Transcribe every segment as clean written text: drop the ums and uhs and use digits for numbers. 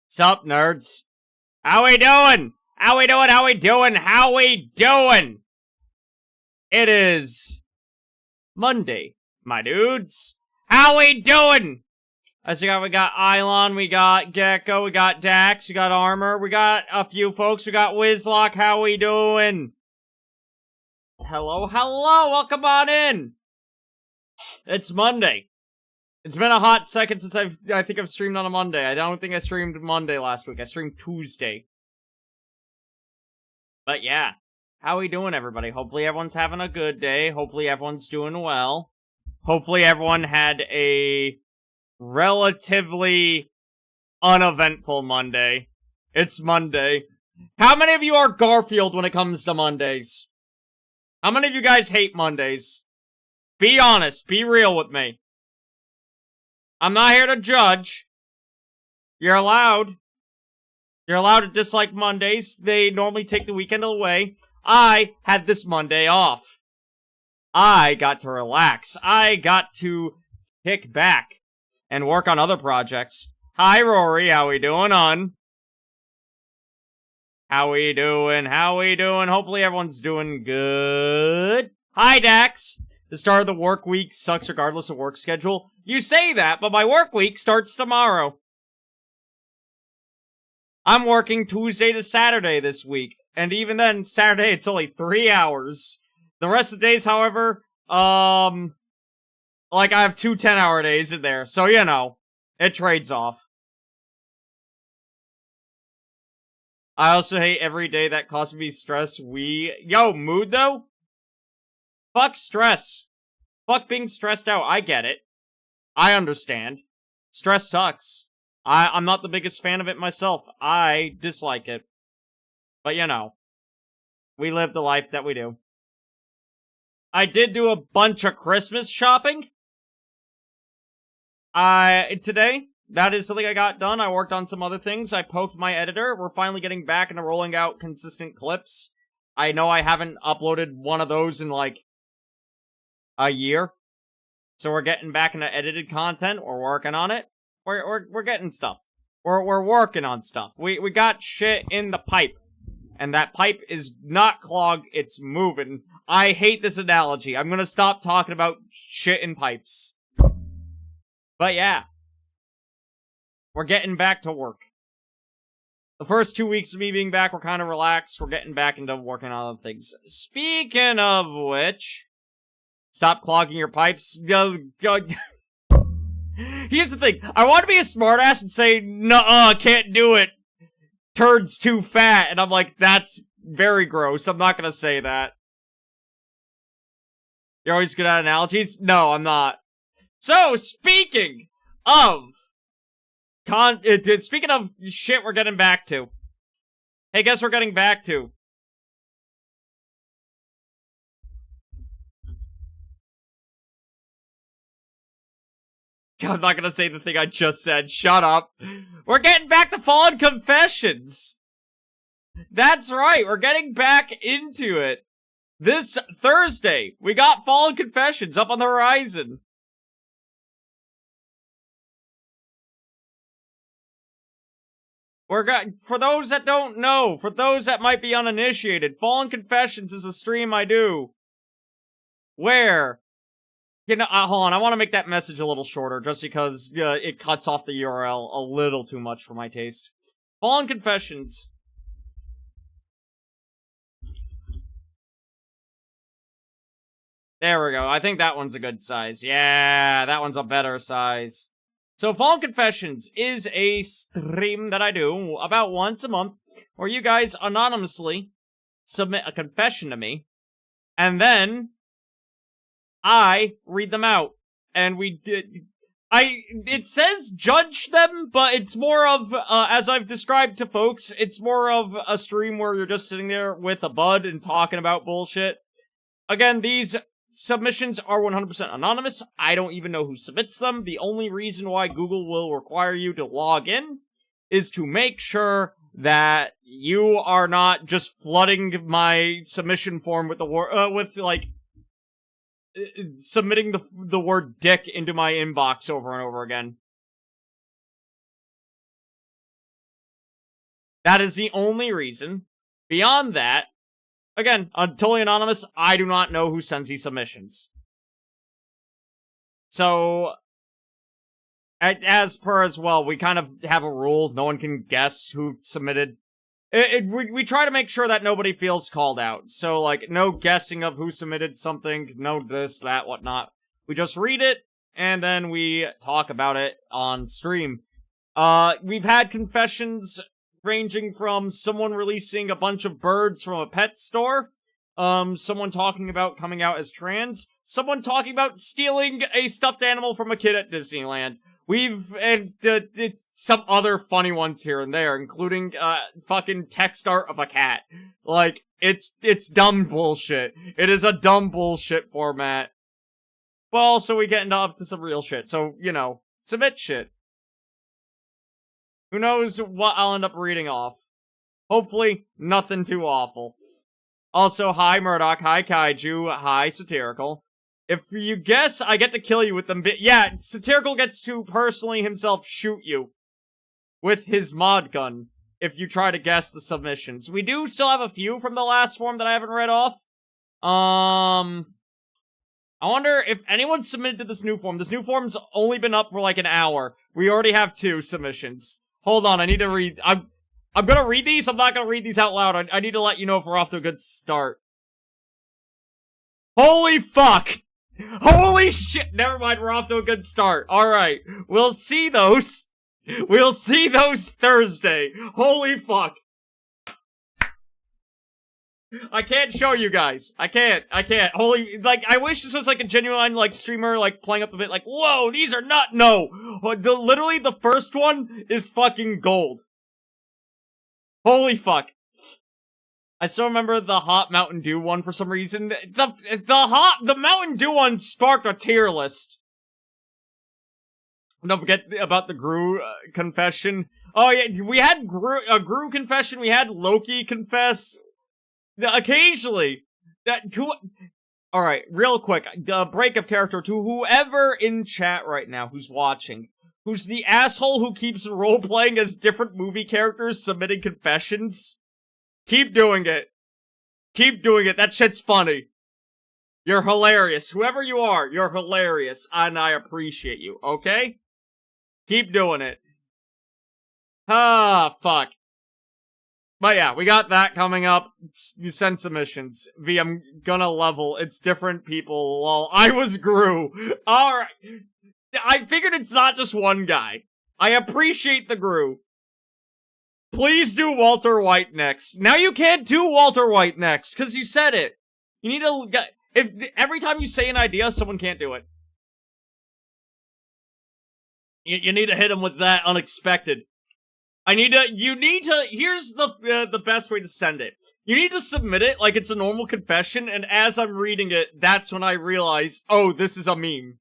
Sup, nerds? How we doing? How we doing? How we doing? How we doing? It is Monday, my dudes. How we doing? As we got Ilon, we got Gecko, we got Dax, we got Armor, we got a few folks, we got Wizlock. How we doing? Hello, welcome on in. It's Monday. It's been a hot second since I think I've streamed on a Monday. I don't think I streamed Monday last week. I streamed Tuesday. But yeah, how we doing, everybody? Hopefully everyone's having a good day. Hopefully everyone's doing well. Hopefully everyone had a relatively uneventful Monday. It's Monday. How many of you are Garfield when it comes to Mondays? How many of you guys hate Mondays? Be honest. Be real with me. I'm not here to judge. You're allowed. You're allowed to dislike Mondays. They normally take the weekend away. I had this Monday off. I got to relax. I got to kick back and work on other projects. Hi, Rory. How we doing, hon? How we doing? How we doing? Hopefully everyone's doing good. Hi, Dax. The start of the work week sucks regardless of work schedule. You say that, but my work week starts tomorrow. I'm working Tuesday to Saturday this week. And even then, Saturday, it's only 3 hours. The rest of the days, however, like I have two 10-hour days in there. So, you know, it trades off. I also hate every day that causes me stress. Yo, mood though? Fuck stress. Fuck being stressed out. I get it. I understand. Stress sucks. I'm not the biggest fan of it myself. I dislike it. But you know, we live the life that we do. I did do a bunch of Christmas shopping. Today, that is something I got done. I worked on some other things. I poked my editor. We're finally getting back into rolling out consistent clips. I know I haven't uploaded one of those in like a year. So we're getting back into edited content. We're working on it. We're getting stuff. We're working on stuff. We got shit in the pipe. And that pipe is not clogged, it's moving. I hate this analogy. I'm gonna stop talking about shit in pipes. But yeah. We're getting back to work. The first 2 weeks of me being back were kind of relaxed. We're getting back into working on other things. Speaking of which... Stop clogging your pipes. Go. Here's the thing. I want to be a smartass and say, nuh-uh, can't do it. Turd's too fat. And I'm like, that's very gross. I'm not going to say that. You're always good at analogies? No, I'm not. So, speaking of shit we're getting back to. Hey, guess we're getting back to. I'm not gonna say the thing I just said. Shut up. We're getting back to Fallen Confessions. That's right. We're getting back into it. This Thursday, we got Fallen Confessions up on the horizon. For those that don't know, for those that might be uninitiated, Fallen Confessions is a stream I do where... You know, hold on, I want to make that message a little shorter, just because it cuts off the URL a little too much for my taste. Fallen Confessions. There we go, I think that one's a good size. Yeah, that one's a better size. So, Fallen Confessions is a stream that I do about once a month, where you guys anonymously submit a confession to me, and then I read them out, and it says judge them, but it's more of, as I've described to folks, it's more of a stream where you're just sitting there with a bud and talking about bullshit. Again, these submissions are 100% anonymous. I don't even know who submits them. The only reason why Google will require you to log in is to make sure that you are not just flooding my submission form with submitting the word dick into my inbox over and over again. That is the only reason. Beyond that, again, totally anonymous, I do not know who sends these submissions. So, as per as well, we kind of have a rule, no one can guess who submitted. We try to make sure that nobody feels called out. So, like, no guessing of who submitted something, no this, that, whatnot. We just read it, and then we talk about it on stream. We've had confessions ranging from someone releasing a bunch of birds from a pet store, someone talking about coming out as trans, someone talking about stealing a stuffed animal from a kid at Disneyland. And some other funny ones here and there, including, fucking text art of a cat. Like, it's dumb bullshit. It is a dumb bullshit format. But also we get up to some real shit, so, you know, submit shit. Who knows what I'll end up reading off. Hopefully, nothing too awful. Also, hi Murdoch, hi Kaiju, hi Satirical. If you guess, I get to kill you with them. Yeah, Satirical gets to personally himself shoot you with his mod gun if you try to guess the submissions. We do still have a few from the last form that I haven't read off. I wonder if anyone submitted to this new form. This new form's only been up for like an hour. We already have 2 submissions. Hold on, I need to read. I'm gonna read these. I'm not gonna read these out loud. I need to let you know if we're off to a good start. Holy fuck! Holy shit! Never mind, we're off to a good start. Alright, we'll see those. We'll see those Thursday. Holy fuck. I can't show you guys. I can't. Holy, like, I wish this was like a genuine, like, streamer, like, playing up a bit, like, whoa, these are not, no! Literally, the first one is fucking gold. Holy fuck. I still remember the hot Mountain Dew one for some reason. The Mountain Dew one sparked a tier list. Don't forget about the Gru confession. Oh yeah, we had a Gru confession, we had Loki confess. Occasionally. Alright, real quick, break of character to whoever in chat right now who's watching. Who's the asshole who keeps role-playing as different movie characters submitting confessions? Keep doing it. Keep doing it. That shit's funny. You're hilarious. Whoever you are, you're hilarious. And I appreciate you, okay? Keep doing it. Ah, fuck. But yeah, we got that coming up. You send submissions. V, I'm gonna level. It's different people. Lol. I was Gru. Alright. I figured it's not just one guy. I appreciate the Gru. Please do Walter White next. Now you can't do Walter White next, because you said it. You need to... every time you say an idea, someone can't do it. You need to hit him with that unexpected. You need to, here's the best way to send it. You need to submit it like it's a normal confession, and as I'm reading it, that's when I realize, oh, this is a meme.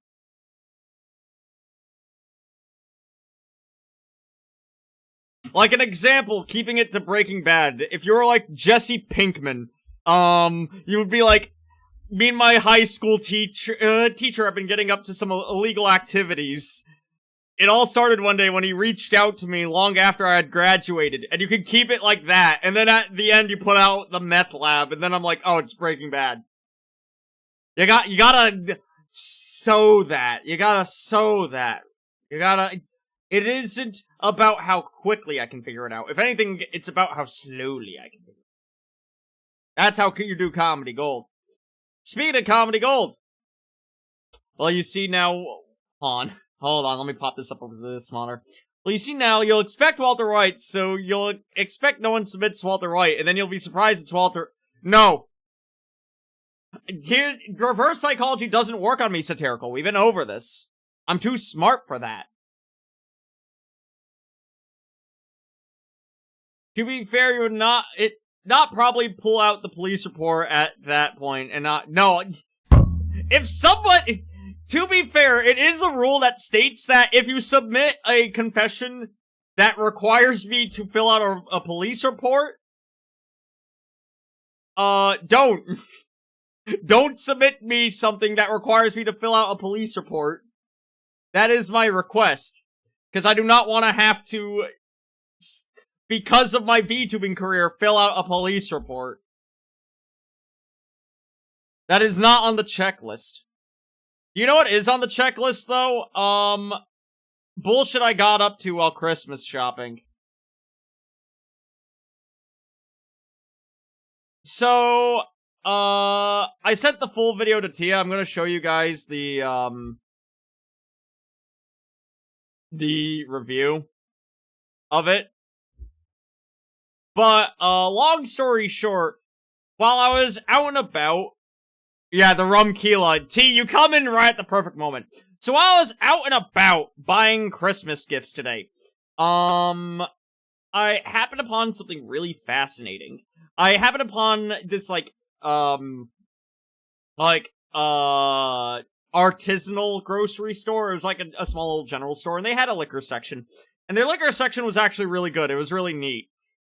Like an example, keeping it to Breaking Bad, if you're like Jesse Pinkman, you would be like, me and my high school teacher have been getting up to some illegal activities. It all started one day when he reached out to me long after I had graduated, and you can keep it like that, and then at the end you put out the meth lab, and then I'm like, oh, it's Breaking Bad. You gotta sow that. It isn't about how quickly I can figure it out. If anything, it's about how slowly I can figure it out. That's how you do comedy gold. Speaking of comedy gold. Well, you see now, hold on, let me pop this up over this monitor. Well, you see now, you'll expect Walter White, so you'll expect no one submits Walter White, and then you'll be surprised it's Walter... No! Here, reverse psychology doesn't work on me, Satirical. We've been over this. I'm too smart for that. To be fair, you would not probably pull out the police report at that point, and no. If someone... To be fair, it is a rule that states that if you submit a confession that requires me to fill out a police report, don't. Don't submit me something that requires me to fill out a police report. That is my request. Because I do not want to have to because of my VTubing career, fill out a police report. That is not on the checklist. You know what is on the checklist, though? Bullshit I got up to while Christmas shopping. So, I sent the full video to Tia. I'm gonna show you guys the review of it. But, long story short, while I was out and about, yeah, the rum Keela. T, you come in right at the perfect moment. So while I was out and about buying Christmas gifts today, I happened upon something really fascinating. I happened upon this, artisanal grocery store. It was like a small little general store, and they had a liquor section. And their liquor section was actually really good. It was really neat.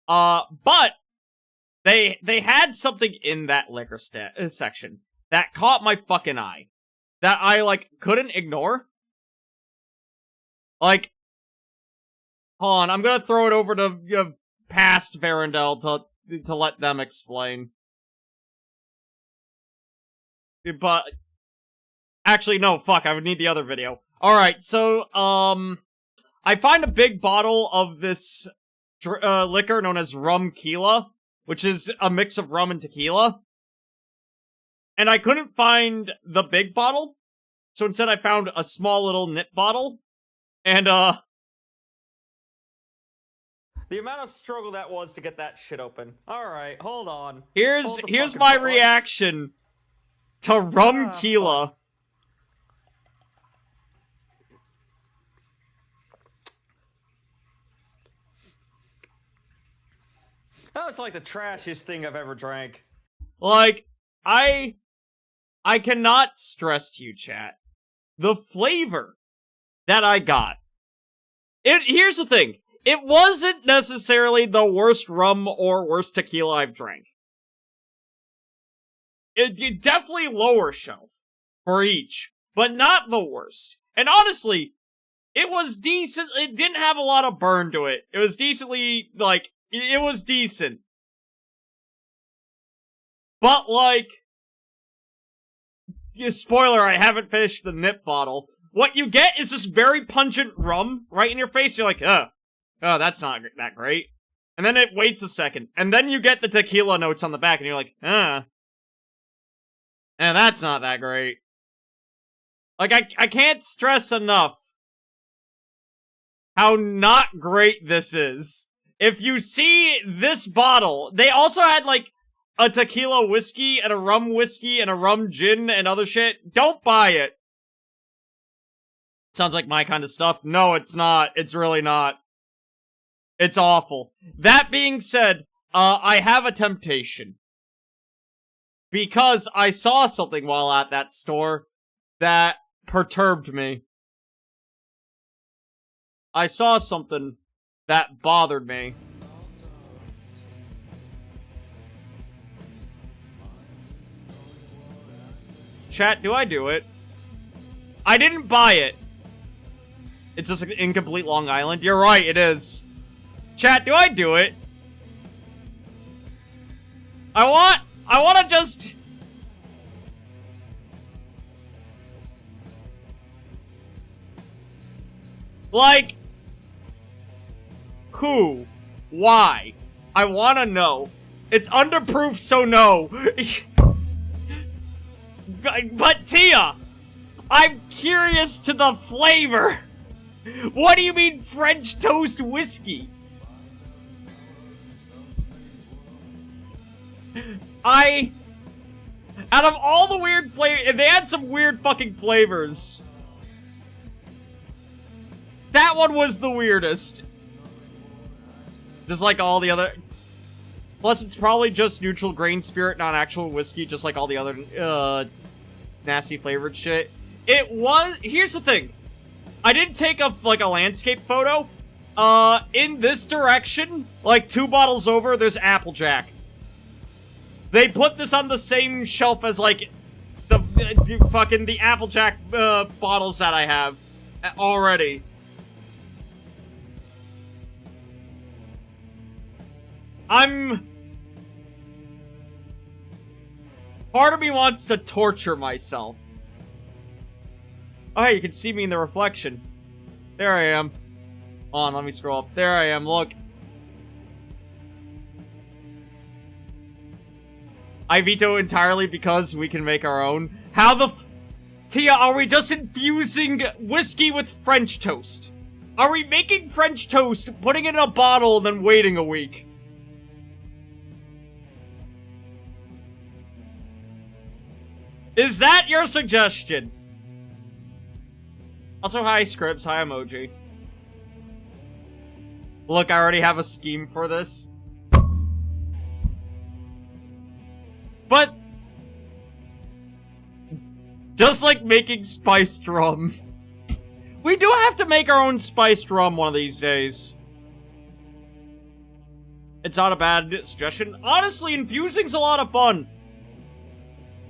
But they had something in that liquor section that caught my fucking eye. That I, couldn't ignore. Hold on, I'm gonna throw it over to past Verendel to let them explain. But, actually, no, fuck, I would need the other video. Alright, so, I find a big bottle of this liquor known as rum Keela, which is a mix of rum and tequila. And I couldn't find the big bottle, so instead I found a small little nip bottle, and, the amount of struggle that was to get that shit open. Alright, hold on. Here's my reaction to rum Keela. That was like the trashiest thing I've ever drank. I cannot stress to you, chat, the flavor that I got. Here's the thing. It wasn't necessarily the worst rum or worst tequila I've drank. It definitely lower shelf for each, but not the worst. And honestly, it was decent. It didn't have a lot of burn to it. It was decently, it was decent. But, spoiler, I haven't finished the nip bottle. What you get is this very pungent rum right in your face. You're like, oh, that's not that great. And then it waits a second. And then you get the tequila notes on the back, and you're like, and that's not that great. I can't stress enough how not great this is. If you see this bottle, they also had, a tequila whiskey and a rum whiskey and a rum gin and other shit. Don't buy it. Sounds like my kind of stuff. No, it's not. It's really not. It's awful. That being said, I have a temptation. Because I saw something while at that store that perturbed me. I saw something that bothered me. Chat, do I do it? I didn't buy it. It's just an incomplete Long Island. You're right, it is. Chat, do I do it? I want to just... Who? Why? I want to know. It's underproof, so no. But Tia, I'm curious to the flavor. What do you mean French toast whiskey? Out of all the weird flavors, they had some weird fucking flavors. That one was the weirdest. Just like all the other... Plus, it's probably just neutral grain spirit, not actual whiskey, just like all the other, nasty flavored shit. It was... Here's the thing. I didn't take a landscape photo. In this direction, 2 bottles over, there's Applejack. They put this on the same shelf as, the Applejack, bottles that I have already. Part of me wants to torture myself. Oh, hey, you can see me in the reflection. There I am. Hold on, let me scroll up. There I am, look. I veto entirely because we can make our own. How the Tia, are we just infusing whiskey with French toast? Are we making French toast, putting it in a bottle, and then waiting a week? Is that your suggestion? Also, hi Scripps, hi Emoji. Look, I already have a scheme for this. But just like making spiced rum. We do have to make our own spiced rum one of these days. It's not a bad suggestion. Honestly, infusing's a lot of fun.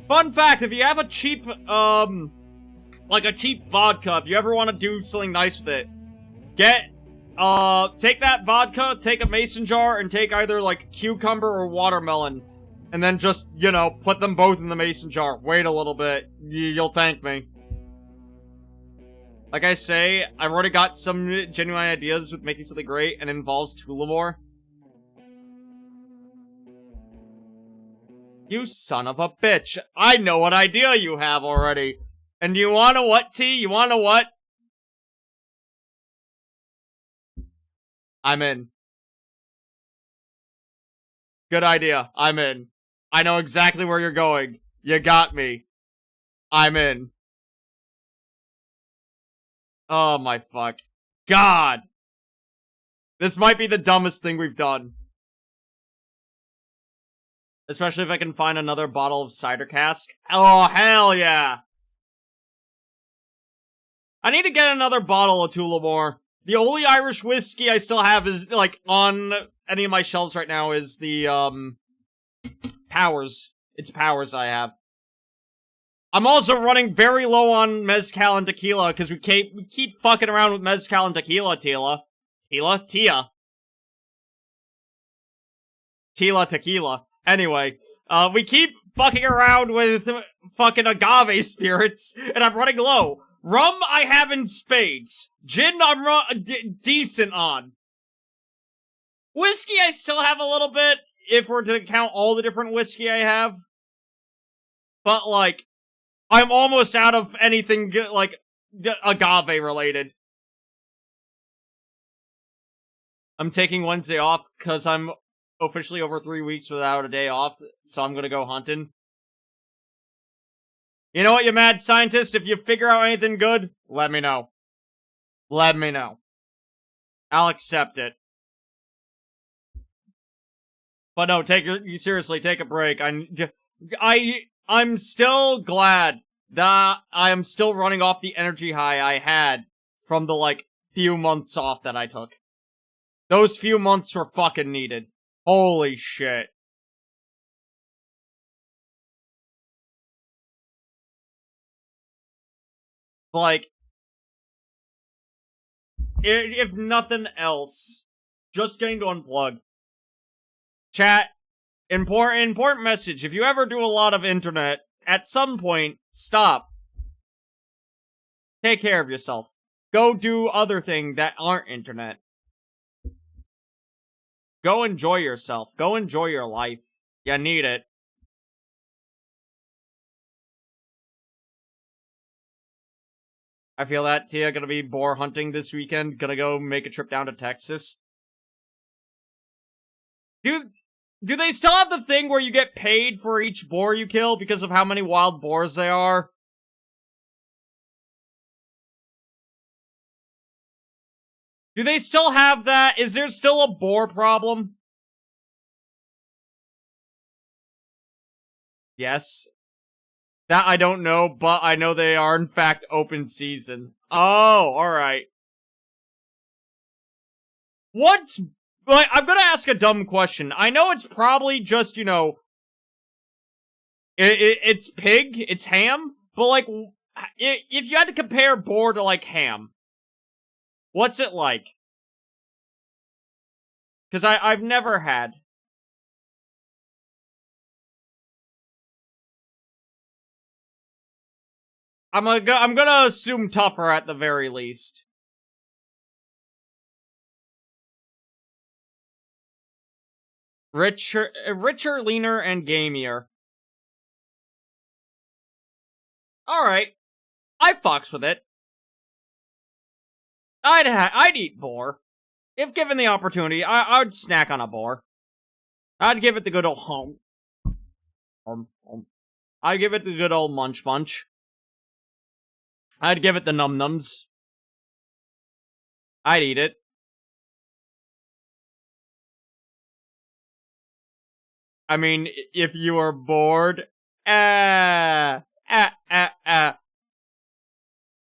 Fun fact, if you have a cheap, like a cheap vodka, if you ever want to do something nice with it, take that vodka, take a mason jar, and take either, like, cucumber or watermelon. And then just, you know, put them both in the mason jar. Wait a little bit. You'll thank me. Like I say, I've already got some genuine ideas with making something great, and it involves Tullamore. You son of a bitch. I know what idea you have already. And you wanna what, T? You wanna what? I'm in. Good idea. I'm in. I know exactly where you're going. You got me. I'm in. Oh my fuck. God! This might be the dumbest thing we've done. Especially if I can find another bottle of cider cask. Oh, hell yeah! I need to get another bottle of Tullamore. The only Irish whiskey I still have is, like, on any of my shelves right now is the, Powers. It's Powers I have. I'm also running very low on mezcal and tequila, because we keep fucking around with mezcal and tequila, Tia. Tequila. Anyway, we keep fucking around with fucking agave spirits, and I'm running low. Rum, I have in spades. Gin, I'm decent on. Whiskey, I still have a little bit, if we're to count all the different whiskey I have. But, like, I'm almost out of anything, like, agave-related. I'm taking Wednesday off, because I'm officially over 3 weeks without a day off, so I'm gonna go hunting. You know what, you mad scientist? If you figure out anything good, let me know. Let me know. I'll accept it. But no, seriously, take a break. I'm still glad that I am still running off the energy high I had from the, like, few months off that I took. Those few months were fucking needed. Holy shit. Like, if nothing else, just getting to unplug. Chat, important message. If you ever do a lot of internet, at some point, stop. Take care of yourself. Go do other things that aren't internet. Go enjoy yourself. Go enjoy your life. You need it. I feel that, Tia. Gonna be boar hunting this weekend. Gonna go make a trip down to Texas. Do they still have the thing where you get paid for each boar you kill because of how many wild boars there are? Do they still have that? Is there still a boar problem? Yes. That I don't know, but I know they are in fact open season. Oh, alright. What's... Like, I'm gonna ask a dumb question. I know it's probably just, you know... It's pig, it's ham, but like, if you had to compare boar to, like, ham, what's it like? Because I've never had. I'm gonna assume tougher at the very least. Richer, leaner, and gamier. Alright. I fucks with it. I'd eat boar. If given the opportunity, I'd snack on a boar. I'd give it the good old home. I'd give it the good old munch munch. I'd give it the num nums. I'd eat it. I mean, if you were bored, Tia,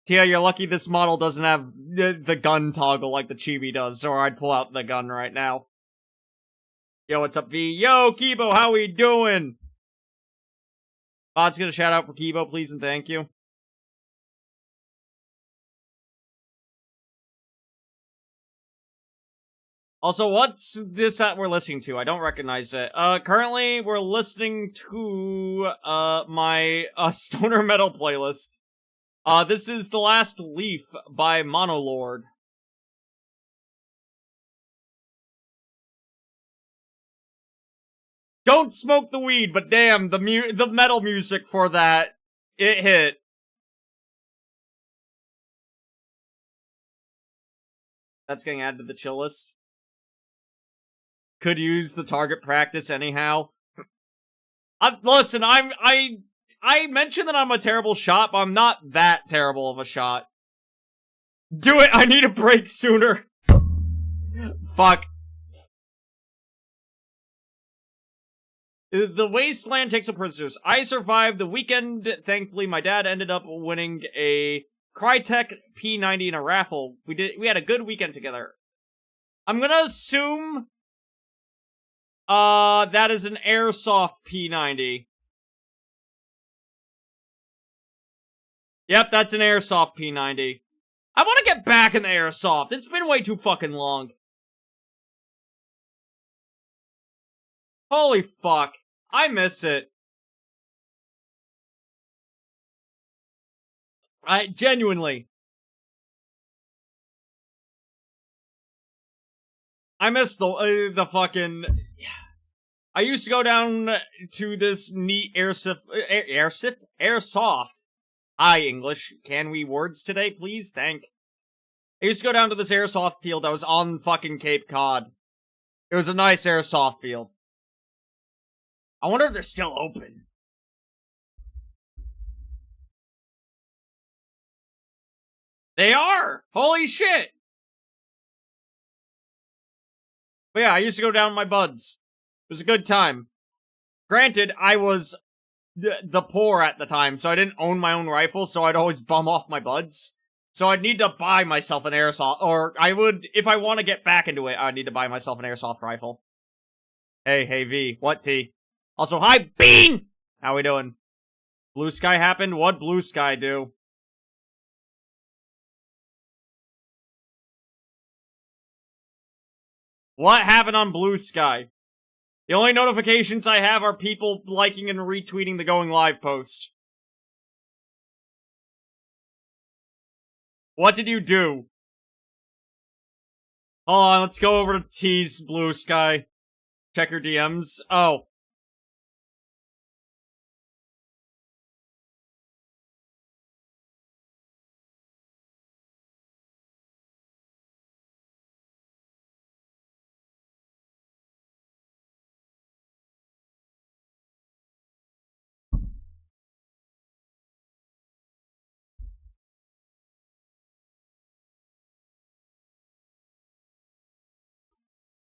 you're lucky this model doesn't have the gun toggle like the Chibi does, or I'd pull out the gun right now. Yo, what's up, V? Yo, Kibo, how we doing? Bod's gonna shout out for Kibo, please and thank you. Also, what's this that we're listening to? I don't recognize it. Currently, we're listening to, my, stoner metal playlist. This is The Last Leaf by Monolord. Don't smoke the weed, but damn, the metal music for that, it hit. That's getting added to the chill list. Could use the target practice anyhow. Listen, I mentioned that I'm a terrible shot, but I'm not that terrible of a shot. Do it! I need a break sooner! Fuck. The wasteland takes some prisoners. I survived the weekend. Thankfully, my dad ended up winning a Crytek P90 in a raffle. We had a good weekend together. I'm gonna assume that is an airsoft P90. Yep, that's an airsoft P90. I want to get back in the airsoft. It's been way too fucking long. Holy fuck. I miss it. Genuinely. I miss the fucking... I used to go down to this neat airsoft. Hi, English. Can we words today, please? Thank. I used to go down to this airsoft field that was on fucking Cape Cod. It was a nice airsoft field. I wonder if they're still open. They are! Holy shit! But yeah, I used to go down with my buds. It was a good time. Granted, I was the poor at the time, so I didn't own my own rifle, so I'd always bum off my buds. So I'd need to buy myself an airsoft, or I would, if I want to get back into it, I'd need to buy myself an airsoft rifle. Hey, V. What, T? Also, hi, Bean! How we doing? Blue Sky happened? What'd Blue Sky do? What happened on Blue Sky? The only notifications I have are people liking and retweeting the going live post. What did you do? Hold on, let's go over to T's Blue Sky. Check your DMs. Oh.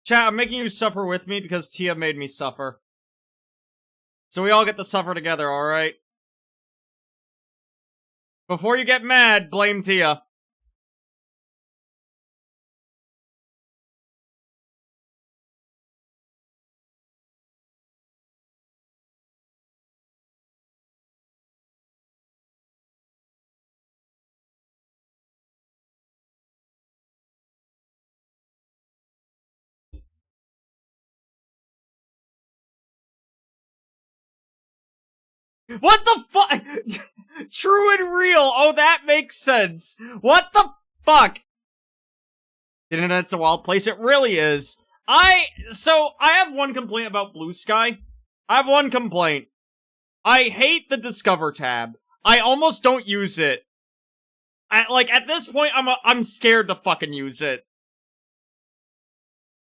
Chat, I'm making you suffer with me because Tia made me suffer. So we all get to suffer together, alright? Before you get mad, blame Tia. What the fuck? True and real. Oh, that makes sense. What the fuck? The internet's a wild place. It really is. I have one complaint about Blue Sky. I have one complaint. I hate the Discover tab. I almost don't use it. At this point, I'm scared to fucking use it.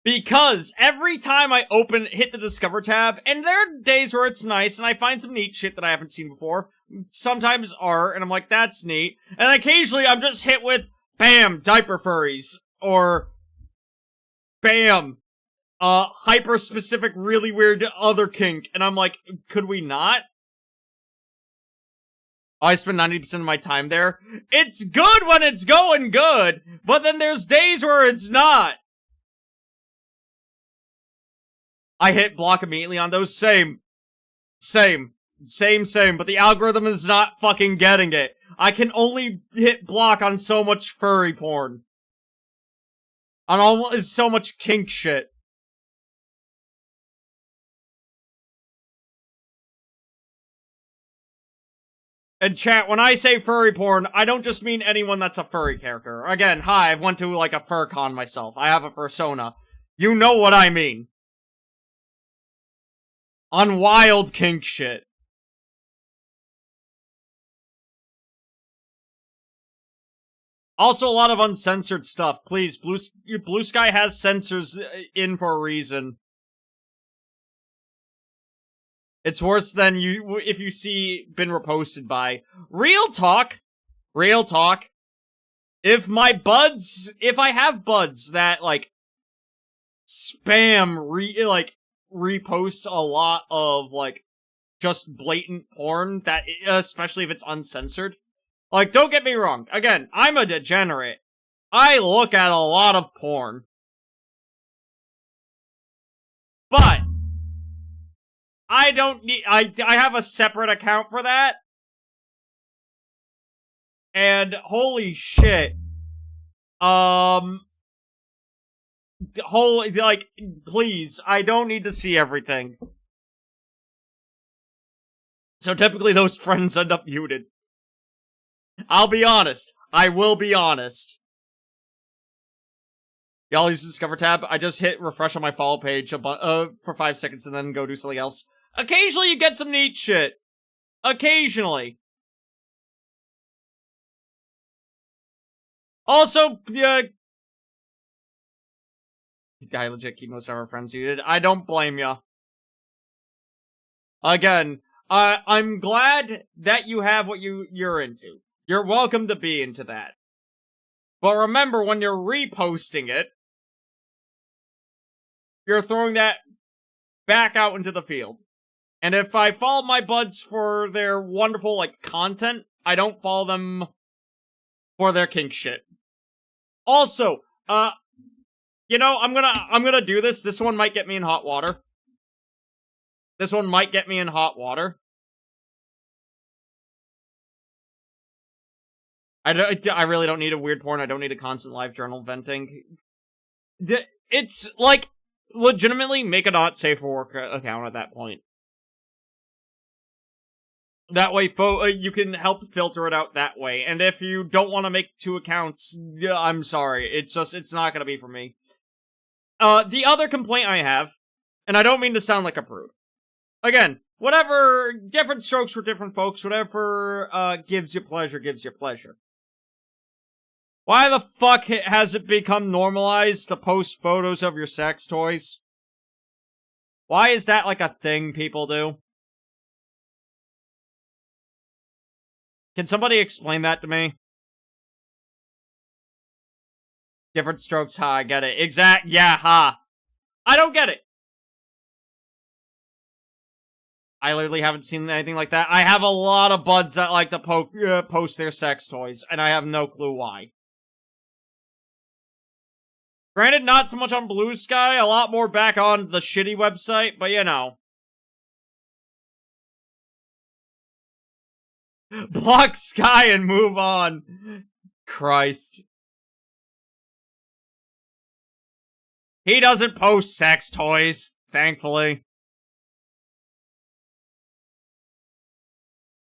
Because every time I hit the Discover tab, and there are days where it's nice, and I find some neat shit that I haven't seen before. Sometimes art, and I'm like, that's neat. And occasionally, I'm just hit with, bam, diaper furries. Or, bam, hyper-specific, really weird other kink. And I'm like, could we not? I spend 90% of my time there. It's good when it's going good, but then there's days where it's not. I hit block immediately on those. Same, but the algorithm is not fucking getting it. I can only hit block on so much furry porn. On almost so much kink shit. And chat, when I say furry porn, I don't just mean anyone that's a furry character. Again, hi, I've went to like a fur con myself. I have a fursona. You know what I mean. On wild kink shit. Also, a lot of uncensored stuff. Please, Blue Sky has censors in for a reason. It's worse than if you see been reposted by. Real talk. If I have buds that, like, spam, repost a lot of, like, just blatant porn, that, especially if it's uncensored. Like, don't get me wrong. Again, I'm a degenerate. I look at a lot of porn. But I don't need, I have a separate account for that. And holy shit. Please, I don't need to see everything. So typically those friends end up muted. I'll be honest. I will be honest. Y'all use the Discover tab? I just hit refresh on my follow page for 5 seconds and then go do something else. Occasionally you get some neat shit. Occasionally. Also, guy legit keep most of our friends muted. I don't blame ya. Again, I'm glad that you have what you're into. You're welcome to be into that. But remember, when you're reposting it, you're throwing that back out into the field. And if I follow my buds for their wonderful, like, content, I don't follow them for their kink shit. Also, you know, I'm gonna do this. This one might get me in hot water. I really don't need a weird porn. I don't need a constant live journal venting. It's, like, legitimately make a not safe for work account at that point. That way, you can help filter it out that way. And if you don't want to make 2 accounts, I'm sorry. It's not gonna be for me. The other complaint I have, and I don't mean to sound like a prude. Again, whatever, different strokes for different folks, whatever, gives you pleasure, gives you pleasure. Why the fuck has it become normalized to post photos of your sex toys? Why is that like a thing people do? Can somebody explain that to me? Different strokes, ha, I get it. Yeah, ha. I don't get it. I literally haven't seen anything like that. I have a lot of buds that like to post their sex toys, and I have no clue why. Granted, not so much on Blue Sky, a lot more back on the shitty website, but you know. Block Sky and move on. Christ. He doesn't post sex toys, thankfully.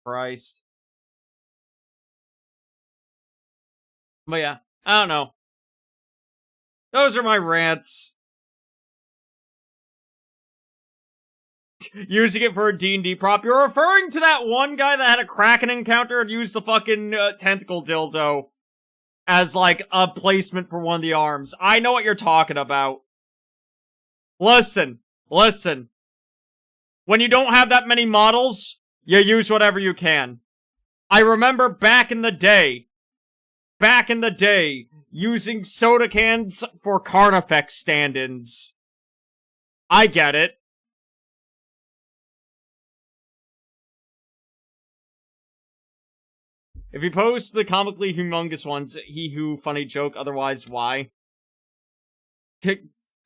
Christ. But yeah, I don't know. Those are my rants. Using it for a D&D prop. You're referring to that one guy that had a Kraken encounter and used the fucking tentacle dildo as, like, a placement for one of the arms. I know what you're talking about. Listen. When you don't have that many models, you use whatever you can. I remember back in the day, using soda cans for Carnifex stand-ins. I get it. If you post the comically humongous ones, he who funny joke, otherwise why?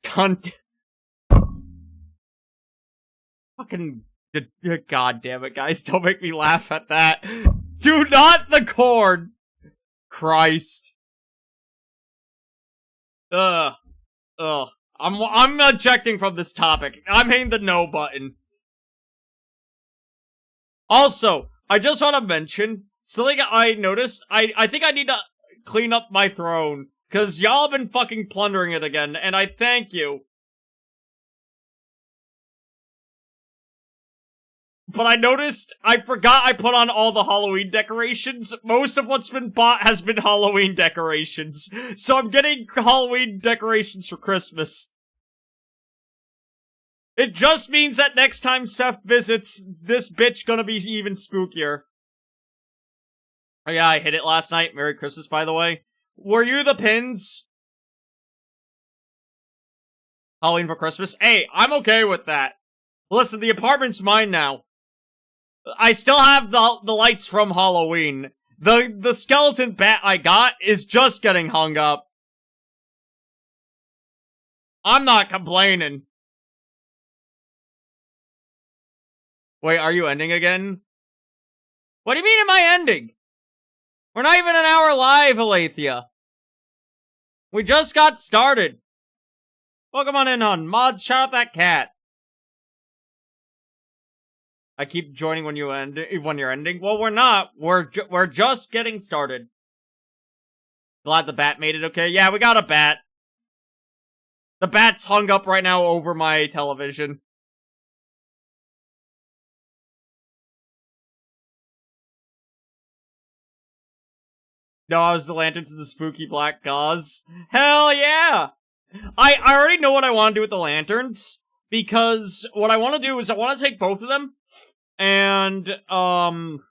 Cunt. Fucking, god damn it, guys, don't make me laugh at that. Do not the cord! Christ. I'm ejecting from this topic. I'm hitting the no button. Also, I just want to mention, something I noticed, I think I need to clean up my throne, cause y'all have been fucking plundering it again, and I thank you. But I noticed, I forgot I put on all the Halloween decorations. Most of what's been bought has been Halloween decorations. So I'm getting Halloween decorations for Christmas. It just means that next time Seth visits, this bitch gonna be even spookier. Oh yeah, I hit it last night. Merry Christmas, by the way. Were you the pins? Halloween for Christmas? Hey, I'm okay with that. Listen, the apartment's mine now. I still have the lights from Halloween. The skeleton bat I got is just getting hung up. I'm not complaining. Wait, are you ending again? What do you mean am I ending? We're not even an hour live, Alethea. We just got started. Welcome on in, hon. Mods, shout out that cat. I keep joining when you're ending. Well, we're not. We're just getting started. Glad the bat made it okay. Yeah, we got a bat. The bat's hung up right now over my television. No, I was the lanterns and the spooky black gauze. Hell yeah! I already know what I want to do with the lanterns. Because what I want to do is I want to take both of them. And, along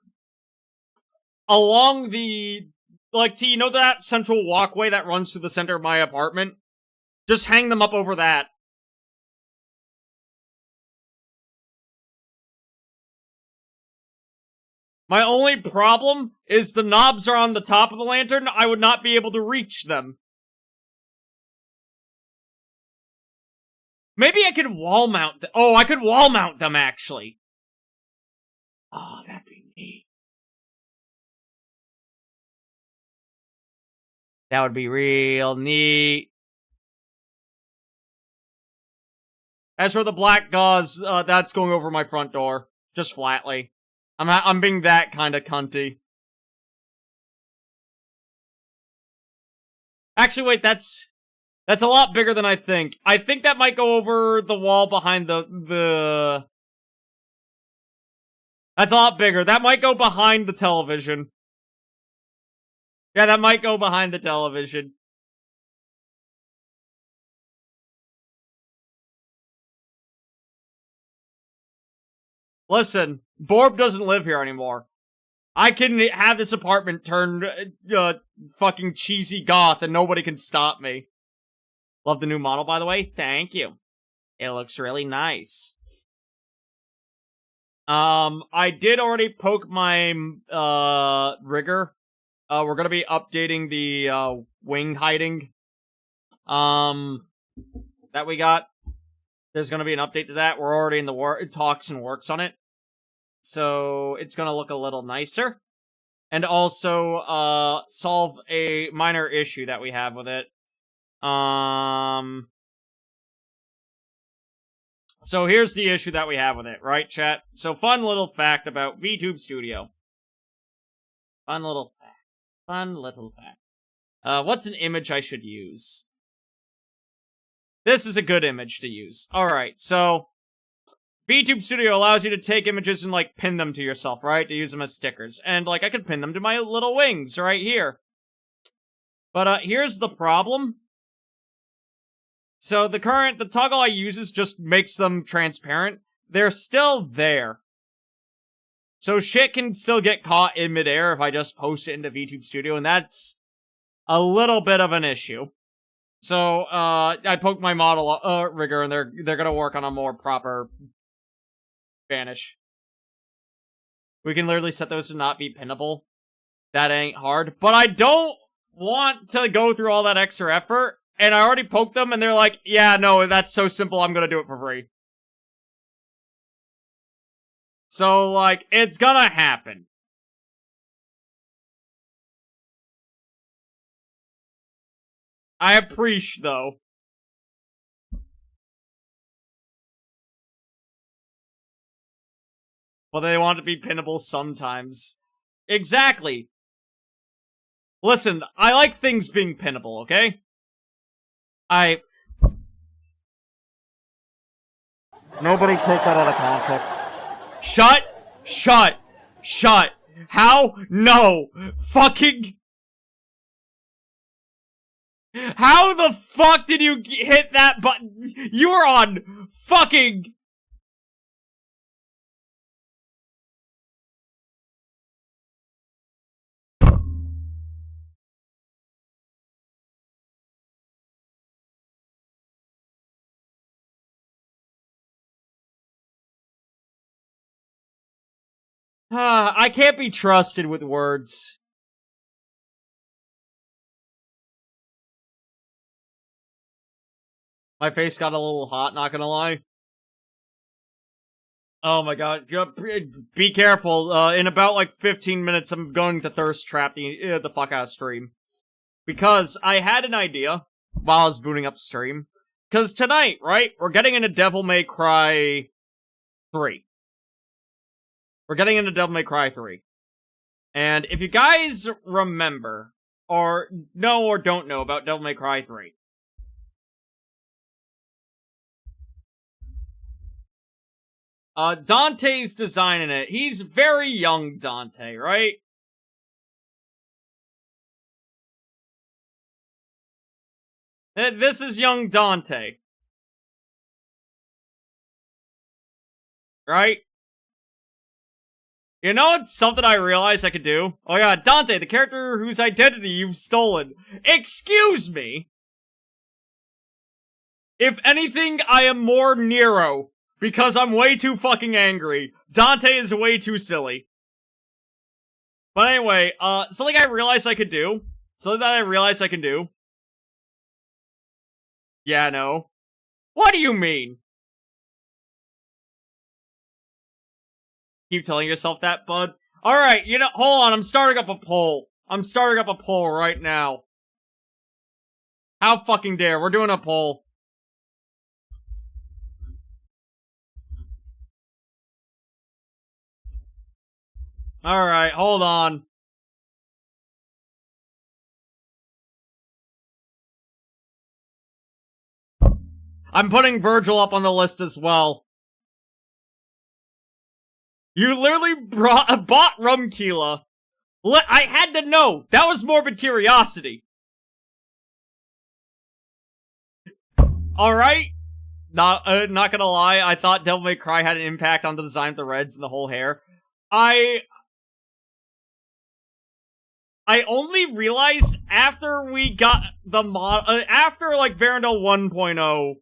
the, like, you know that central walkway that runs through the center of my apartment? Just hang them up over that. My only problem is the knobs are on the top of the lantern. I would not be able to reach them. Maybe I could wall mount them. Oh, I could wall mount them, actually. Oh, that'd be neat. That would be real neat. As for the black gauze, that's going over my front door. Just flatly. I'm being that kind of cunty. Actually, wait, that's a lot bigger than I think. I think that might go over the wall behind the... That's a lot bigger. That might go behind the television. Yeah, that might go behind the television. Listen, Borb doesn't live here anymore. I can have this apartment turned, fucking cheesy goth and nobody can stop me. Love the new model, by the way. Thank you. It looks really nice. I did already poke my, rigger. We're gonna be updating the, wing hiding. That we got. There's gonna be an update to that. We're already in the talks and works on it. So, it's gonna look a little nicer. And also, solve a minor issue that we have with it. So here's the issue that we have with it, right, chat? So fun little fact about VTube Studio. Fun little fact. What's an image I should use? This is a good image to use. Alright, so... VTube Studio allows you to take images and, like, pin them to yourself, right? To use them as stickers. And, like, I could pin them to my little wings right here. But, here's the problem. So, the toggle I use just makes them transparent. They're still there. So, shit can still get caught in midair if I just post it into VTube Studio, and that's a little bit of an issue. So, I poked my model, rigger, and they're gonna work on a more proper vanish. We can literally set those to not be pinnable. That ain't hard. But I don't want to go through all that extra effort, and I already poked them, and they're like, yeah, no, that's so simple, I'm gonna do it for free. So, like, it's gonna happen. I appreciate, though. But they want to be pinnable sometimes. Exactly. Listen, I like things being pinnable, okay? Nobody take that out of context. Shut. How? No. Fucking... How the fuck did you hit that button? You were on fucking... I can't be trusted with words. My face got a little hot, not gonna lie. Oh my god, be careful. In about like 15 minutes, I'm going to thirst trap the fuck out of stream. Because I had an idea while I was booting up stream. Because tonight, right, we're getting into Devil May Cry 3. We're getting into Devil May Cry 3. And if you guys remember, or know or don't know about Devil May Cry 3, Dante's design in it, he's very young Dante, right? This is young Dante. Right? You know, it's something I realized I could do. Oh yeah, Dante, the character whose identity you've stolen. Excuse me! If anything, I am more Nero. Because I'm way too fucking angry. Dante is way too silly. But anyway, something I realized I could do. Something that I realized I can do. Yeah, no. What do you mean? Keep telling yourself that, bud? Alright, you know, hold on, I'm starting up a poll. I'm starting up a poll right now. How fucking dare, we're doing a poll. Alright, hold on. I'm putting Virgil up on the list as well. You literally bought Rumkeela. I had to know. That was morbid curiosity. Alright? Not gonna lie, I thought Devil May Cry had an impact on the design of the Reds and the whole hair. I only realized after we got the after, like, Verandel 1.0,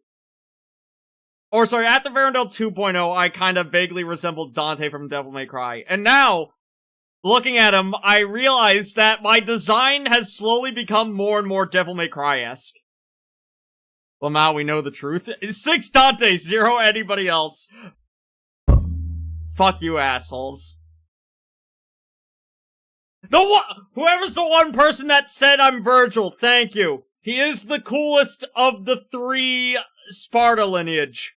or sorry, after Verandel 2.0, I kind of vaguely resembled Dante from Devil May Cry. And now, looking at him, I realized that my design has slowly become more and more Devil May Cry-esque. Well, now we know the truth. 6 Dante, 0 anybody else. Fuck you, assholes. Whoever's the one person that said I'm Virgil, thank you. He is the coolest of the 3 Sparta lineage.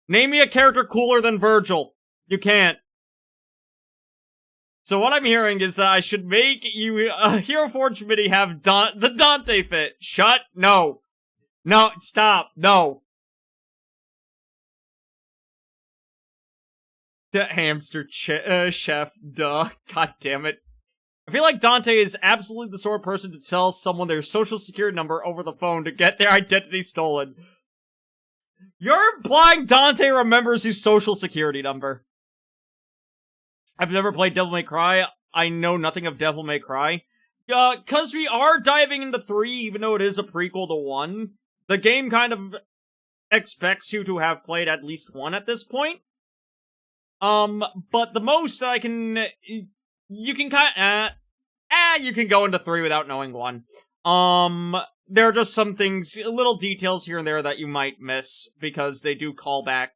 Name me a character cooler than Virgil. You can't. So what I'm hearing is that I should make you, Hero Forge Mini have the Dante fit. Shut, no. No, stop, no. The hamster chef, duh, god damn it. I feel like Dante is absolutely the sort of person to tell someone their social security number over the phone to get their identity stolen. You're implying Dante remembers his social security number. I've never played Devil May Cry. I know nothing of Devil May Cry. Cause we are diving into 3, even though it is a prequel to 1. The game kind of expects you to have played at least 1 at this point. But the most I can... You can you can go into 3 without knowing 1. There are just some things, little details here and there that you might miss, because they do call back,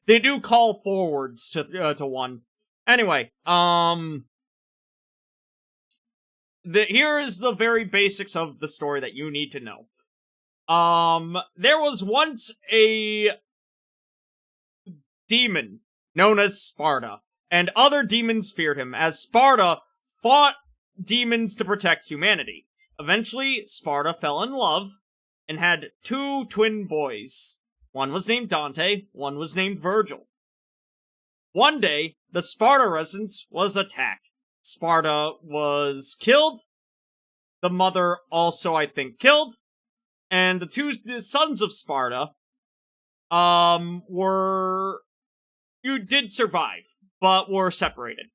they do call forwards to 1. Anyway, here is the very basics of the story that you need to know. There was once a demon known as Sparta, and other demons feared him, as Sparta fought demons to protect humanity. Eventually, Sparta fell in love, and had 2 twin boys. One was named Dante, one was named Virgil. One day, the Sparta residence was attacked. Sparta was killed, the mother also, I think, killed, and the 2 sons of Sparta, you did survive, but were separated.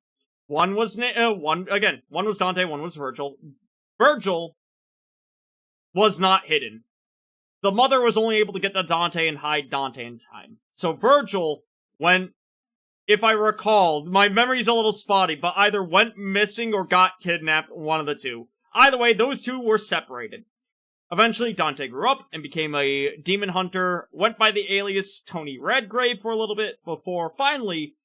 One was one was Dante, one was Virgil. Virgil was not hidden. The mother was only able to get to Dante and hide Dante in time. So Virgil went, if I recall, my memory's a little spotty, but either went missing or got kidnapped, one of the 2. Either way, those 2 were separated. Eventually, Dante grew up and became a demon hunter, went by the alias Tony Redgrave for a little bit, before finally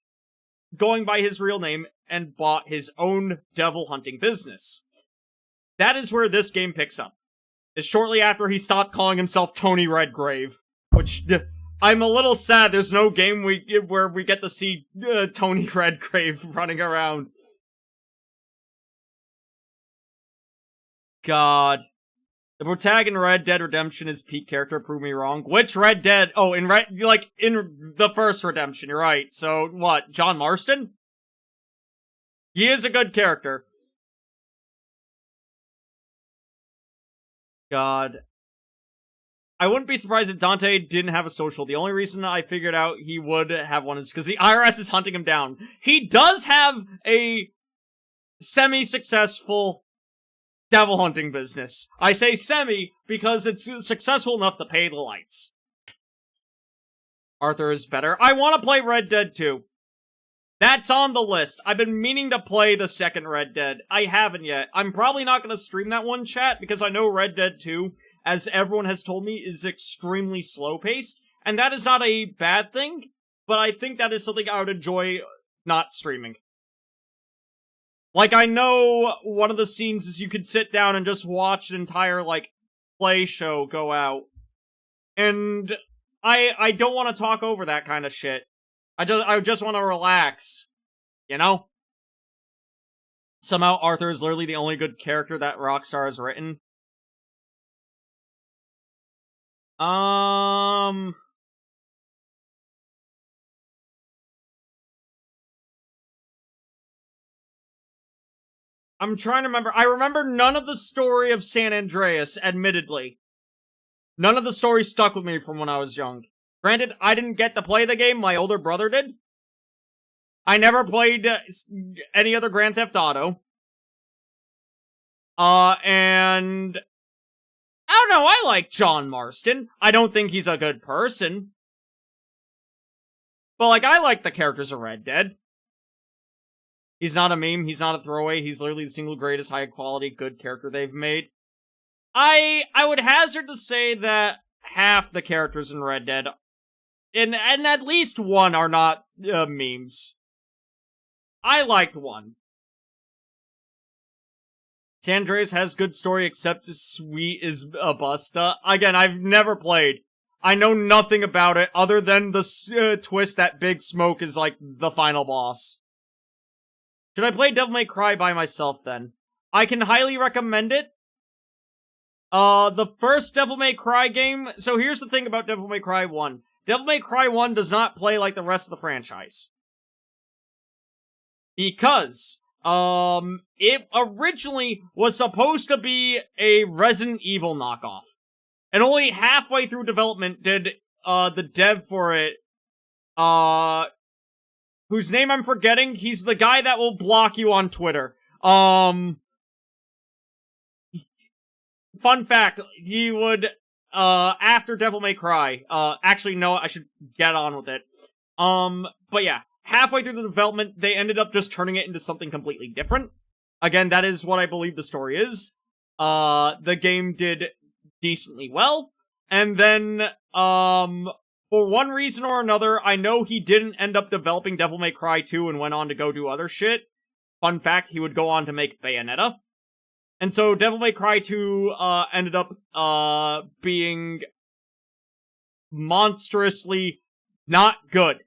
going by his real name and bought his own devil hunting business. That is where this game picks up. It's shortly after he stopped calling himself Tony Redgrave, which I'm a little sad there's no game where we get to see Tony Redgrave running around. God. The protagonist in Red Dead Redemption is peak character, prove me wrong. Which Red Dead? Oh, in the first Redemption, you're right. So, what, John Marston? He is a good character. God. I wouldn't be surprised if Dante didn't have a social. The only reason I figured out he would have one is because the IRS is hunting him down. He does have a semi-successful devil hunting business. I say semi because it's successful enough to pay the lights. Arthur is better. I want to play Red Dead 2. That's on the list. I've been meaning to play the second Red Dead. I haven't yet. I'm probably not going to stream that one, chat, because I know Red Dead 2, as everyone has told me, is extremely slow-paced, and that is not a bad thing, but I think that is something I would enjoy not streaming. Like, I know one of the scenes is you could sit down and just watch an entire, play show go out. And I don't want to talk over that kind of shit. I just want to relax. You know? Somehow Arthur is literally the only good character that Rockstar has written. I'm trying to remember. I remember none of the story of San Andreas, admittedly. None of the story stuck with me from when I was young. Granted, I didn't get to play the game, my older brother did. I never played any other Grand Theft Auto. And I don't know, I like John Marston. I don't think he's a good person. But, I like the characters of Red Dead. He's not a meme, he's not a throwaway, he's literally the single greatest high-quality, good character they've made. I would hazard to say that half the characters in Red Dead, and at least one, are not memes. I liked one. San Andreas has good story, except as sweet as a busta. Again, I've never played. I know nothing about it, other than the twist that Big Smoke is, the final boss. Should I play Devil May Cry by myself then? I can highly recommend it. The first Devil May Cry game, so here's the thing about Devil May Cry 1. Devil May Cry 1 does not play like the rest of the franchise. Because, it originally was supposed to be a Resident Evil knockoff. And only halfway through development did, the dev for it, whose name I'm forgetting, he's the guy that will block you on Twitter. Fun fact, he would, after Devil May Cry, actually, no, I should get on with it. But yeah, halfway through the development, they ended up just turning it into something completely different. Again, that is what I believe the story is. The game did decently well, and then, for one reason or another, I know he didn't end up developing Devil May Cry 2 and went on to go do other shit. Fun fact, he would go on to make Bayonetta. And so Devil May Cry 2, ended up, being monstrously not good.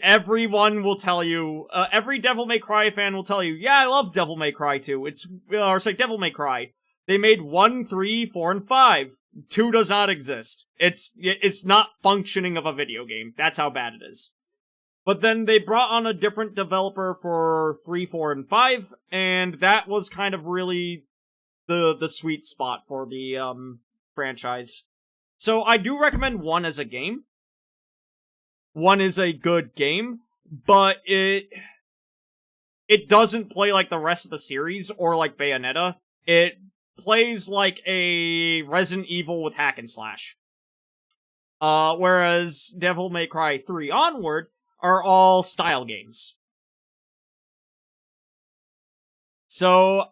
Everyone will tell you, every Devil May Cry fan will tell you, yeah, I love Devil May Cry 2. Devil May Cry. They made 1, 3, 4, and 5. 2 does not exist. It's not functioning of a video game. That's how bad it is. But then they brought on a different developer for 3, 4, and 5, and that was kind of really the sweet spot for the, franchise. So I do recommend 1 as a game. 1 is a good game, but it doesn't play like the rest of the series or like Bayonetta. It plays like a Resident Evil with hack and slash. Whereas Devil May Cry 3 onward are all style games. So,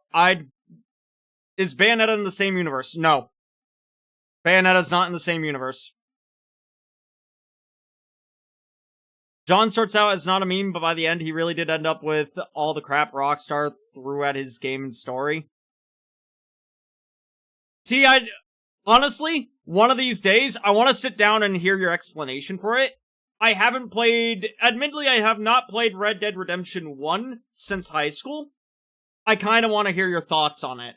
is Bayonetta in the same universe? No. Bayonetta's not in the same universe. John starts out as not a meme, but by the end, he really did end up with all the crap Rockstar threw at his game and story. See, honestly, one of these days, I want to sit down and hear your explanation for it. Admittedly, I have not played Red Dead Redemption 1 since high school. I kind of want to hear your thoughts on it.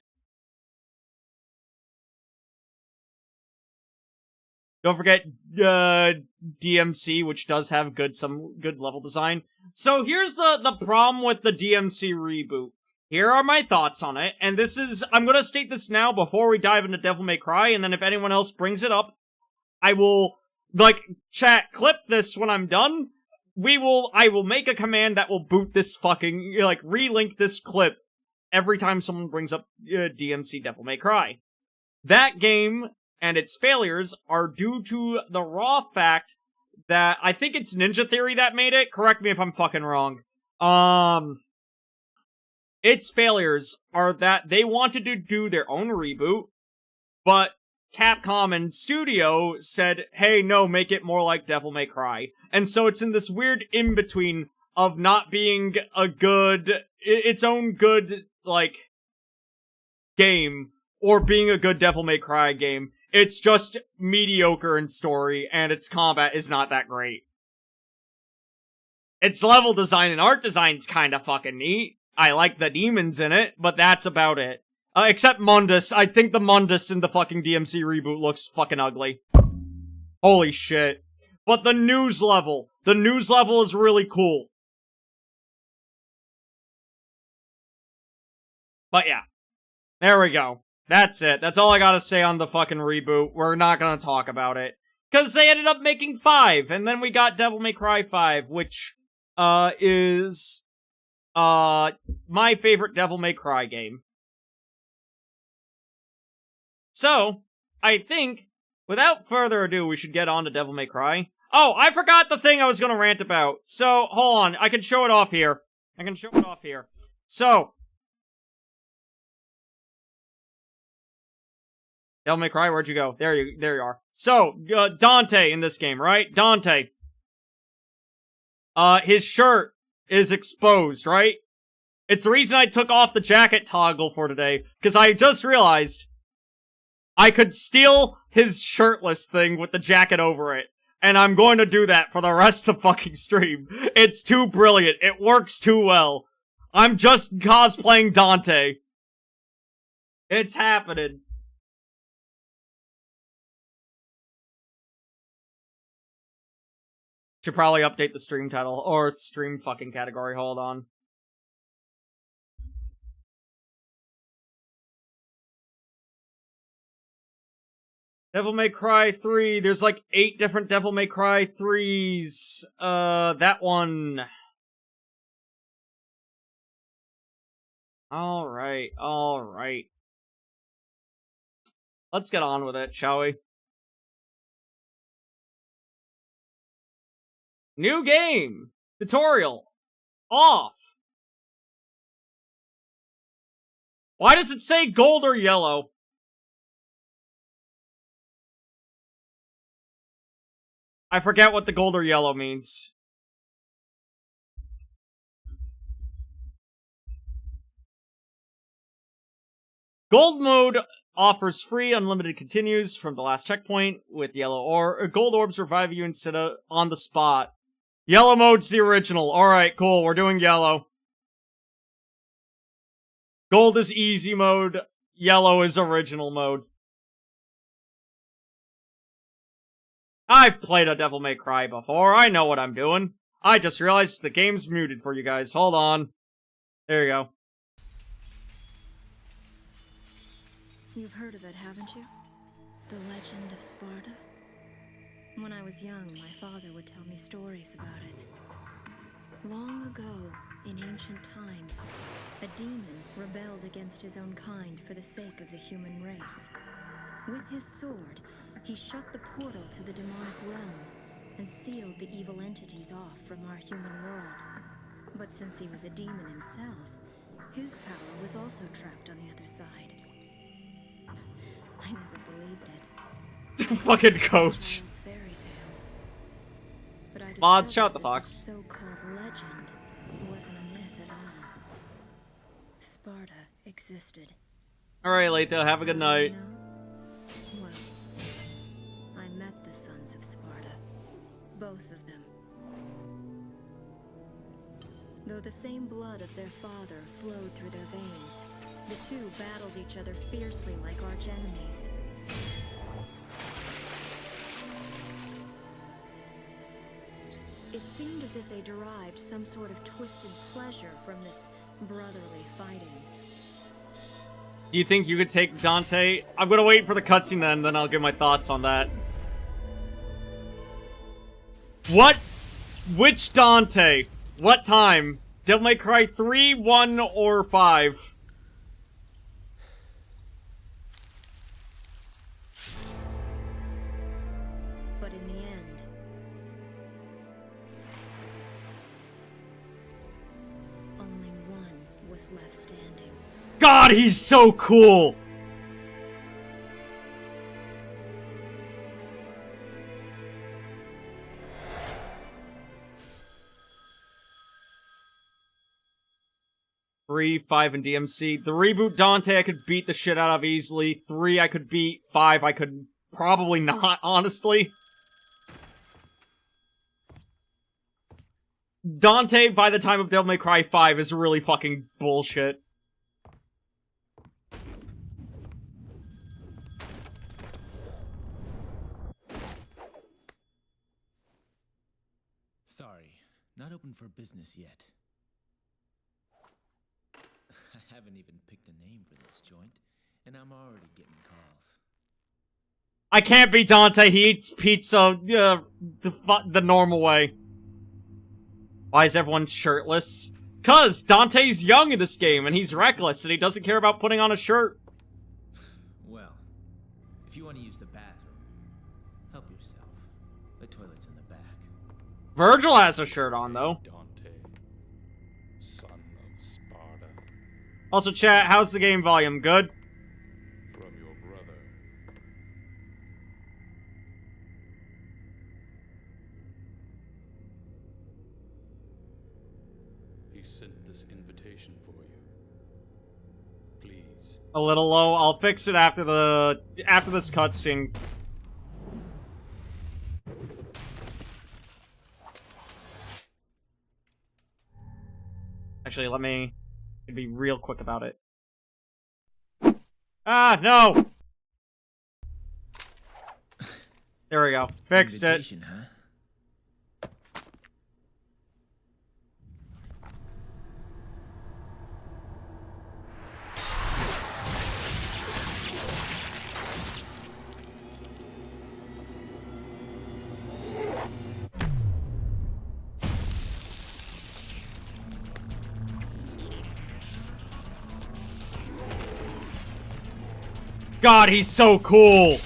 Don't forget, DMC, which does have some good level design. So here's the problem with the DMC reboot. Here are my thoughts on it, and I'm gonna state this now before we dive into Devil May Cry, and then if anyone else brings it up, I will, chat, clip this when I'm done. I will make a command that will boot this fucking, relink this clip every time someone brings up, DMC Devil May Cry. That game and its failures are due to the raw fact that, I think it's Ninja Theory that made it, correct me if I'm fucking wrong. Its failures are that they wanted to do their own reboot, but Capcom and Studio said, hey, no, make it more like Devil May Cry. And so it's in this weird in-between of not being its own good, game, or being a good Devil May Cry game. It's just mediocre in story, and its combat is not that great. Its level design and art design's kinda fucking neat. I like the demons in it, but that's about it. Except Mundus. I think the Mundus in the fucking DMC reboot looks fucking ugly. Holy shit. But the news level is really cool. But yeah. There we go. That's it. That's all I gotta say on the fucking reboot. We're not gonna talk about it. Cause they ended up making 5, and then we got Devil May Cry 5, which, is my favorite Devil May Cry game. So, I think, without further ado, we should get on to Devil May Cry. Oh, I forgot the thing I was gonna rant about. So, hold on, I can show it off here. So, Devil May Cry, where'd you go? There you are. So, Dante in this game, right? Dante. His shirt is exposed, right? It's the reason I took off the jacket toggle for today, because I just realized I could steal his shirtless thing with the jacket over it, and I'm going to do that for the rest of the fucking stream. It's too brilliant. It works too well. I'm just cosplaying Dante. It's happening. Should probably update the stream title, or stream fucking category, hold on. Devil May Cry 3, there's like 8 different Devil May Cry 3s. That one. Alright. Let's get on with it, shall we? New game! Tutorial! Off! Why does it say gold or yellow? I forget what the gold or yellow means. Gold mode offers free unlimited continues from the last checkpoint with yellow or gold orbs revive you instead of on the spot. Yellow mode's the original. Alright, cool. We're doing yellow. Gold is easy mode. Yellow is original mode. I've played a Devil May Cry before. I know what I'm doing. I just realized the game's muted for you guys. Hold on. There you go. You've heard of it, haven't you? The legend of Sparta? When I was young, my father would tell me stories about it. Long ago, in ancient times, a demon rebelled against his own kind for the sake of the human race. With his sword, he shut the portal to the demonic realm and sealed the evil entities off from our human world. But since he was a demon himself, his power was also trapped on the other side. I never believed it. Fucking coach. Fairy tale. But I Mods, shout discovered the that fox. this so-called legend wasn't a myth at all. Sparta existed. Alright, Latho, have a good night. You know? Well, I met the sons of Sparta. Both of them. Though the same blood of their father flowed through their veins, the two battled each other fiercely like arch enemies. It seemed as if they derived some sort of twisted pleasure from this brotherly fighting. Do you think you could take Dante? I'm gonna wait for the cutscene then I'll give my thoughts on that. What? Which Dante? What time? Devil May Cry 3, 1, or 5? But in the end, only one was left standing. God, he's so cool! Three, 5, and DMC. The reboot Dante I could beat the shit out of easily. 3 I could beat. 5 I could probably not, honestly. Dante, by the time of Devil May Cry 5, is really fucking bullshit. Sorry, not open for business yet. I haven't even picked a name for this joint, and I'm already getting calls. I can't be Dante, he eats pizza, the normal way. Why is everyone shirtless? 'Cause Dante's young in this game, and he's reckless, and he doesn't care about putting on a shirt. Well, if you want to use the bathroom, help yourself. The toilet's in the back. Virgil has a shirt on, though. Dante, son of Sparta, Also, chat, how's the game volume? Good? from your brother. He sent this invitation for you. Please. A little low. I'll fix it after this cutscene. Actually, let me I'd be real quick about it. Ah, no! There we go. Fixed it. Invitation, huh? God, he's so cool!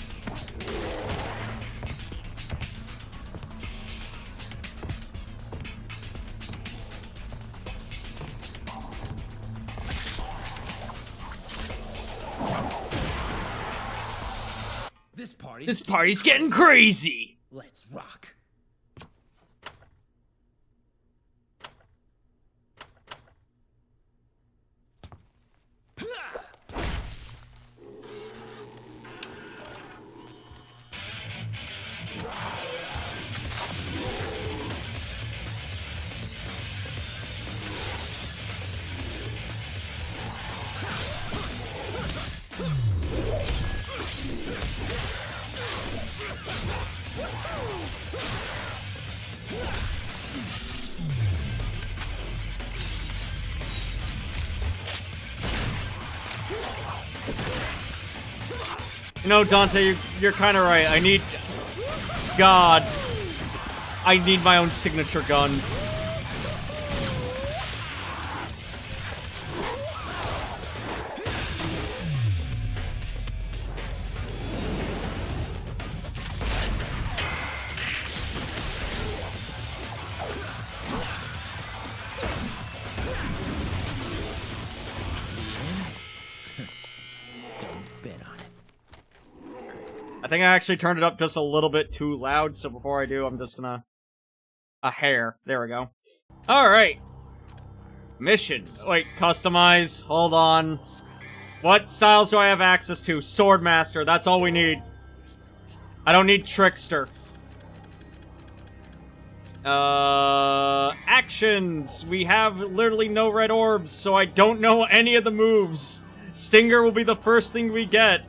This party's getting crazy! Let's rock. You know, Dante, you're kind of right. I need... God. I need my own signature gun. Don't bet on it. I think I actually turned it up just a little bit too loud, so before I do, I'm just gonna... A hair. There we go. Alright. Mission. Wait, customize. Hold on. What styles do I have access to? Swordmaster. That's all we need. I don't need Trickster. Actions. We have literally no red orbs, so I don't know any of the moves. Stinger will be the first thing we get.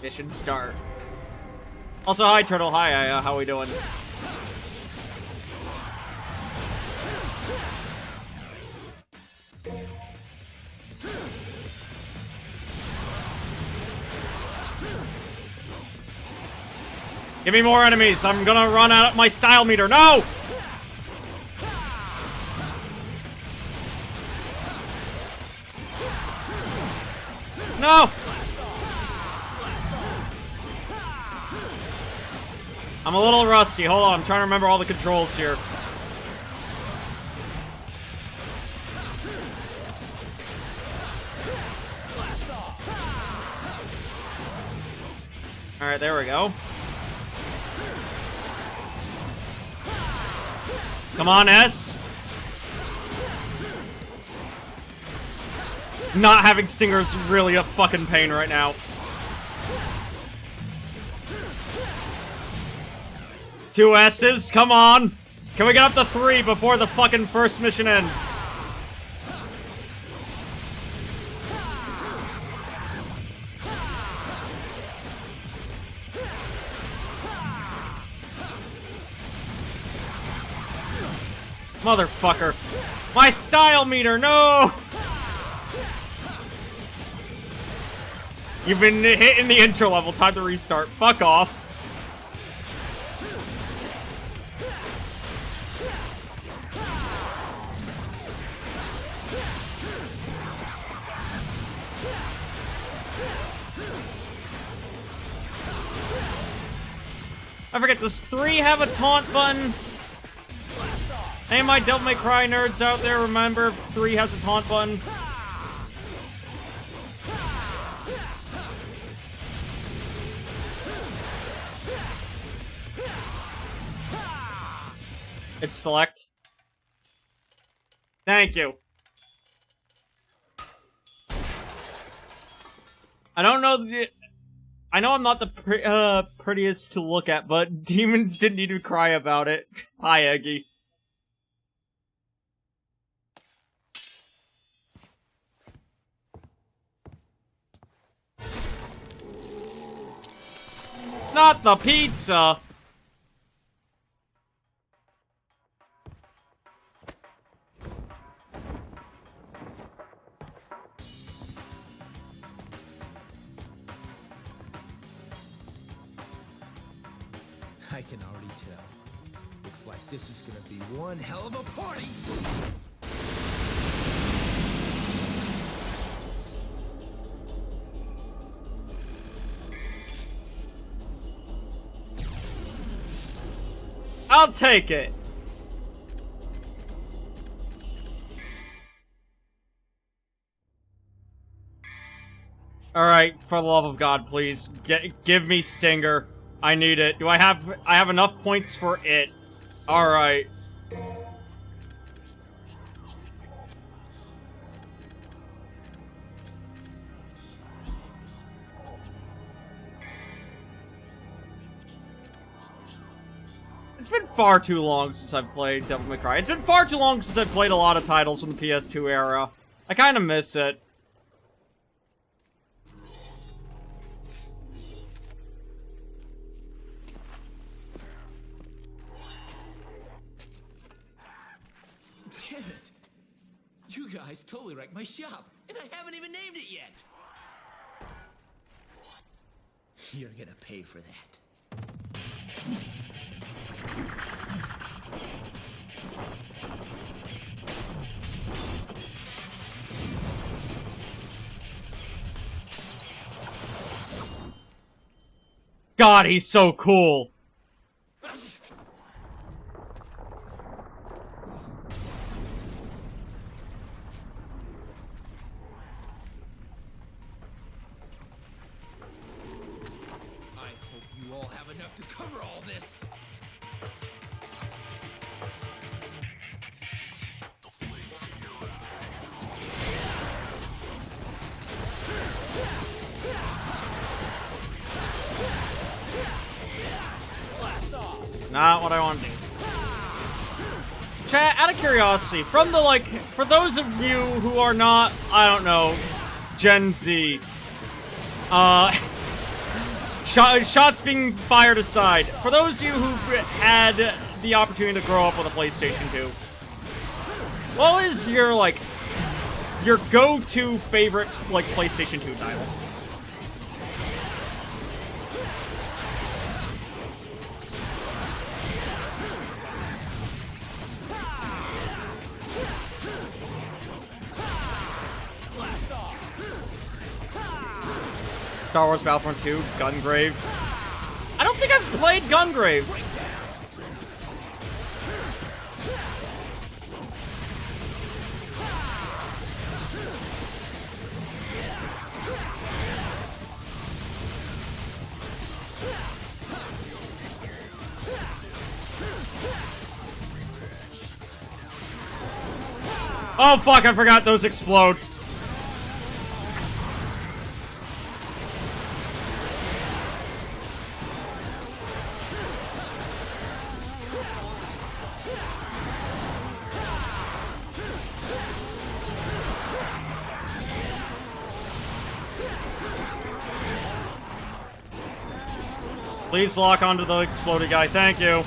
Mission start. Also, hi, Turtle. Hi, Aya. How we doing? Give me more enemies. I'm gonna run out of my style meter. No! No! I'm a little rusty. Hold on, I'm trying to remember all the controls here. Alright, there we go. Come on, S. Not having Stinger's really a fucking pain right now. Two S's, come on! Can we get up to 3 before the fucking first mission ends? Motherfucker. My style meter, no! You've been hitting the intro level, time to restart. Fuck off. I forget, does 3 have a taunt button? Hey, my Devil May Cry nerds out there, remember if 3 has a taunt button? It's select. Thank you. I don't know I know I'm not the prettiest to look at, but demons didn't need to cry about it. Hi, Eggy. It's not the pizza! I can already tell. Looks like this is gonna be one hell of a party! I'll take it! Alright, for the love of God, please. Give me Stinger. I need it. I have enough points for it. Alright. It's been far too long since I've played Devil May Cry. It's been far too long since I've played a lot of titles from the PS2 era. I kinda miss it. Damn it! You guys totally wrecked my shop, and I haven't even named it yet! You're gonna pay for that. God, he's so cool. I hope you all have enough to cover all this! Not what I want to do. Chat, out of curiosity, from the, like, for those of you who are not, I don't know, Gen Z, shots being fired aside, for those of you who had the opportunity to grow up with a PlayStation 2, what is your, like, your go-to favorite, like, PlayStation 2 title? Star Wars Battlefront 2, Gungrave. I don't think I've played Gungrave. Oh fuck, I forgot those explode. Please lock onto the exploded guy, thank you.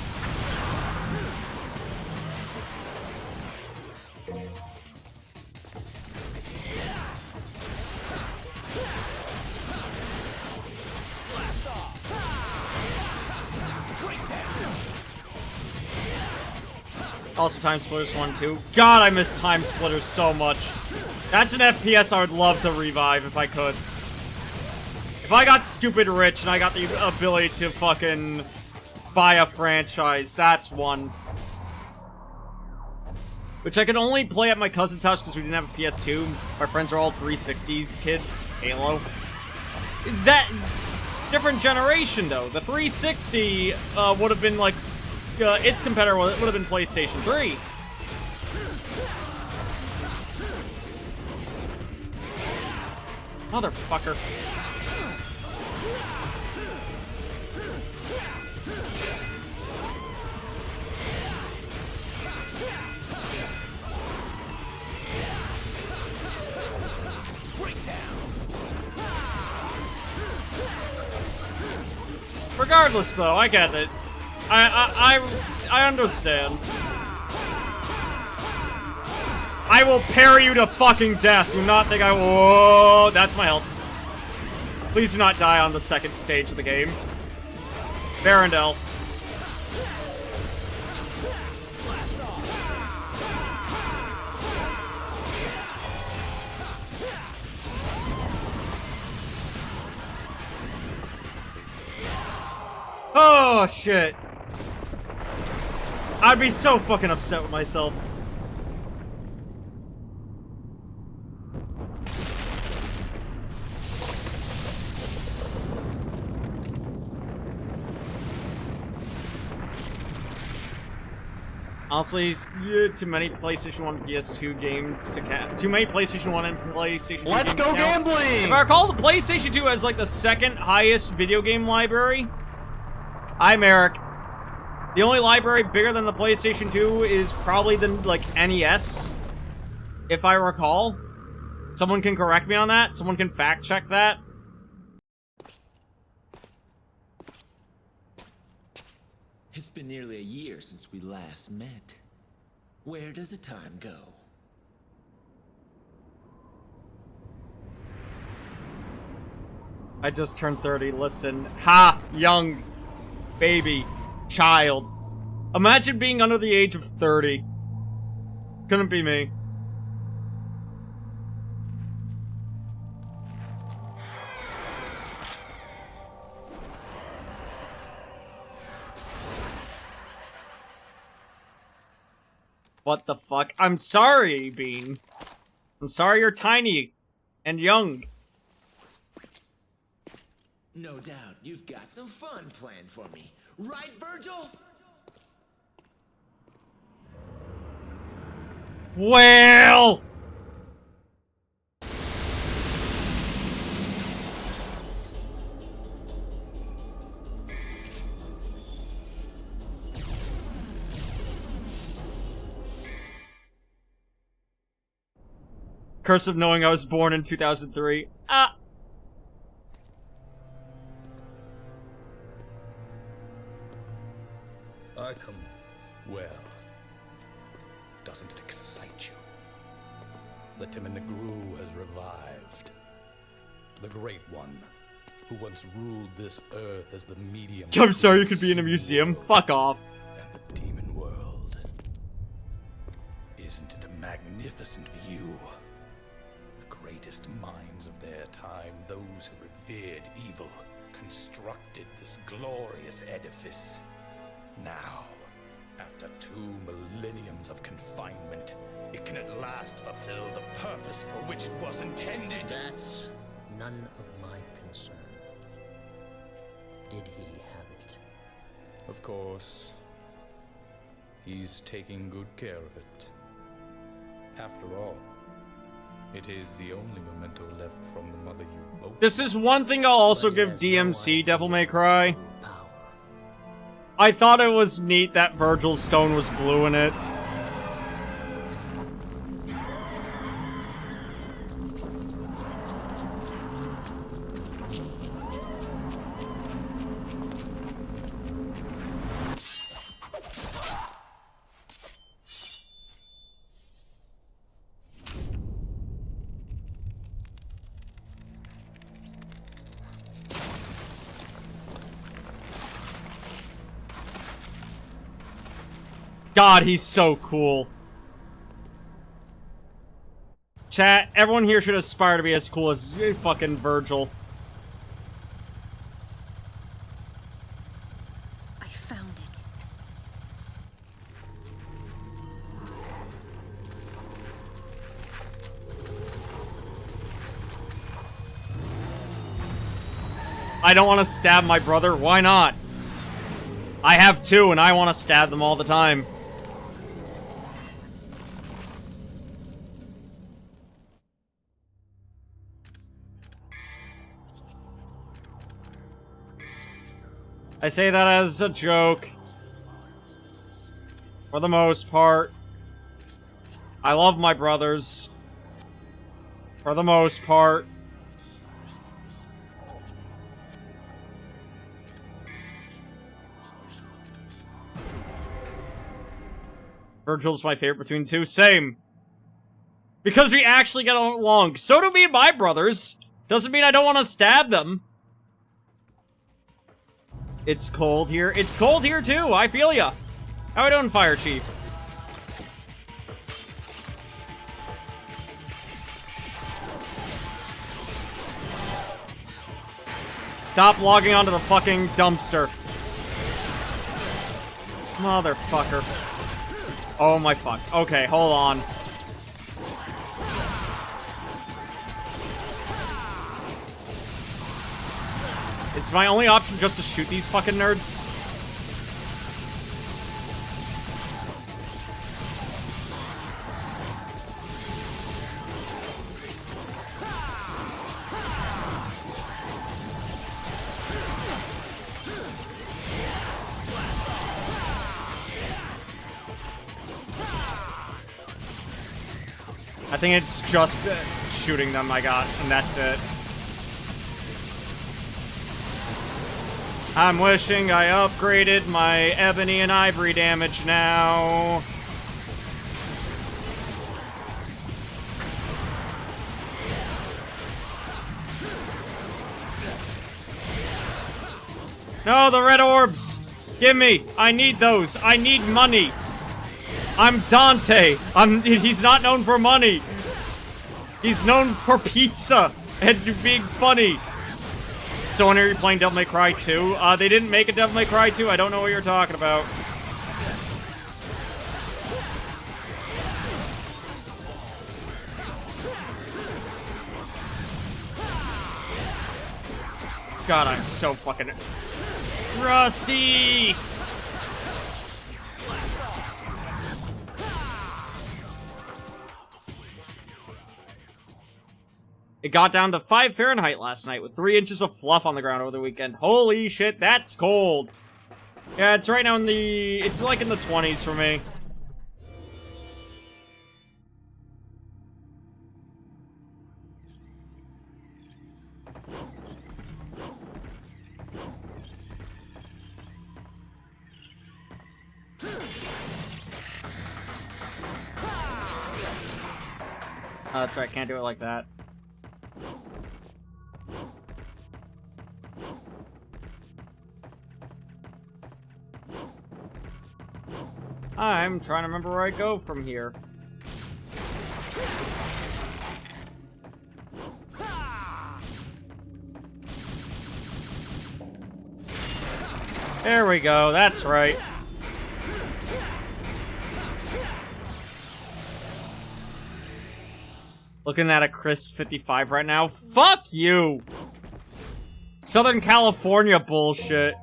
Also, Time Splitters 1 too. God, I miss Time Splitters so much. That's an FPS I would love to revive if I could. If I got stupid rich and I got the ability to fucking buy a franchise, that's one. Which I could only play at my cousin's house because we didn't have a PS2. My friends are all 360s kids. Halo. That... different generation, though. The 360 would have been, like... its competitor would have been PlayStation 3. Motherfucker. Regardless, though, I get it. I understand. I will parry you to fucking death. Do not think I will. Whoa, that's my health. Please do not die on the second stage of the game. Barandel. Oh, shit. I'd be so fucking upset with myself. Honestly, too many PlayStation 1 and PS2 games to count. Too many PlayStation 1 and PlayStation 2 Let's games go to count. gambling! If I recall, the PlayStation 2 has like the second highest video game library. I'm Eric. The only library bigger than the PlayStation 2 is probably the like NES, if I recall. Someone can correct me on that. Someone can fact check that. It's been nearly a year since we last met. Where does the time go? I just turned 30. Listen. Ha! Young. Baby. Child. Imagine being under the age of 30. Couldn't be me. What the fuck? I'm sorry, Bean. I'm sorry you're tiny and young. No doubt you've got some fun planned for me. Right, Virgil? Well! Curse of knowing I was born in 2003. Ah! I come. Well, doesn't it excite you? The Timon Negru has revived. The Great One, who once ruled this earth as the medium. I'm sorry you could be in a museum. Fuck off. And the demon world. Isn't it a magnificent view? The greatest minds of their time, those who revered evil, constructed this glorious edifice. Now, after 2 millenniums of confinement, it can at last fulfill the purpose for which it was intended. That's none of my concern. Did he have it? Of course, he's taking good care of it. After all, it is the only memento left from the mother you both. This is one thing I'll also But he give has no DMC idea Devil May its Cry. true power. I thought it was neat that Virgil's stone was blue in it. God, he's so cool. Chat, everyone here should aspire to be as cool as fucking Virgil. I found it. I don't want to stab my brother. Why not? I have 2, and I want to stab them all the time. I say that as a joke. For the most part. I love my brothers. For the most part. Virgil's my favorite between two. Same. Because we actually get along. So do me and my brothers. Doesn't mean I don't want to stab them. It's cold here. It's cold here too. I feel ya. How are we doing, Fire Chief? Stop logging onto the fucking dumpster. Motherfucker. Oh my fuck. Okay, hold on. It's my only option just to shoot these fucking nerds. I think it's just shooting them I got, and that's it. I'm wishing I upgraded my ebony and ivory damage now. No, the red orbs! Give me! I need those! I need money! I'm Dante! He's not known for money! He's known for pizza and being funny! So when are you playing Devil May Cry 2? They didn't make a Devil May Cry 2. I don't know what you're talking about. God, I'm so fucking rusty! It got down to 5 Fahrenheit last night with 3 inches of fluff on the ground over the weekend. Holy shit, that's cold. Yeah, it's right now in the... It's like in the 20s for me. Oh, that's right, can't do it like that. I'm trying to remember where I go from here. There we go, that's right. Looking at a crisp 55 right now. Fuck you! Southern California bullshit.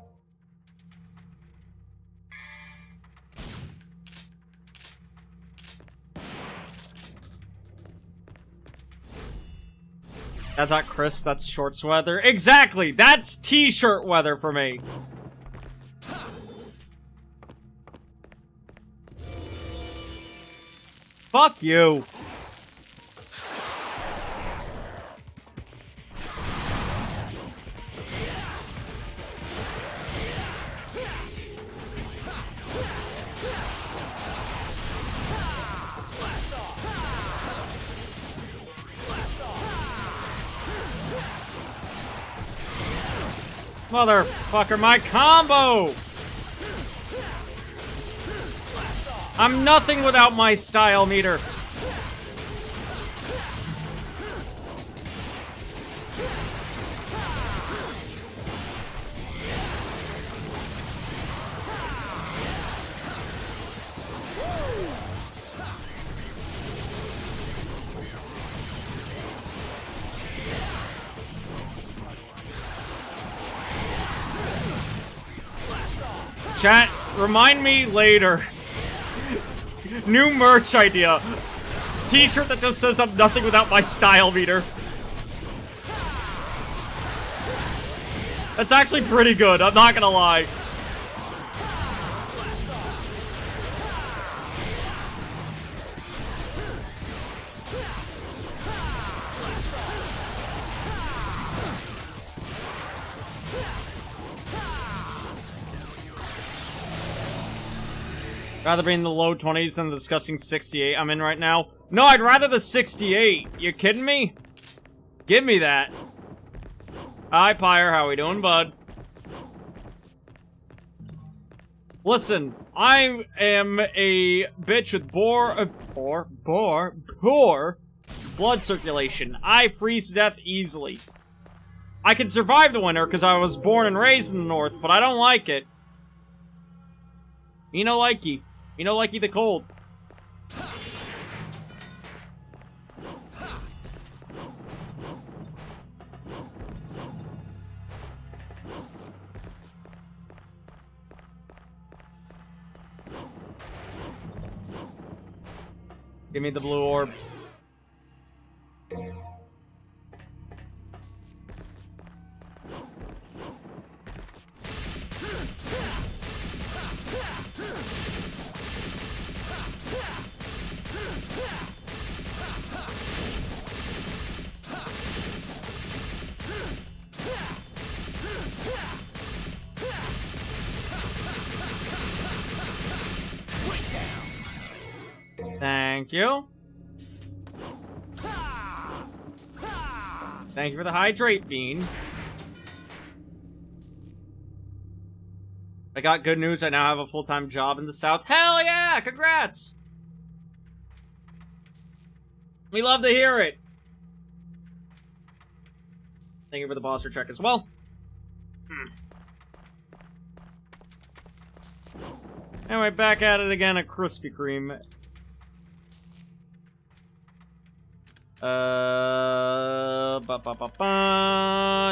That's not crisp, that's shorts weather. Exactly! That's t-shirt weather for me. Fuck you. Motherfucker, my combo! I'm nothing without my style meter. Chat, remind me later. New merch idea. T-shirt that just says I'm nothing without my style meter. That's actually pretty good, I'm not gonna lie. Rather be in the low 20s than the disgusting 68 I'm in right now. No, I'd rather the 68. You kidding me? Give me that. Hi, Pyre. How we doing, bud? Listen, I am a bitch with poor blood circulation. I freeze to death easily. I can survive the winter because I was born and raised in the north, but I don't like it. Me no likey. Me no likey the cold. Give me the blue orb. Thank you. Thank you for the hydrate bean. I got good news. I now have a full-time job in the South. Hell yeah! Congrats! We love to hear it. Thank you for the Boster check as well. Anyway, back at it again at Krispy Kreme.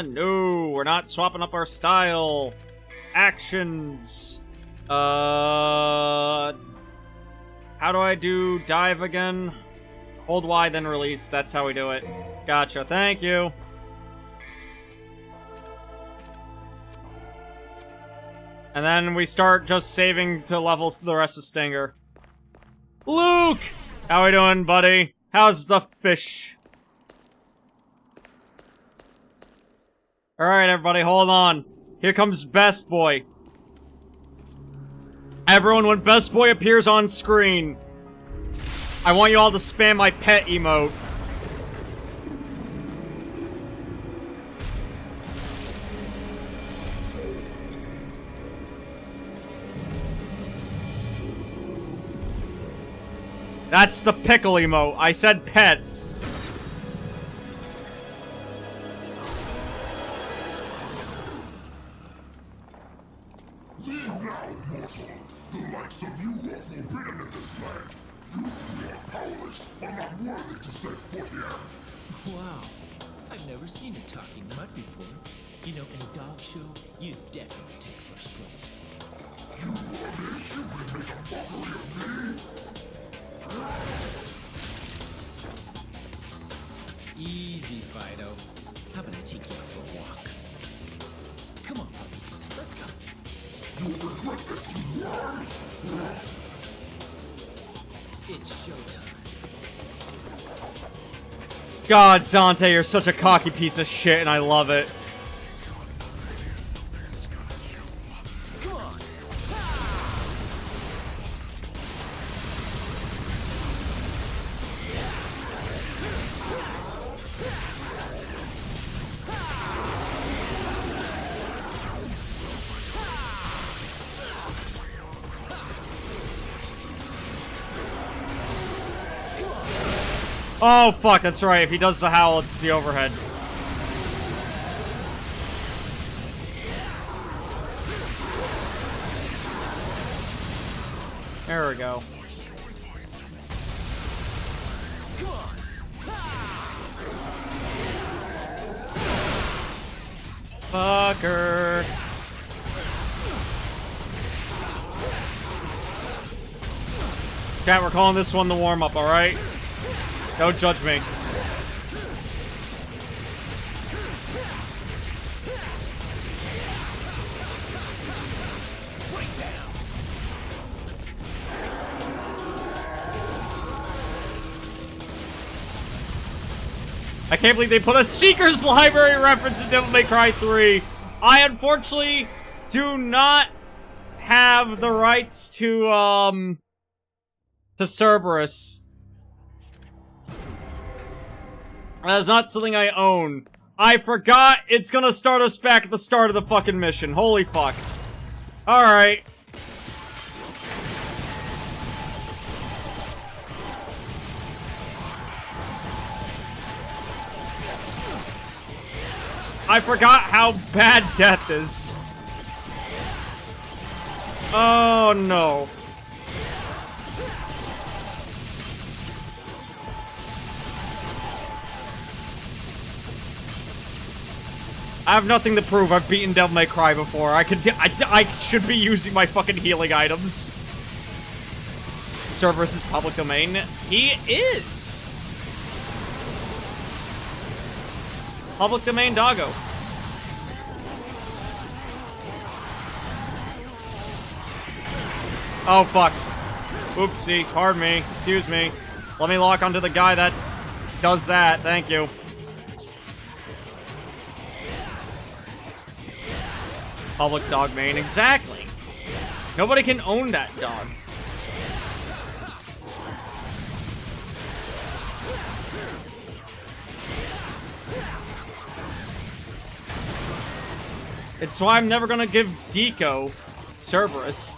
No, we're not swapping up our style. Actions. How do I do dive again? Hold Y, then release. That's how we do it. Gotcha. Thank you. And then we start just saving to level the rest of Stinger. Luke! How we doing, buddy? How's the fish? Alright, everybody, hold on. Here comes Best Boy. Everyone, when Best Boy appears on screen, I want you all to spam my pet emote. That's the pickle emote. I said pet. Leave now, mortal. The likes of you are forbidden in this land. You are powerless, are not worthy to set foot here. Wow. I've never seen a talking mud before. You know, in a dog show, you definitely take first place. You ugly human make a mockery of me? Easy, Fido. How about I take you out for a walk? Come on, puppy. Let's go. You'll regret this, you worm! It's showtime. God, Dante, you're such a cocky piece of shit, and I love it. Come on. Oh, fuck, that's right. If he does the howl, it's the overhead. There we go. Fucker. Chat, we're calling this one the warm-up, alright? Don't judge me. I can't believe they put a Seeker's Library reference in Devil May Cry 3. I unfortunately do not have the rights to Cerberus. That is not something I own. I forgot it's gonna start us back at the start of the fucking mission. Holy fuck. Alright. I forgot how bad death is. Oh no. I have nothing to prove. I've beaten Devil May Cry before. I should be using my fucking healing items. Cerberus is public domain. He is. Public domain doggo. Oh, fuck. Oopsie. Pardon me. Excuse me. Let me lock onto the guy that does that. Thank you. Public dog main. Exactly. Nobody can own that dog. It's why I'm never gonna give Deco Cerberus.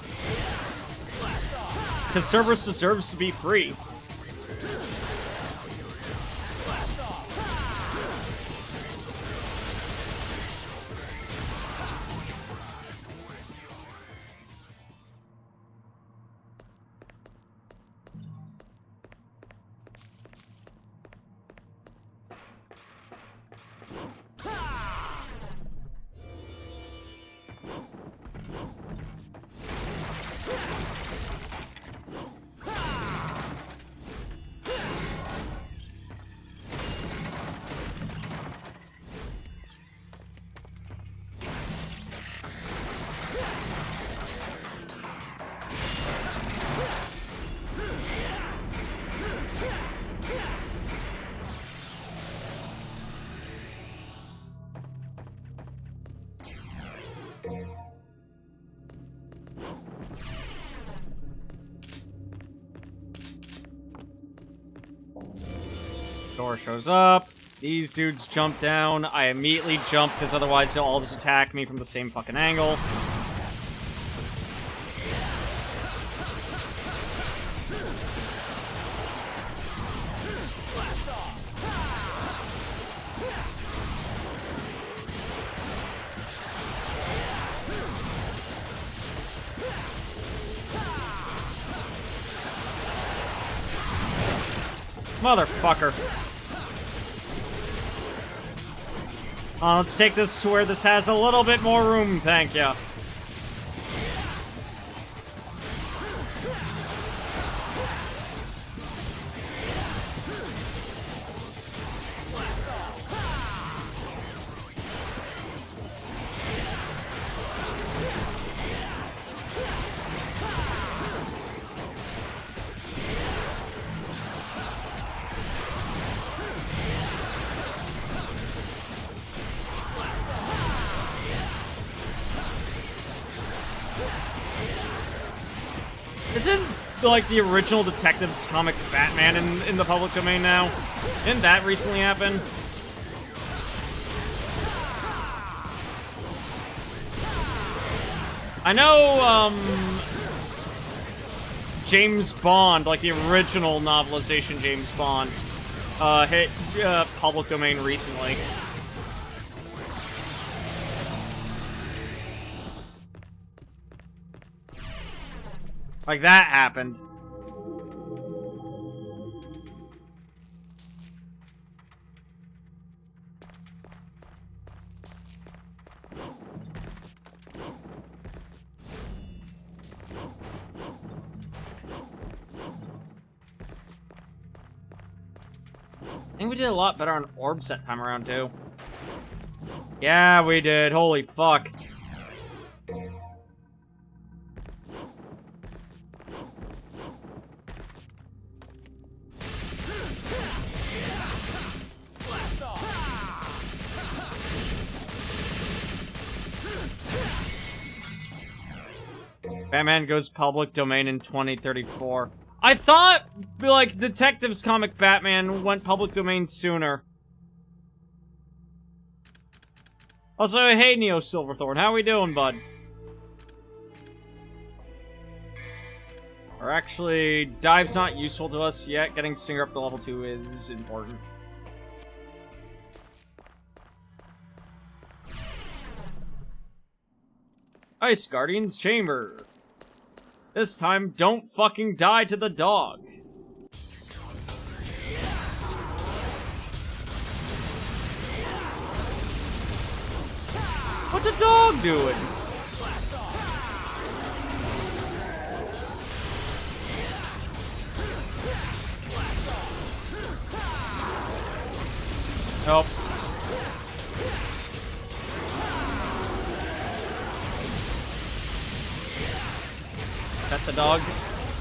Because Cerberus deserves to be free. Door shows up. These dudes jump down. I immediately jump because otherwise they'll all just attack me from the same fucking angle. Motherfucker. Let's take this to where this has a little bit more room, thank you. Isn't, like, the original Detectives comic Batman in the public domain now? Didn't that recently happen? I know, James Bond, like the original novelization James Bond, hit public domain recently. Like, that happened. I think we did a lot better on orbs that time around, too. Yeah, we did. Holy fuck. Batman goes public domain in 2034. I thought, like, Detectives comic Batman went public domain sooner. Also, hey, Neo Silverthorn, how we doing, bud? Or actually, Dive's not useful to us yet. Getting Stinger up to level 2 is important. Ice Guardian's Chamber. This time, don't fucking die to the dog. What's the dog doing? Nope. Pet the dog.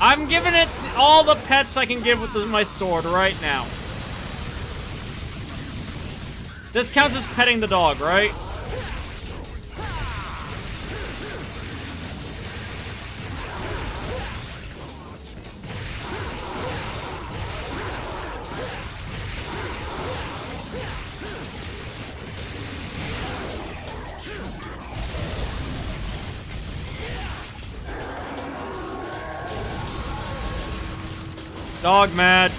I'm giving it all the pets I can give with my sword right now. This counts as petting the dog, right? Dog mad.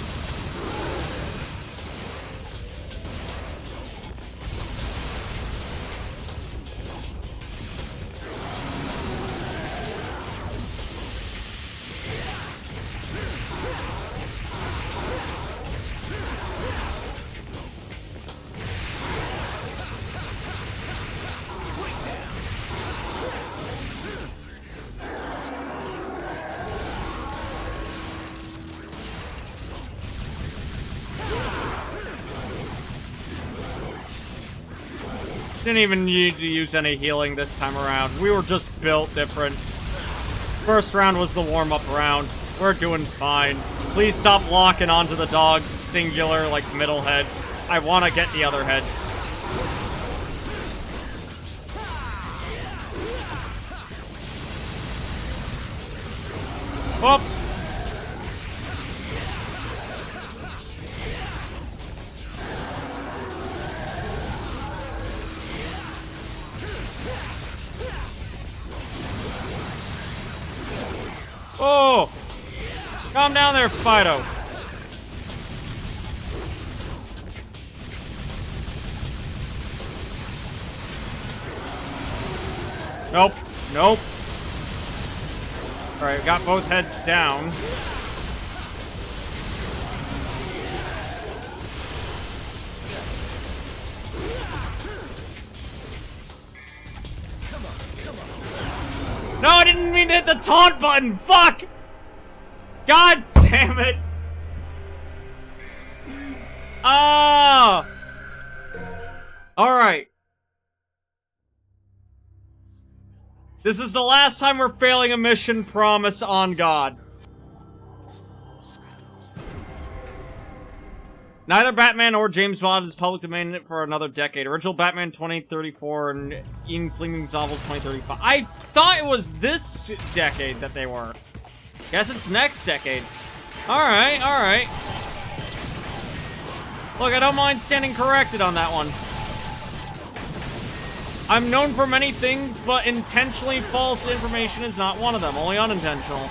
Didn't even need to use any healing this time around. We were just built different. First round was the warm-up round. We're doing fine. Please stop locking onto the dog's singular, like, middle head. I want to get the other heads. Whoop! Oh! Calm down there, Fido. Nope. Nope. Alright, got both heads down. No, I didn't mean to hit the taunt button! Fuck! God damn it! Ah! Alright. This is the last time we're failing a mission, promise on God. Neither Batman or James Bond is public domain for another decade. Original Batman 2034 and Ian Fleming's novels 2035. I thought it was this decade that they were. Guess it's next decade. Alright, alright. Look, I don't mind standing corrected on that one. I'm known for many things, but intentionally false information is not one of them. Only unintentional.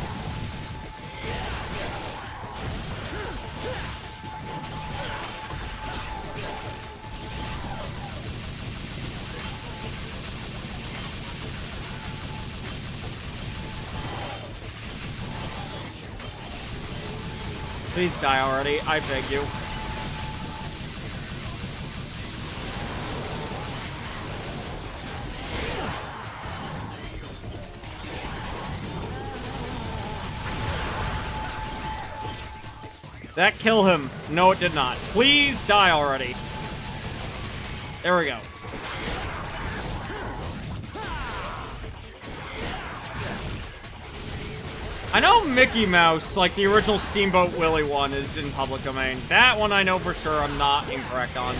Please die already, I beg you. That kill him. No, it did not. Please die already. There we go. I know Mickey Mouse, like the original Steamboat Willie one, is in public domain. That one I know for sure I'm not incorrect on.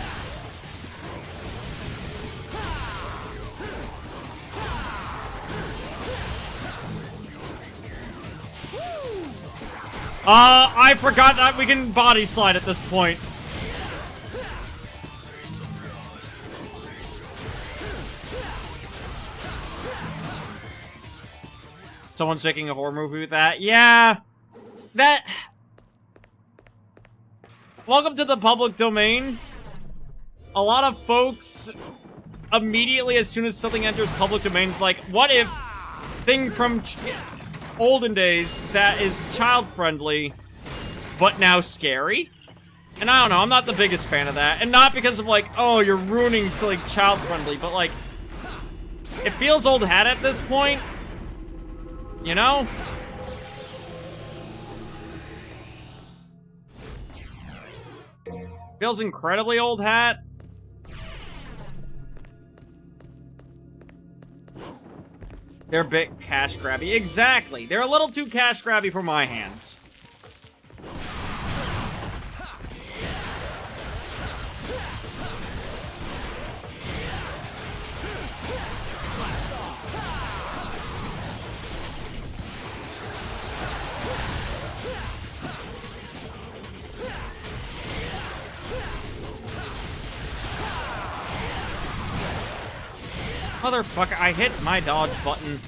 I forgot that we can body slide at this point. Someone's making a horror movie with that. Yeah. That... Welcome to the public domain. A lot of folks, immediately as soon as something enters public domain, is like, what if thing from olden days that is child-friendly, but now scary? And I don't know, I'm not the biggest fan of that. And not because of like, oh, you're ruining like child-friendly, but like, it feels old hat at this point. You know? Feels incredibly old hat. They're a bit cash grabby. Exactly. They're a little too cash grabby for my hands. Motherfucker, I hit my dodge button.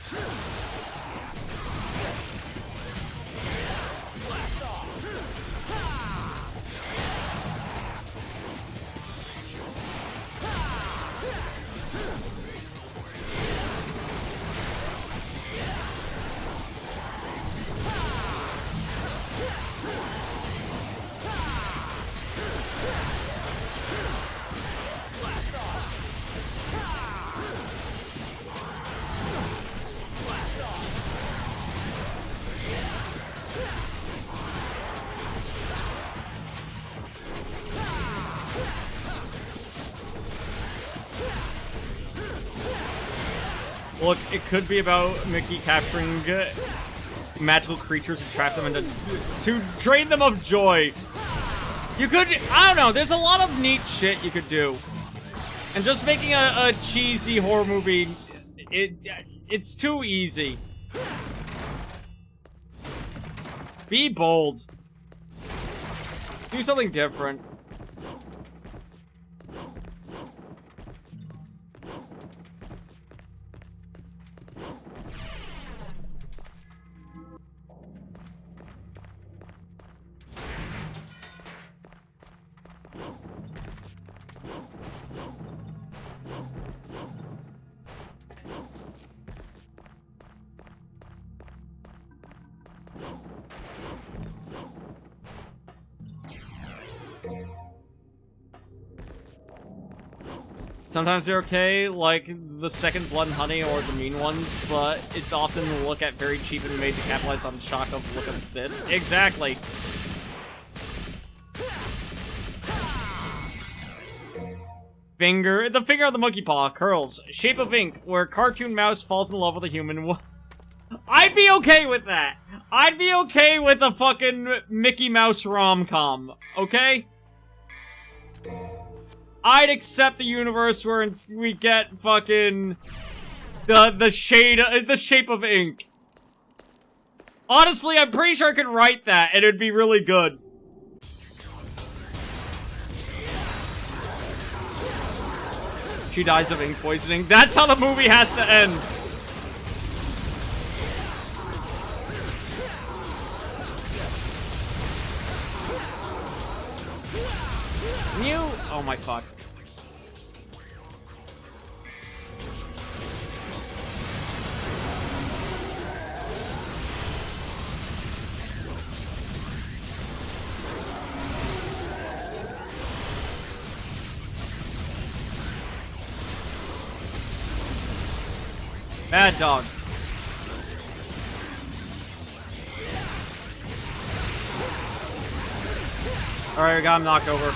Look, it could be about Mickey capturing magical creatures to trap them and to drain them of joy. You could, I don't know, there's a lot of neat shit you could do. And just making a cheesy horror movie, it's too easy. Be bold. Do something different. Sometimes they're okay, like the second Blood and Honey or the mean ones, but it's often a look at very cheap and made to capitalize on the shock of look at this. Exactly. The finger of the monkey paw curls. Shape of ink, where a cartoon mouse falls in love with a human. I'd be okay with that. I'd be okay with a fucking Mickey Mouse rom-com, okay? I'd accept the universe where we get fucking the shape of ink. Honestly, I'm pretty sure I could write that and it'd be really good. She dies of ink poisoning. That's how the movie has to end. Oh my fuck. Bad dog. Alright, we got him knocked over.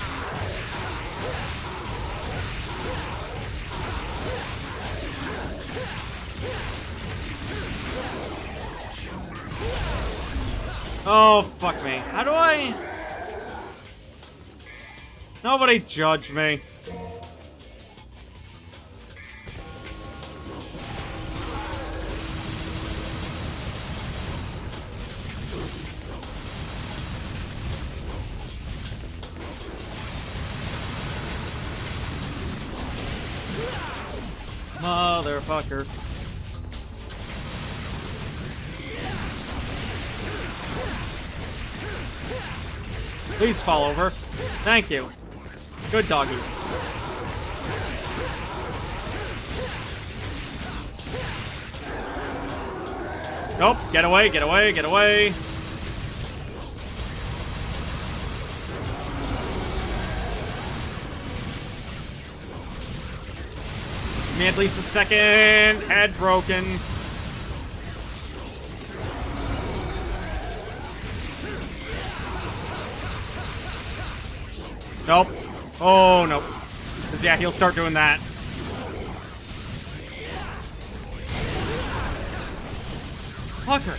Oh, fuck me. How do I... Nobody judge me. Motherfucker. Please fall over. Thank you. Good doggy. Nope. Get away, get away, get away. Give me at least a second. Head broken. Nope. Oh, nope. Because, yeah, he'll start doing that. Fucker.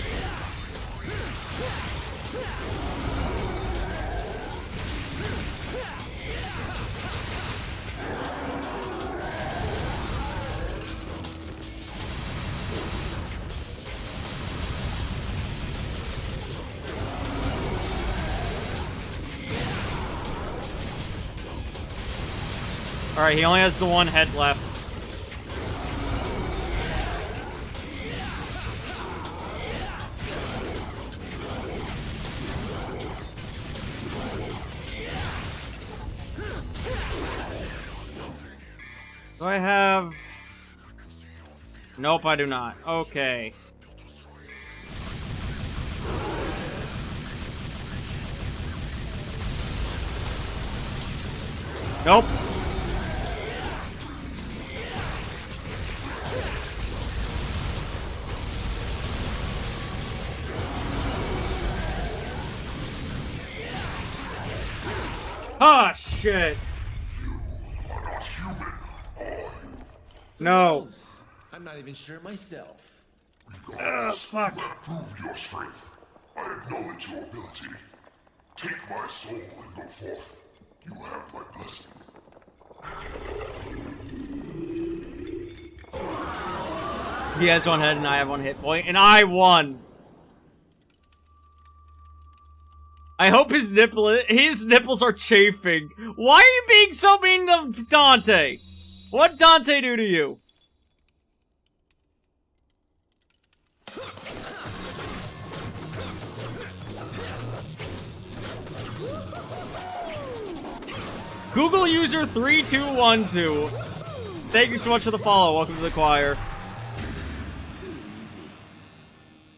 Alright, he only has the one head left. Do I have... Nope, I do not. Okay. Nope. Ah, shit. No. I'm not even sure myself. Fuck. Prove your strength. I acknowledge your ability. Take my soul and go forth. You have my blessing. He has one head and I have one hit point, and I won. I hope his nipples are chafing. Why are you being so mean to Dante? What'd Dante do to you? Google user 3212. Thank you so much for the follow. Welcome to the choir.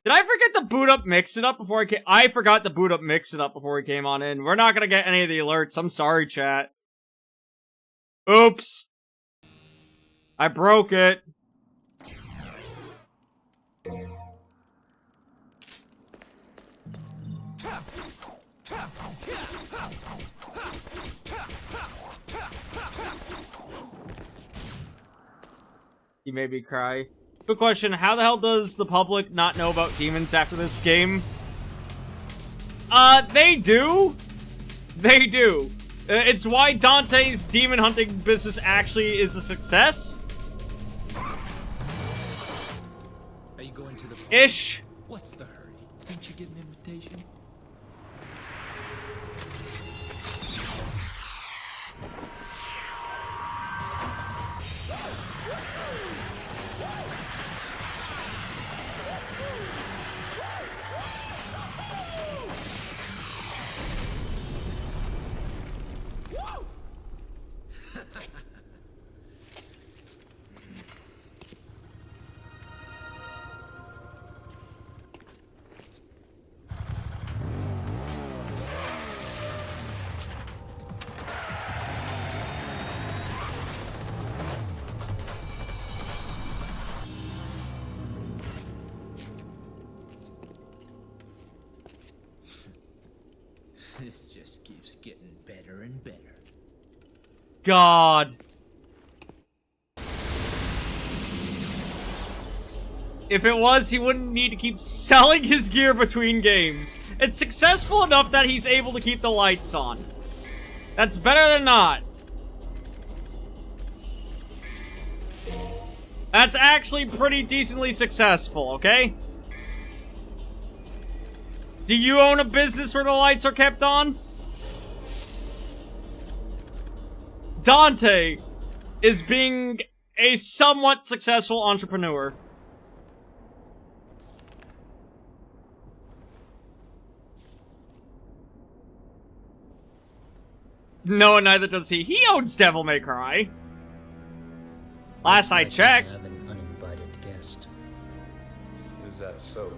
Did I forget to boot up Mix It Up before I came? I forgot to boot up Mix It Up before we came on in. We're not gonna get any of the alerts. I'm sorry, chat. Oops. I broke it. You made me cry. Good question. How the hell does the public not know about demons after this game? They do. They do. It's why Dante's demon hunting business actually is a success. Are you going to the party? Ish. What's the hurry? Didn't you get an invitation? This just keeps getting better and better. God. If it was, he wouldn't need to keep selling his gear between games. It's successful enough that he's able to keep the lights on. That's better than not. That's actually pretty decently successful, okay? Do you own a business where the lights are kept on? Dante is being a somewhat successful entrepreneur. No, neither does he. He owns Devil May Cry. Last I checked. Have an uninvited guest. Is that so?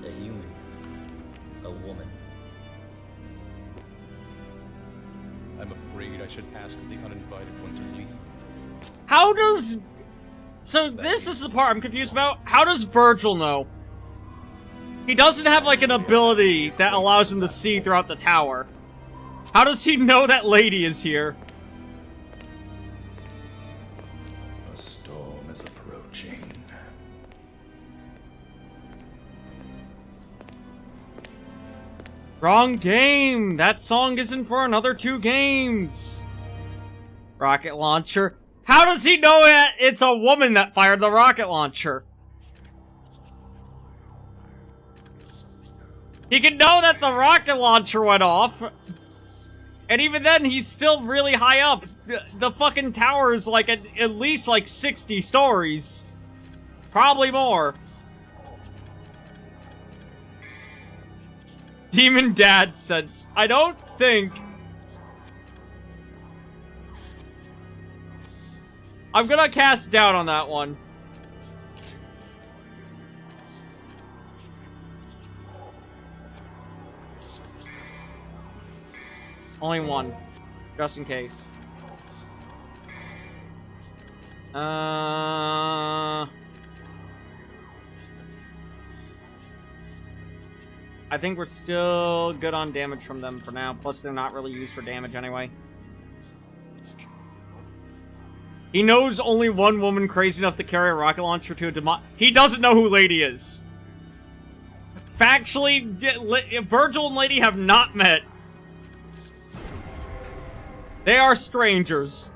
A human. A woman. I'm afraid I should ask the uninvited one to leave. How does... So this is the part I'm confused about. How does Virgil know? He doesn't have, like, an ability that allows him to see throughout the tower. How does he know that lady is here? A storm is approaching. Wrong game! That song isn't for another 2 games! Rocket launcher. How does he know that it's a woman that fired the rocket launcher? He can know that the rocket launcher went off. And even then, he's still really high up. The fucking tower is like at least like 60 stories. Probably more. Demon Dad sense. I don't think... I'm gonna cast doubt on that one. Only one. Just in case. I think we're still good on damage from them for now. Plus, they're not really used for damage anyway. He knows only one woman crazy enough to carry a rocket launcher to a demo- He doesn't know who Lady is. Factually, Virgil and Lady have not met. They are strangers.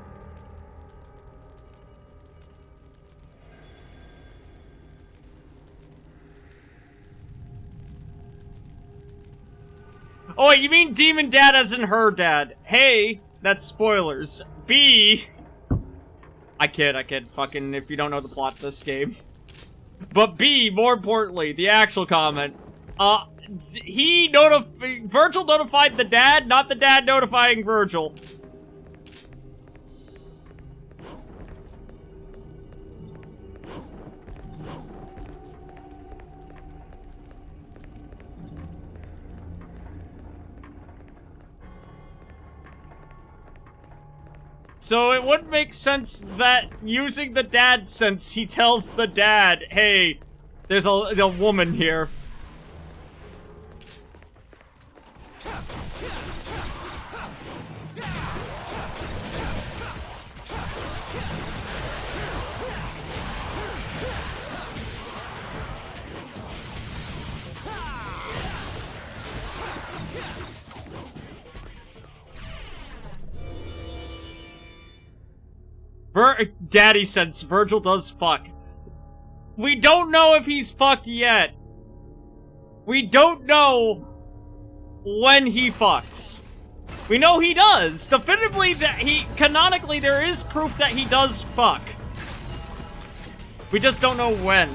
Oh wait, you mean Demon Dad as in her dad? Hey, that's spoilers. B. I kid. Fucking, if you don't know the plot of this game. But B, more importantly, the actual comment. Virgil notified the dad, not the dad notifying Virgil. So it would make sense that using the dad sense, he tells the dad, hey, there's a woman here. Daddy sense Virgil does fuck. We don't know if he's fucked yet. We don't know when he fucks. We know he does. Definitively that canonically there is proof that he does fuck. We just don't know when.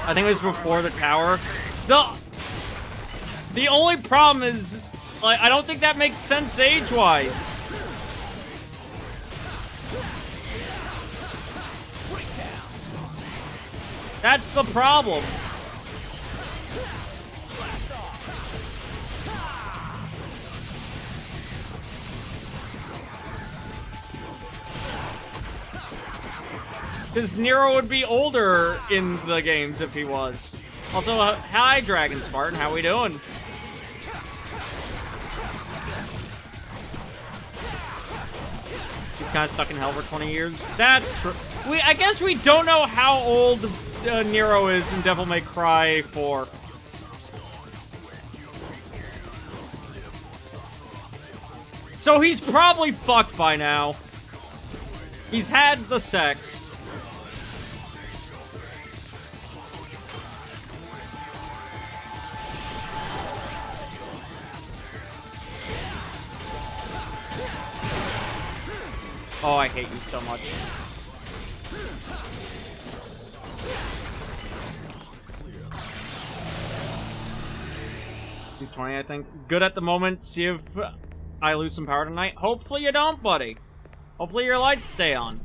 I think it was before the tower. The only problem is, like, I don't think that makes sense age-wise. That's the problem. Because Nero would be older in the games if he was. Also, hi, Dragon Spartan. How we doing? He's kind of stuck in hell for 20 years. That's true. I guess we don't know how old Nero is in Devil May Cry 4. So he's probably fucked by now. He's had the sex. Oh, I hate you so much. He's 20, I think. Good at the moment. See if I lose some power tonight. Hopefully you don't, buddy. Hopefully your lights stay on.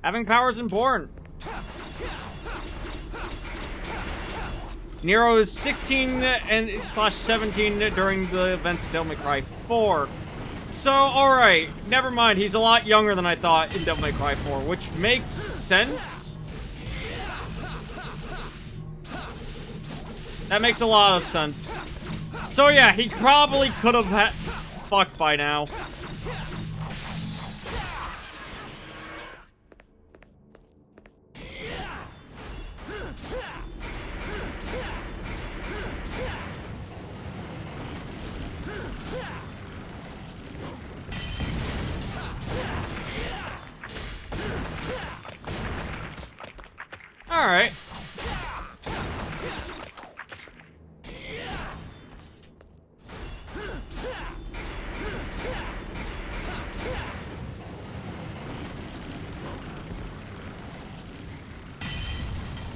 Having power is important. Nero is 16 and slash 17 during the events of Devil May Cry 4. So, alright. Never mind. He's a lot younger than I thought in Devil May Cry 4, which makes sense. That makes a lot of sense. So yeah, he probably could have fucked by now. Alright.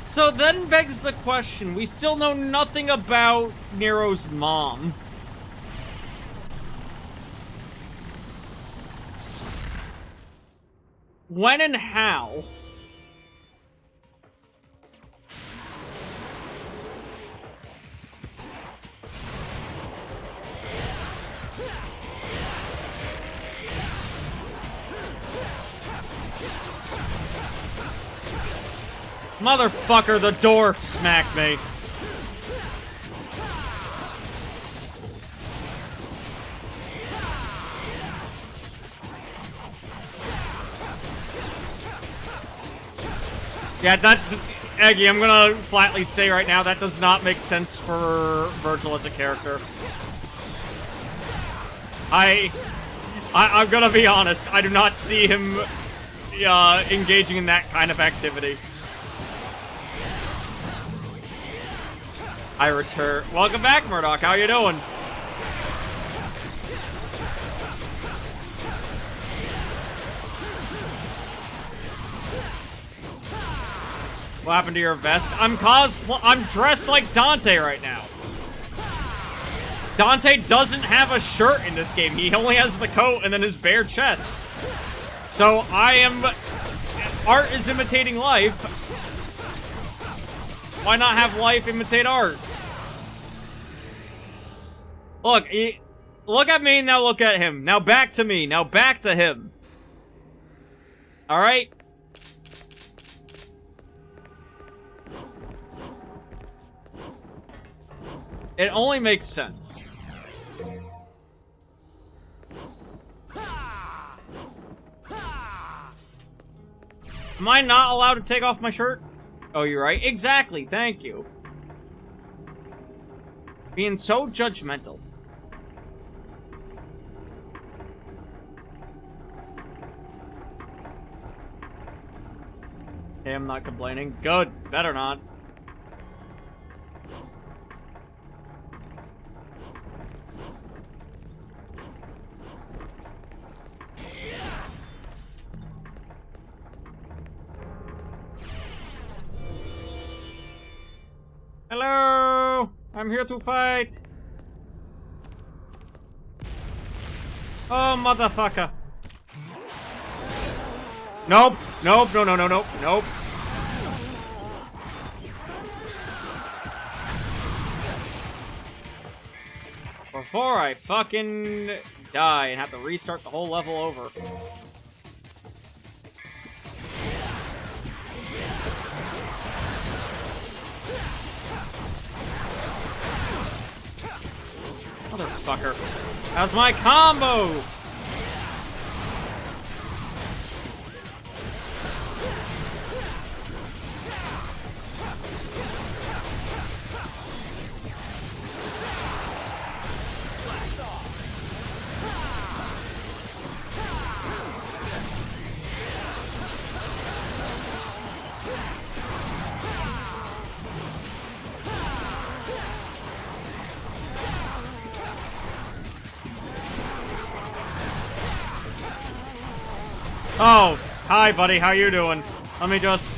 So then begs the question, we still know nothing about Nero's mom. When and how? Motherfucker, the door smacked me. Yeah, that... Eggy, I'm gonna flatly say right now, that does not make sense for Virgil as a character. I'm gonna be honest, I do not see him engaging in that kind of activity. I return. Welcome back, Murdoch. How you doing? What happened to your vest? I'm dressed like Dante right now. Dante doesn't have a shirt in this game. He only has the coat and then his bare chest. So art is imitating life. Why not have life imitate art? Look at me, now look at him. Now back to me, now back to him. Alright? It only makes sense. Am I not allowed to take off my shirt? Oh, you're right. Exactly, thank you. Being so judgmental. Hey, I'm not complaining. Good. Better not. Hello! I'm here to fight! Oh, motherfucker! Nope! Nope! No, no, no, nope! Nope! Before I fucking die and have to restart the whole level over. Motherfucker. How's my combo? Oh, hi, buddy. How you doing? Let me just...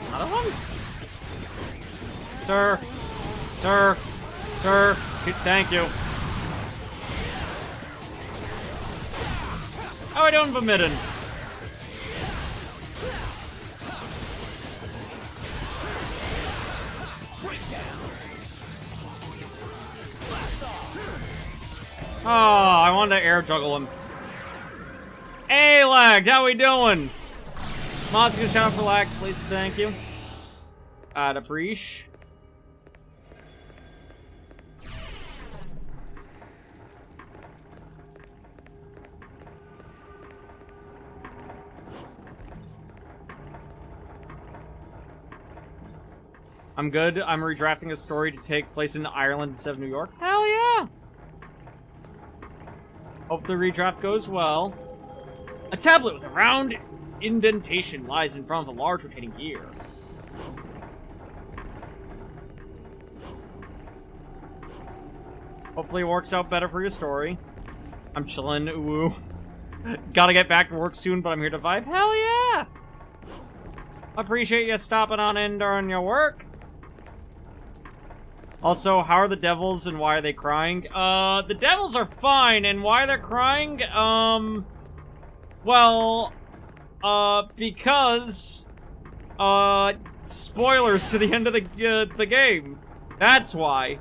Another one? Sir. Sir. Sir. Thank you. How are we doing, Bemidden? Oh, I wanted to air juggle him. Hey, Lagged, how we doing? Mods gonna shout out for Lagged, please, thank you. I'd appreciate. I'm good. I'm redrafting a story to take place in Ireland instead of New York. Hell yeah! Hope the redraft goes well. A tablet with a round indentation lies in front of a large rotating gear. Hopefully it works out better for your story. I'm chillin', ooh. Gotta get back to work soon, but I'm here to vibe. Hell yeah! Appreciate you stopping on in during your work. Also, how are the devils and why are they crying? The devils are fine, and why they're crying? Because, spoilers to the end of the game. That's why.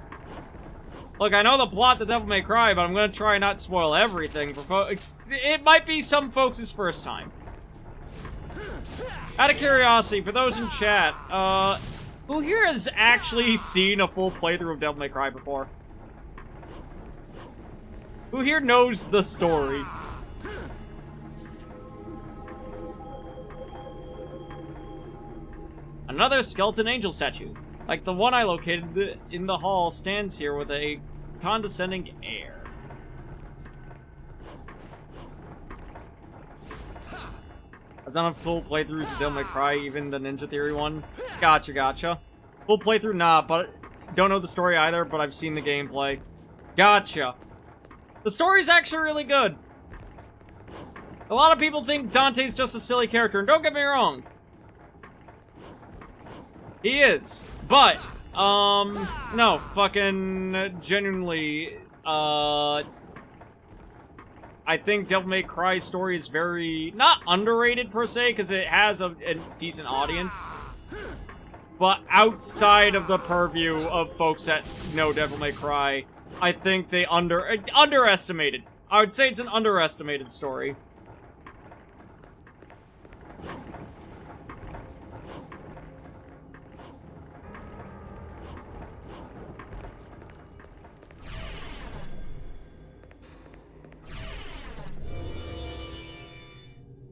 Look, I know the plot, the devil may cry, but I'm gonna try not to spoil everything for it might be some folks' first time. Out of curiosity, for those in chat, who here has actually seen a full playthrough of Devil May Cry before? Who here knows the story? Another skeleton angel statue, like the one I located in the hall, stands here with a condescending air. I've done a full playthroughs of Devil May Cry, even the Ninja Theory one. Gotcha. Full playthrough, nah, but don't know the story either, but I've seen the gameplay. Gotcha. The story's actually really good. A lot of people think Dante's just a silly character, and don't get me wrong. He is, but, no, fucking, genuinely, I think Devil May Cry's story is very, not underrated per se, because it has a decent audience, but outside of the purview of folks that know Devil May Cry, I think they underestimated. I would say it's an underestimated story.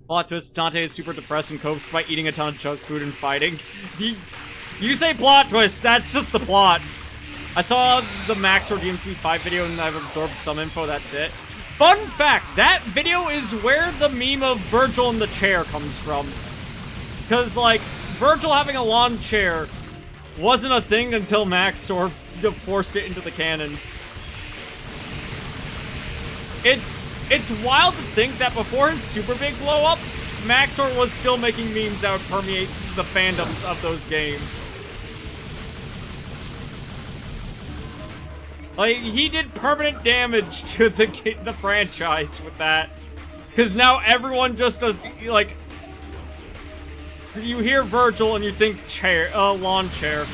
Plot twist, Dante is super depressed and copes by eating a ton of junk food and fighting. You say plot twist, that's just the plot. I saw the Max or DMC 5 video and I've absorbed some info, that's it. Fun fact, that video is where the meme of Virgil in the chair comes from. Because, like, Virgil having a lawn chair wasn't a thing until Max sort of forced it into the canon. It's wild to think that before his super big blow up, Maxor was still making memes that would permeate the fandoms of those games. Like, he did permanent damage to the franchise with that. Because now everyone just does, like, you hear Virgil and you think lawn chair.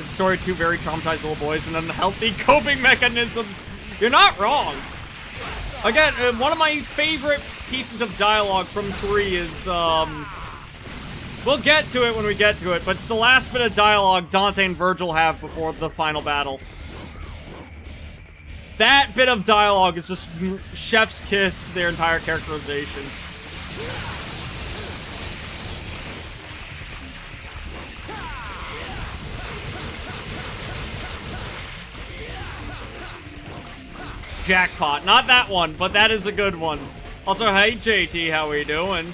Story 2 very traumatized little boys and unhealthy coping mechanisms. You're not wrong. Again, one of my favorite pieces of dialogue from 3 is, we'll get to it when we get to it, but it's the last bit of dialogue Dante and Virgil have before the final battle. That bit of dialogue is just chef's kiss to their entire characterization. Jackpot. Not that one, but that is a good one. Also, hey JT, how we doing?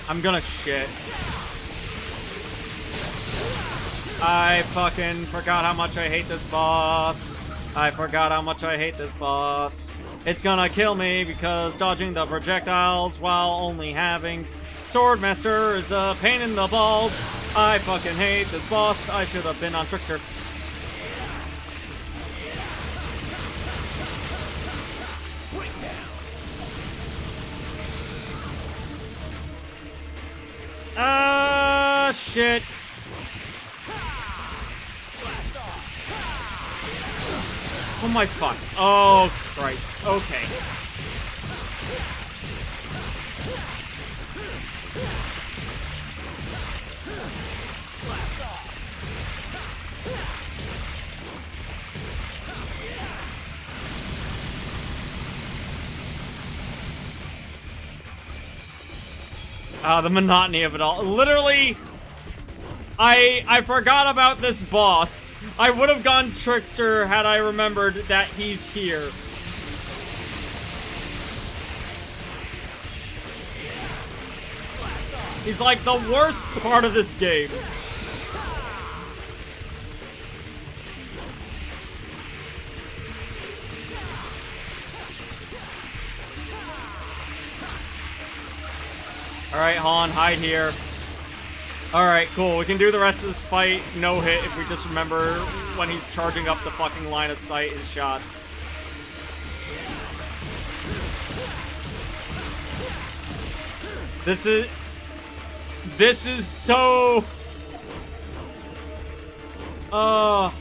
I'm gonna shit. I fucking forgot how much I hate this boss. I forgot how much I hate this boss. It's gonna kill me because dodging the projectiles while only having Swordmaster is a pain in the balls. I fucking hate this boss. I should have been on Trickster. Shit. Oh my fuck. Oh Christ. Okay. The monotony of it all. Literally, I forgot about this boss. I would have gone Trickster had I remembered that he's here. He's like the worst part of this game. Alright, Han, hide here. Alright, cool. We can do the rest of this fight no hit if we just remember when he's charging up the fucking line of sight, his shots. This is so... So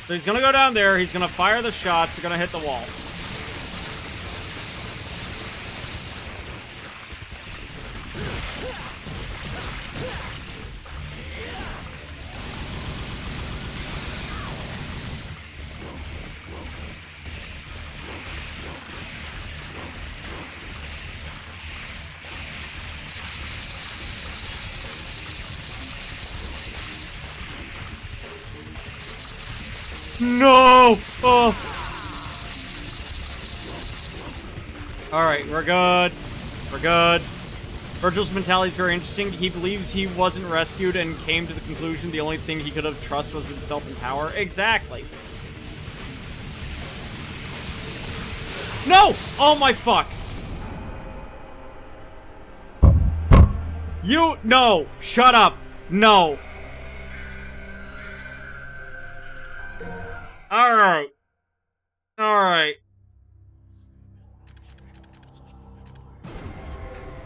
he's gonna go down there, he's gonna fire the shots, they're gonna hit the wall. No! Oh! Alright, we're good. We're good. Virgil's mentality is very interesting. He believes he wasn't rescued and came to the conclusion the only thing he could have trust was himself and power. Exactly. No! Oh my fuck! You- No! Shut up! No! Alright. Alright.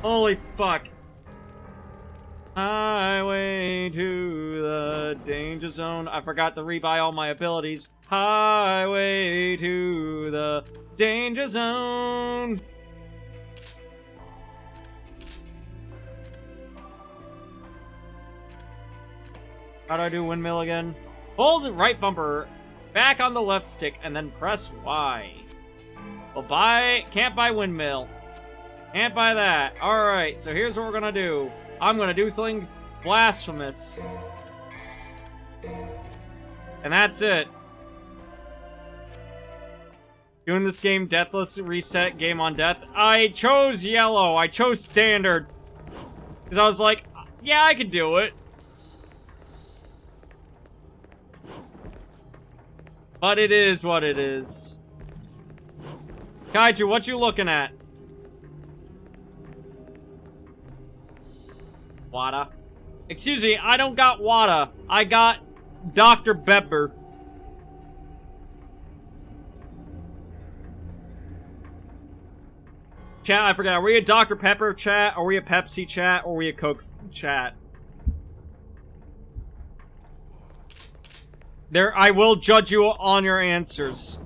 Holy fuck. Highway to the danger zone. I forgot to rebuy all my abilities. Highway to the danger zone. How do I do windmill again? Hold the right bumper back on the left stick and then press Y. Well, can't buy windmill. Can't buy that. Alright, so here's what we're gonna do. I'm gonna do something blasphemous. And that's it. Doing this game deathless, reset, game on death. I chose yellow. I chose standard. Because I was like, yeah, I could do it. But it is what it is. Kaiju, what you looking at? Wada. Excuse me, I don't got Wada. I got Dr. Pepper. Chat, I forgot. Are we a Dr. Pepper chat? Are we a Pepsi chat? Or are we a Coke chat? I will judge you on your answers.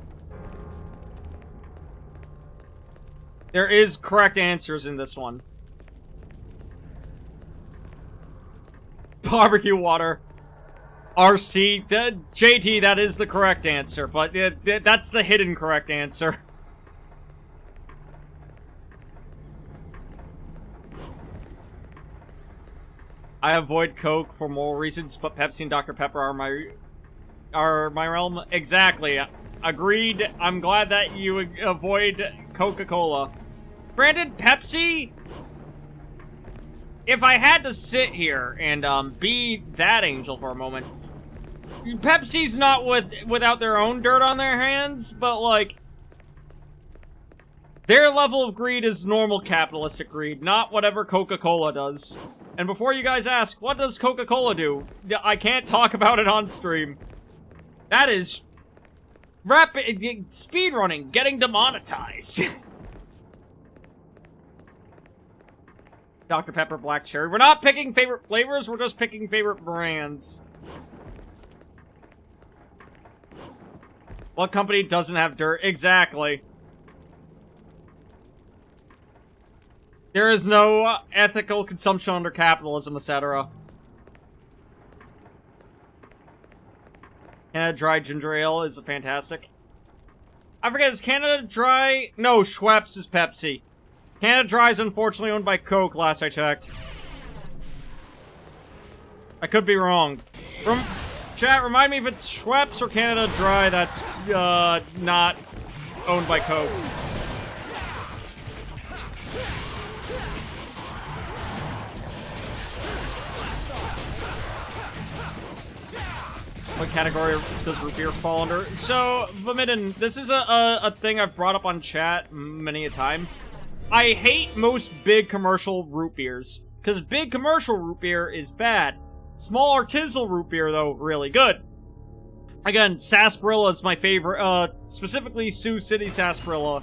There is correct answers in this one. Barbecue water. RC. JT, that is the correct answer, but that's the hidden correct answer. I avoid Coke for moral reasons, but Pepsi and Dr. Pepper are my realm. Exactly. Agreed. I'm glad that you avoid Coca-Cola. Granted, Pepsi, if I had to sit here and be that angel for a moment, Pepsi's not without their own dirt on their hands, but like their level of greed is normal capitalistic greed, not whatever Coca-Cola does. And before you guys ask, what does Coca-Cola do? I can't talk about it on stream. That is rapid speedrunning, getting demonetized. Dr. Pepper Black Cherry. We're not picking favorite flavors, we're just picking favorite brands. What company doesn't have dirt? Exactly. There is no ethical consumption under capitalism, etc. Canada Dry Ginger Ale is fantastic. I forget, is Canada Dry? No, Schweppes is Pepsi. Canada Dry is unfortunately owned by Coke, last I checked. I could be wrong. From chat, remind me if it's Schweppes or Canada Dry that's not owned by Coke. What category does root beer fall under? So, Vomidin, this is a thing I've brought up on chat many a time. I hate most big commercial root beers, because big commercial root beer is bad. Small artisanal root beer, though, really good. Again, Sarsaparilla is my favorite, specifically Sioux City Sarsaparilla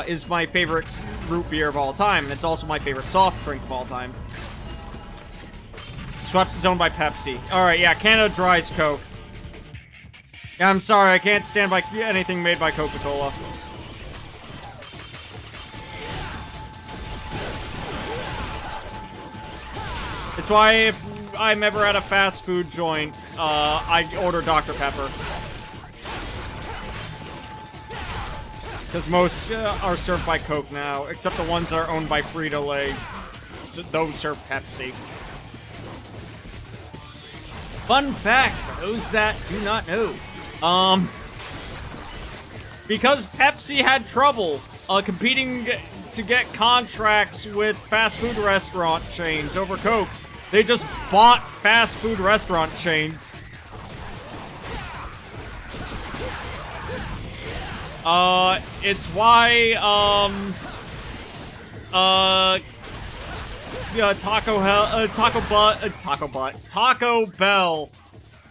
is my favorite root beer of all time, and it's also my favorite soft drink of all time. Schweppes is owned by Pepsi. Alright, yeah, Canada Dry's Coke. Yeah, I'm sorry, I can't stand by anything made by Coca-Cola. It's why if I'm ever at a fast food joint, I order Dr. Pepper. Because most are served by Coke now, except the ones that are owned by Frito-Lay. So those serve Pepsi. Fun fact, for those that do not know, because Pepsi had trouble competing to get contracts with fast food restaurant chains over Coke, they just bought fast food restaurant chains. It's why, Taco Bell,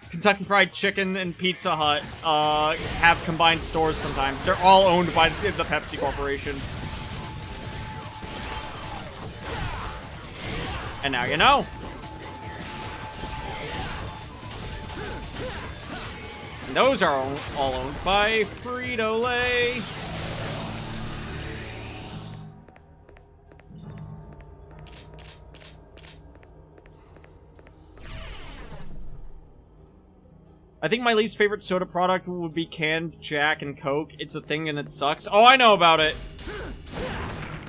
Kentucky Fried Chicken, and Pizza Hut, have combined stores sometimes. They're all owned by the Pepsi Corporation. And now you know. And those are all owned by Frito-Lay. I think my least favorite soda product would be canned Jack and Coke. It's a thing and it sucks. Oh, I know about it.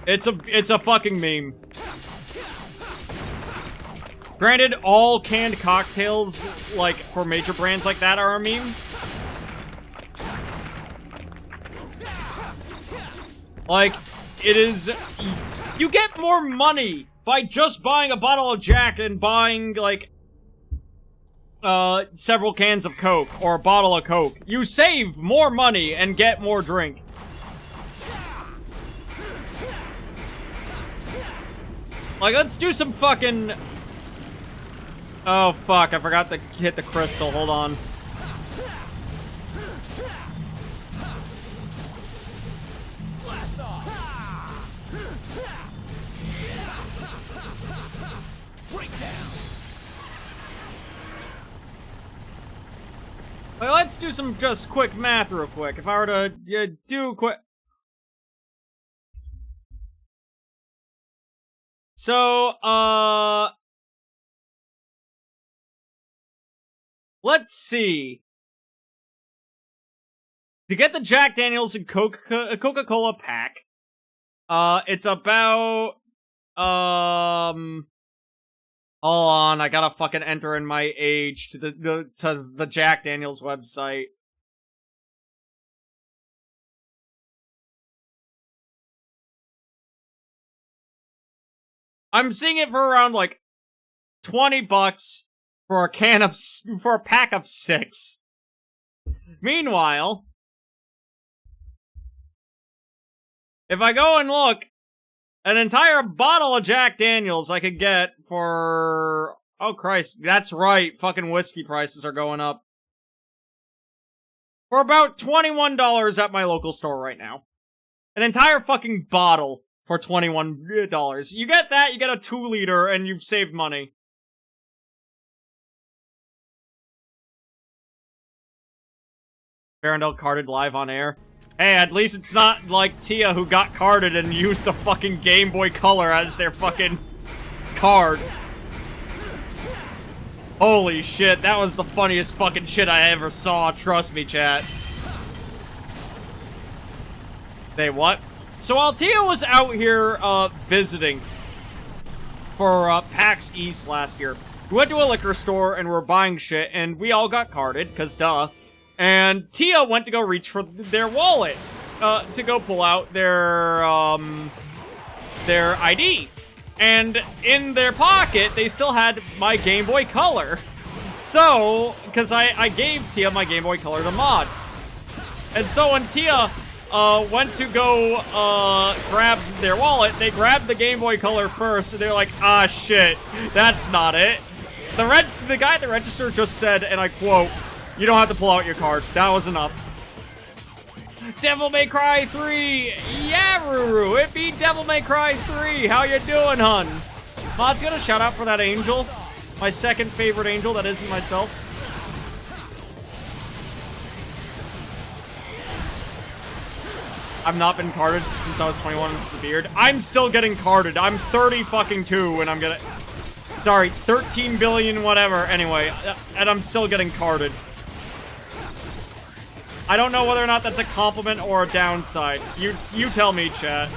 It's a fucking meme. Granted, all canned cocktails, like, for major brands like that are a meme. Like, it is... You get more money by just buying a bottle of Jack and buying, like... several cans of Coke, or a bottle of Coke. You save more money and get more drink. Like, let's do some fucking... Oh, fuck, I forgot to hit the crystal, hold on. Like, let's do some just quick math real quick. If I were to do quick... So, let's see. To get the Jack Daniels and Coca-Cola pack, it's about, Hold on, I gotta fucking enter in my age to the Jack Daniels website. I'm seeing it for around like $20 for a pack of 6. Meanwhile, if I go and look, an entire bottle of Jack Daniels I could get for... Oh, Christ. That's right. Fucking whiskey prices are going up. For about $21 at my local store right now. An entire fucking bottle for $21. You get that, you get a 2-liter, and you've saved money. Farandel carded live on air. Hey, at least it's not like Tia who got carded and used a fucking Game Boy Color as their fucking card. Holy shit, that was the funniest fucking shit I ever saw, trust me, chat. Say what? So while Tia was out here, visiting for, PAX East last year, we went to a liquor store and we're buying shit, and we all got carded, cause duh. And Tia went to go reach for their wallet, to go pull out their ID. And in their pocket, they still had my Game Boy Color. So, because I gave Tia my Game Boy Color to mod. And so when Tia, went to go, grab their wallet, they grabbed the Game Boy Color first, and they're like, ah, shit, that's not it. The guy at the register just said, and I quote, "You don't have to pull out your card. That was enough." Devil May Cry 3! Yeah, Ruru! It beat Devil May Cry 3! How you doing, hun? Mod's got a shout out for that angel. My second favorite angel that isn't myself. I've not been carded since I was 21 and it's the beard. I'm still getting carded. I'm 30 fucking 2 and I'm gonna... Sorry, 13 billion whatever. Anyway, and I'm still getting carded. I don't know whether or not that's a compliment or a downside. You tell me, chat.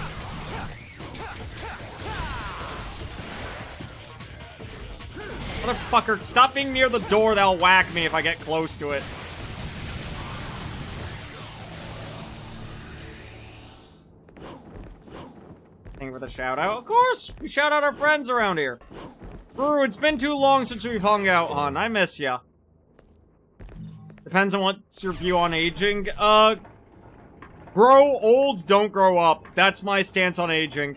Motherfucker, stop being near the door, they'll whack me if I get close to it. Thank you for the shout out. Of course, we shout out our friends around here. Ruru, it's been too long since we've hung out, hon. I miss ya. Depends on what's your view on aging. Grow old, don't grow up. That's my stance on aging.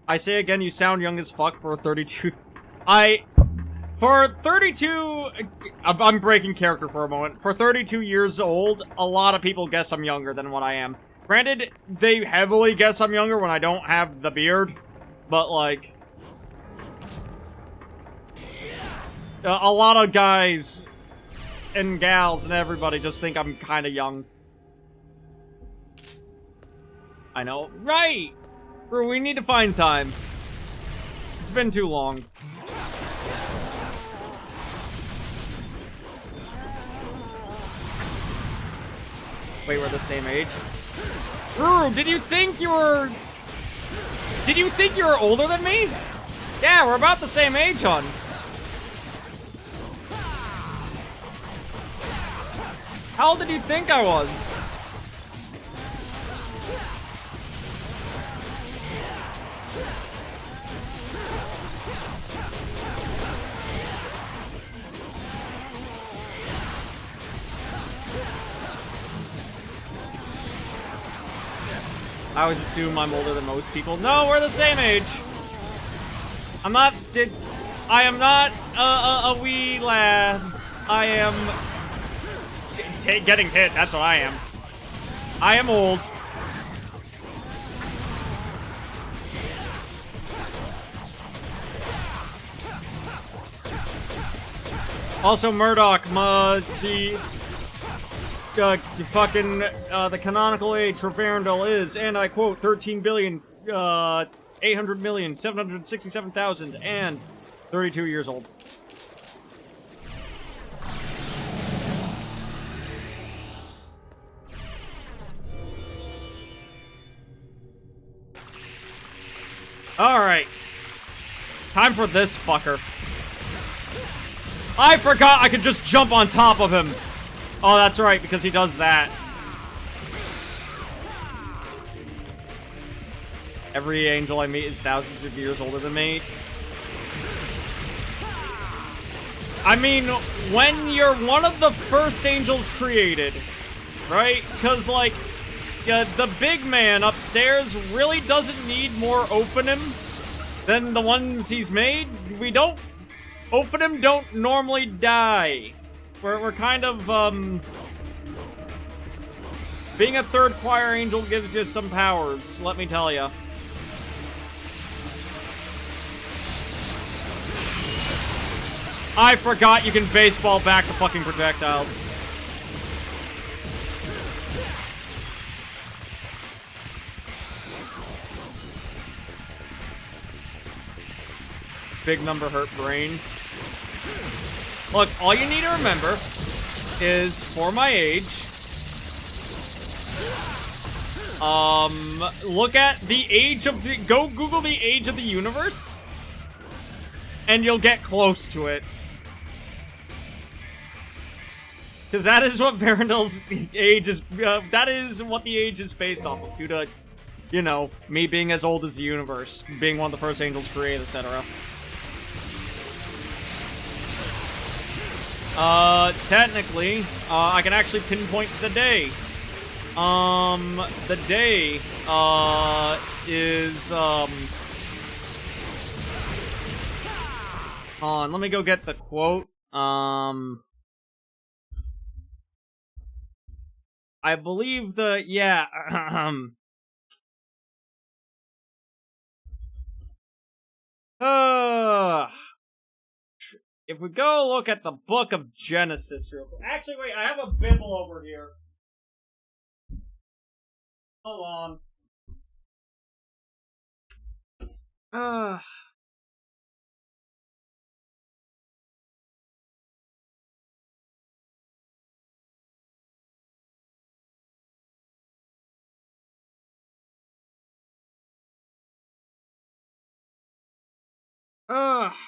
I say again, you sound young as fuck for a 32... For 32... I'm breaking character for a moment. For 32 years old, a lot of people guess I'm younger than what I am. Granted, they heavily guess I'm younger when I don't have the beard. But, like... a lot of guys... and gals and everybody just think I'm kind of young. I know. Right! Bro, we need to find time. It's been too long. Wait, we're the same age? Ruru, did you think you were older than me? Yeah, we're about the same age, hon. How old did you think I was? I always assume I'm older than most people. No, we're the same age. I am not a wee lad. I am getting hit. That's what I am. I am old. Also, Murdoch, the canonical age for Farandel is, and I quote, 13,800,767,032 years old. Alright. Time for this fucker. I forgot I could just jump on top of him. Oh, that's right, because he does that. Every angel I meet is thousands of years older than me. I mean, when you're one of the first angels created, right? Because, like, the big man upstairs really doesn't need more Ophanim than the ones he's made. Ophanim don't normally die. We're kind of, being a third choir angel gives you some powers, let me tell you. I forgot you can baseball back the fucking projectiles. Big number hurt brain. Look, all you need to remember is, for my age, look at the age of the, go Google the age of the universe, and you'll get close to it. Because that is what Varendel's age is, that is what the age is based off of, due to, you know, me being as old as the universe, being one of the first angels created, etc. Technically, I can actually pinpoint the day. The day, is, hold on, let me go get the quote. I believe yeah, if we go look at the book of Genesis real quick. Actually, wait, I have a Bible over here. Hold on.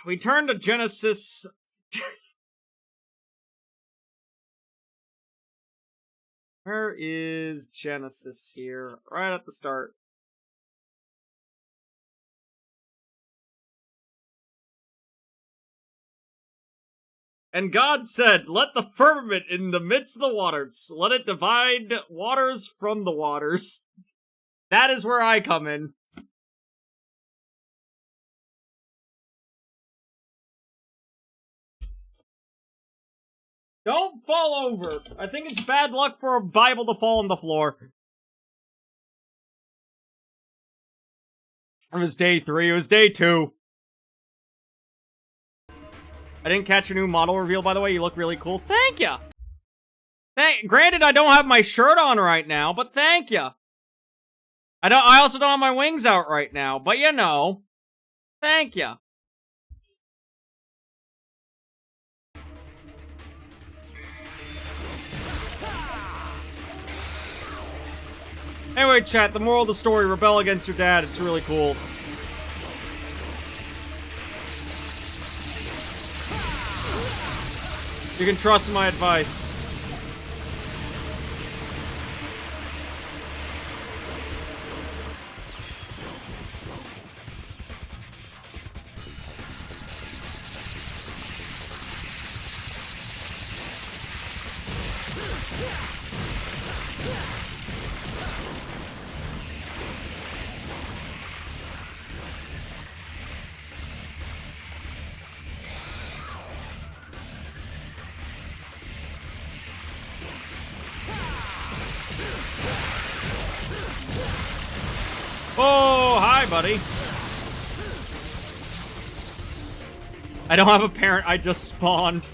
We turn to Genesis. Where is Genesis here? Right at the start. And God said, "Let the firmament in the midst of the waters, let it divide waters from the waters." That is where I come in. Don't fall over. I think it's bad luck for a Bible to fall on the floor. It was day 3. It was day 2. I didn't catch your new model reveal, by the way. You look really cool. Thank ya! Granted, I don't have my shirt on right now, but thank ya. I also don't have my wings out right now, but you know. Thank ya. Anyway, chat, the moral of the story, rebel against your dad. It's really cool. You can trust my advice. Oh, hi, buddy. I don't have a parent, I just spawned.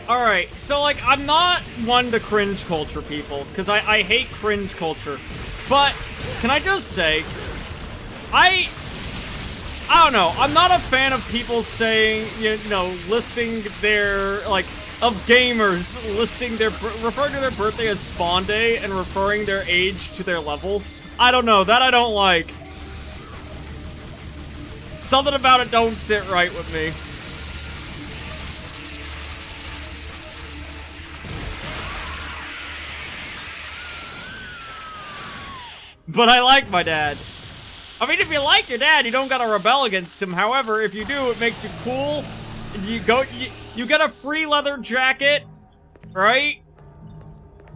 Alright, so, like, I'm not one to cringe culture people, because I hate cringe culture. But, can I just say, I don't know, I'm not a fan of people saying, you know, listing their, like, of gamers listing referring to their birthday as spawn day and referring their age to their level. I don't know, that I don't like. Something about it don't sit right with me. But I like my dad. I mean, if you like your dad, you don't gotta rebel against him. However, if you do, it makes you cool. You get a free leather jacket, right?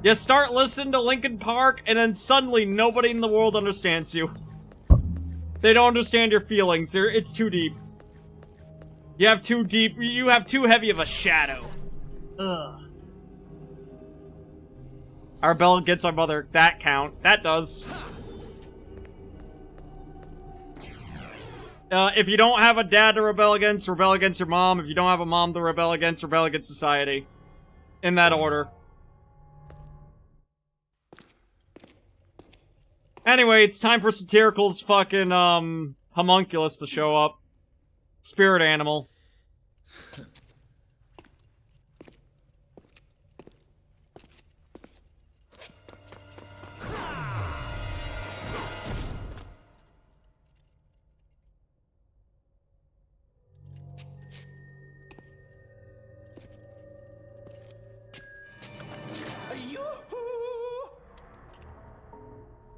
You start listening to Linkin Park, and then suddenly nobody in the world understands you. They don't understand your feelings. It's too deep. You have too heavy of a shadow. Ugh. I rebel against my mother. That count. That does. If you don't have a dad to rebel against your mom. If you don't have a mom to rebel against society. In that order. Anyway, it's time for Satyrical's fucking, homunculus to show up. Spirit animal.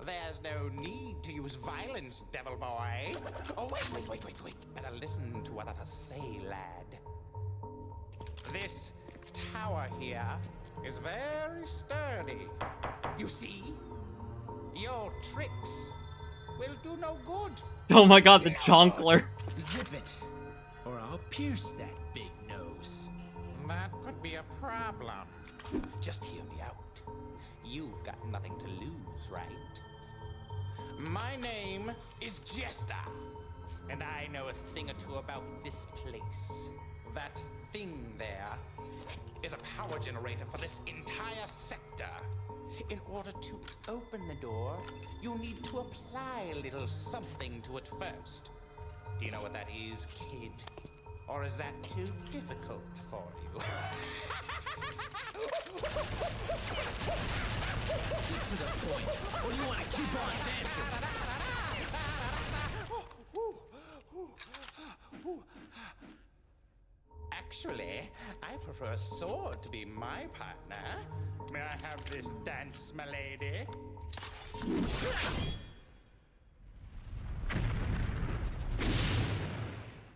There's no need to use violence, devil boy. Oh, wait. Better listen to what I say, lad. This tower here is very sturdy. You see? Your tricks will do no good. Oh my god, the chonkler. Zip it, or I'll pierce that big nose. That could be a problem. Just hear me out. You've got nothing to lose, right? My name is Jester, and I know a thing or two about this place. That thing there is a power generator for this entire sector. In order to open the door, you need to apply a little something to it first. Do you know what that is, kid? Or is that too difficult for you? Get to the point, or you want to keep on dancing? Actually, I prefer a sword to be my partner. May I have this dance, my lady?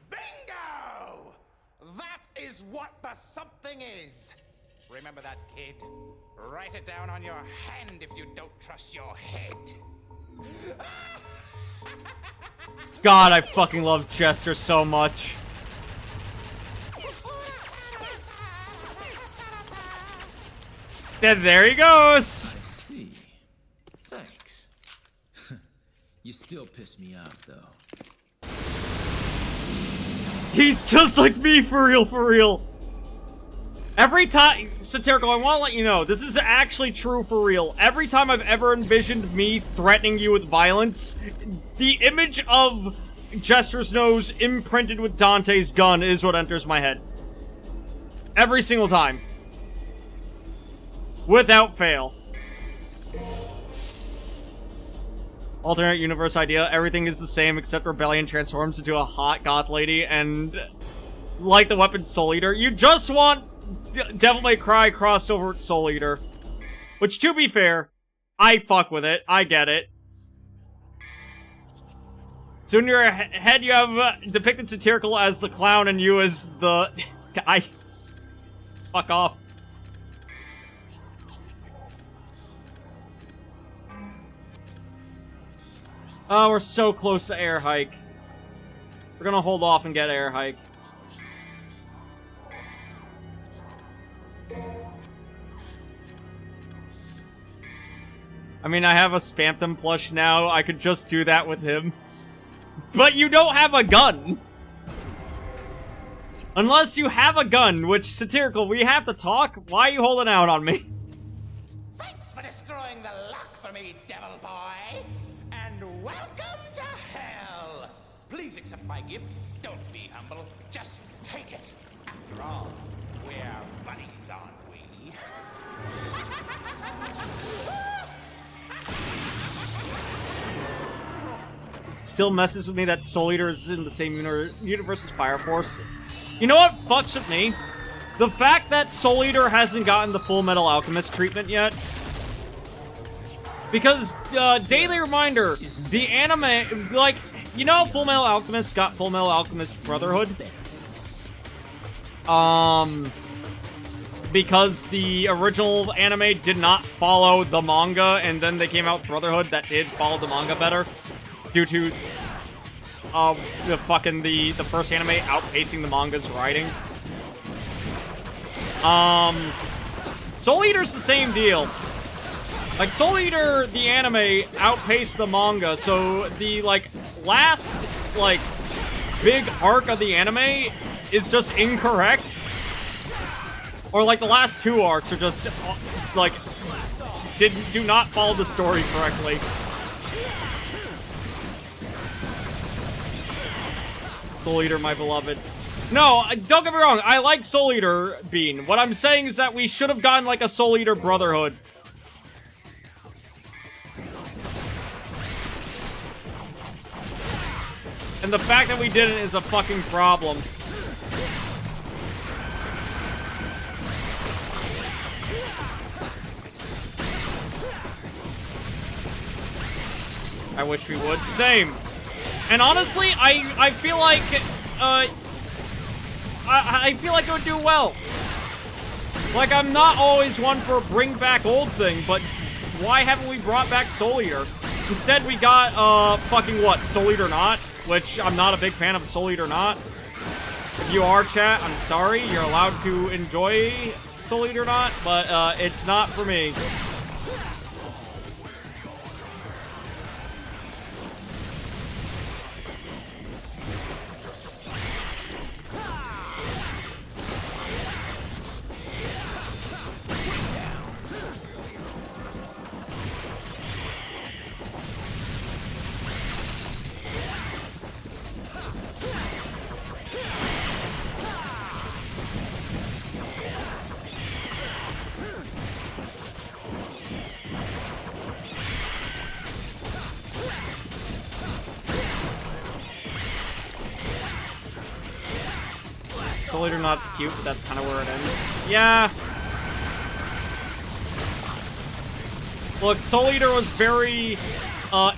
Bingo! That is what the something is. Remember that, kid. Write it down on your hand if you don't trust your head. God, I fucking love Jester so much. Then there he goes! I see. Thanks. You still piss me off, though. He's just like me, for real, for real. Every time, Satirical, I want to let you know, this is actually true for real. Every time I've ever envisioned me threatening you with violence, the image of Jester's nose imprinted with Dante's gun is what enters my head. Every single time. Without fail. Alternate universe idea, everything is the same except Rebellion transforms into a hot goth lady and, like the weapon Soul Eater, you just want Devil May Cry crossed over with Soul Eater. Which, to be fair, I fuck with it. I get it. So in your head you have depicted Satirical as the clown and you as the... Fuck off. Oh, we're so close to air hike. We're gonna hold off and get air hike. I mean, I have a Spamtham plush now. I could just do that with him. But you don't have a gun! Unless you have a gun, which, Satirical, we have to talk. Why are you holding out on me? Thanks for destroying the luck for me, devil boy. And welcome to hell. Please accept my gift. Don't be humble. Just take it. After all, we're buddies, aren't we? still messes with me that Soul Eater is in the same universe as Fire Force. You know what fucks with me? The fact that Soul Eater hasn't gotten the Full Metal Alchemist treatment yet. Because, daily reminder, the anime, like, you know Full Metal Alchemist got Full Metal Alchemist Brotherhood? Because the original anime did not follow the manga, and then they came out with Brotherhood that did follow the manga better. Due to, the first anime outpacing the manga's writing. Soul Eater's the same deal. Like, Soul Eater, the anime, outpaced the manga, so the, like, last, like, big arc of the anime is just incorrect. Or, like, the last two arcs are just, like, do not follow the story correctly. Soul Eater, my beloved. No, don't get me wrong, I like Soul Eater, Bean. What I'm saying is that we should have gotten, like, a Soul Eater Brotherhood. And the fact that we didn't is a fucking problem. I wish we would. Same. And honestly, I feel like, I feel like it would do well. Like, I'm not always one for a bring back old thing, but why haven't we brought back Soul Eater? Instead, we got, fucking what? Soul Eater Not? Which, I'm not a big fan of Soul Eater Not. If you are, chat, I'm sorry. You're allowed to enjoy Soul Eater Not, but, it's not for me. Soul Eater Not's cute, but that's kind of where it ends. Yeah. Look, Soul Eater was very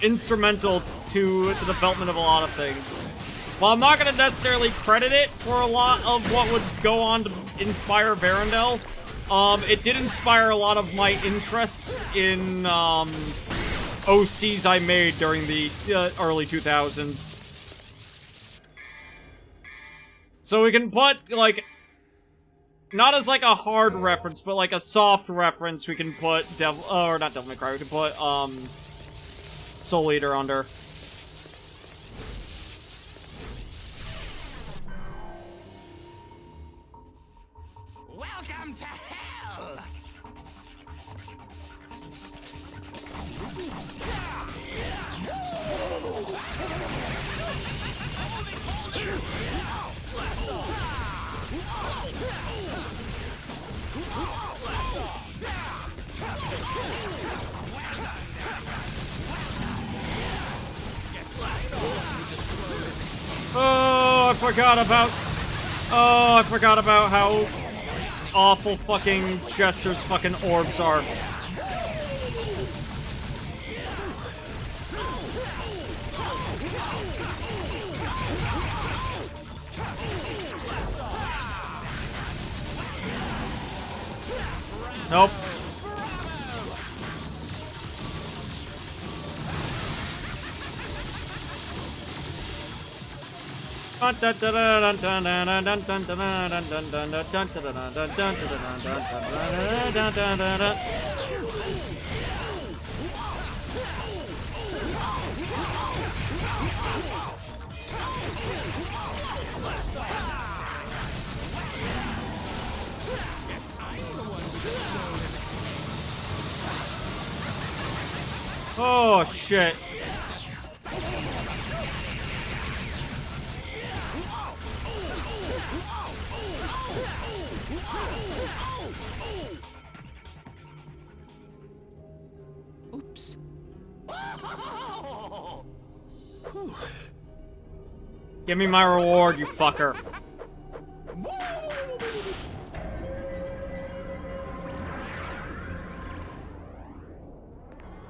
instrumental to the development of a lot of things. While I'm not going to necessarily credit it for a lot of what would go on to inspire Verondel, it did inspire a lot of my interests in OCs I made during the early 2000s. So we can put, like, not as, like, a hard reference, but, like, a soft reference, we can put or not Devil May Cry, we can put, Soul Eater under. Welcome to hell! Oh, I forgot about how awful fucking Jester's fucking orbs are. Nope. Oh, shit. Oops. Whew. Give me my reward, you fucker.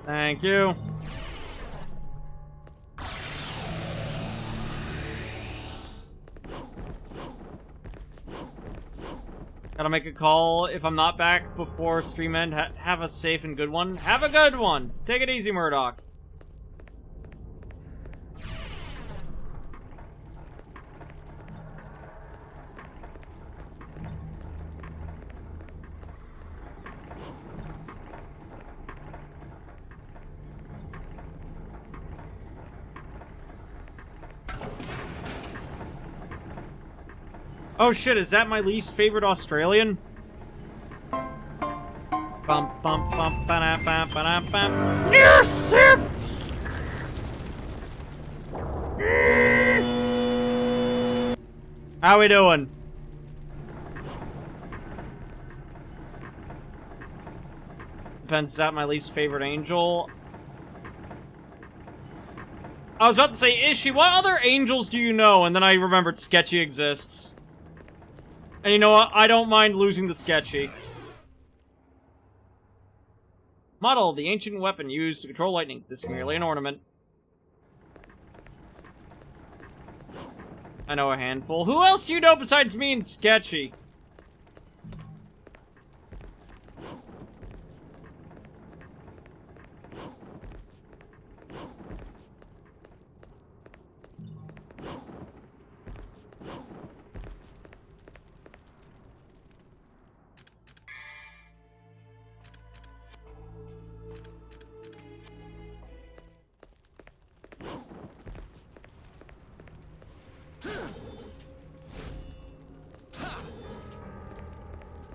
Thank you. Gotta make a call. If I'm not back before stream end, have a safe and good one. Have a good one! Take it easy, Murdoch. Oh shit, is that my least favorite Australian? Bum bum bum ba bum ba bum. Yes, sir. How we doing? Depends, is that my least favorite angel? I was about to say, Ishi, what other angels do you know? And then I remembered Sketchy exists. And you know what? I don't mind losing the Sketchy. Model, the ancient weapon used to control lightning. This is merely an ornament. I know a handful. Who else do you know besides me and Sketchy?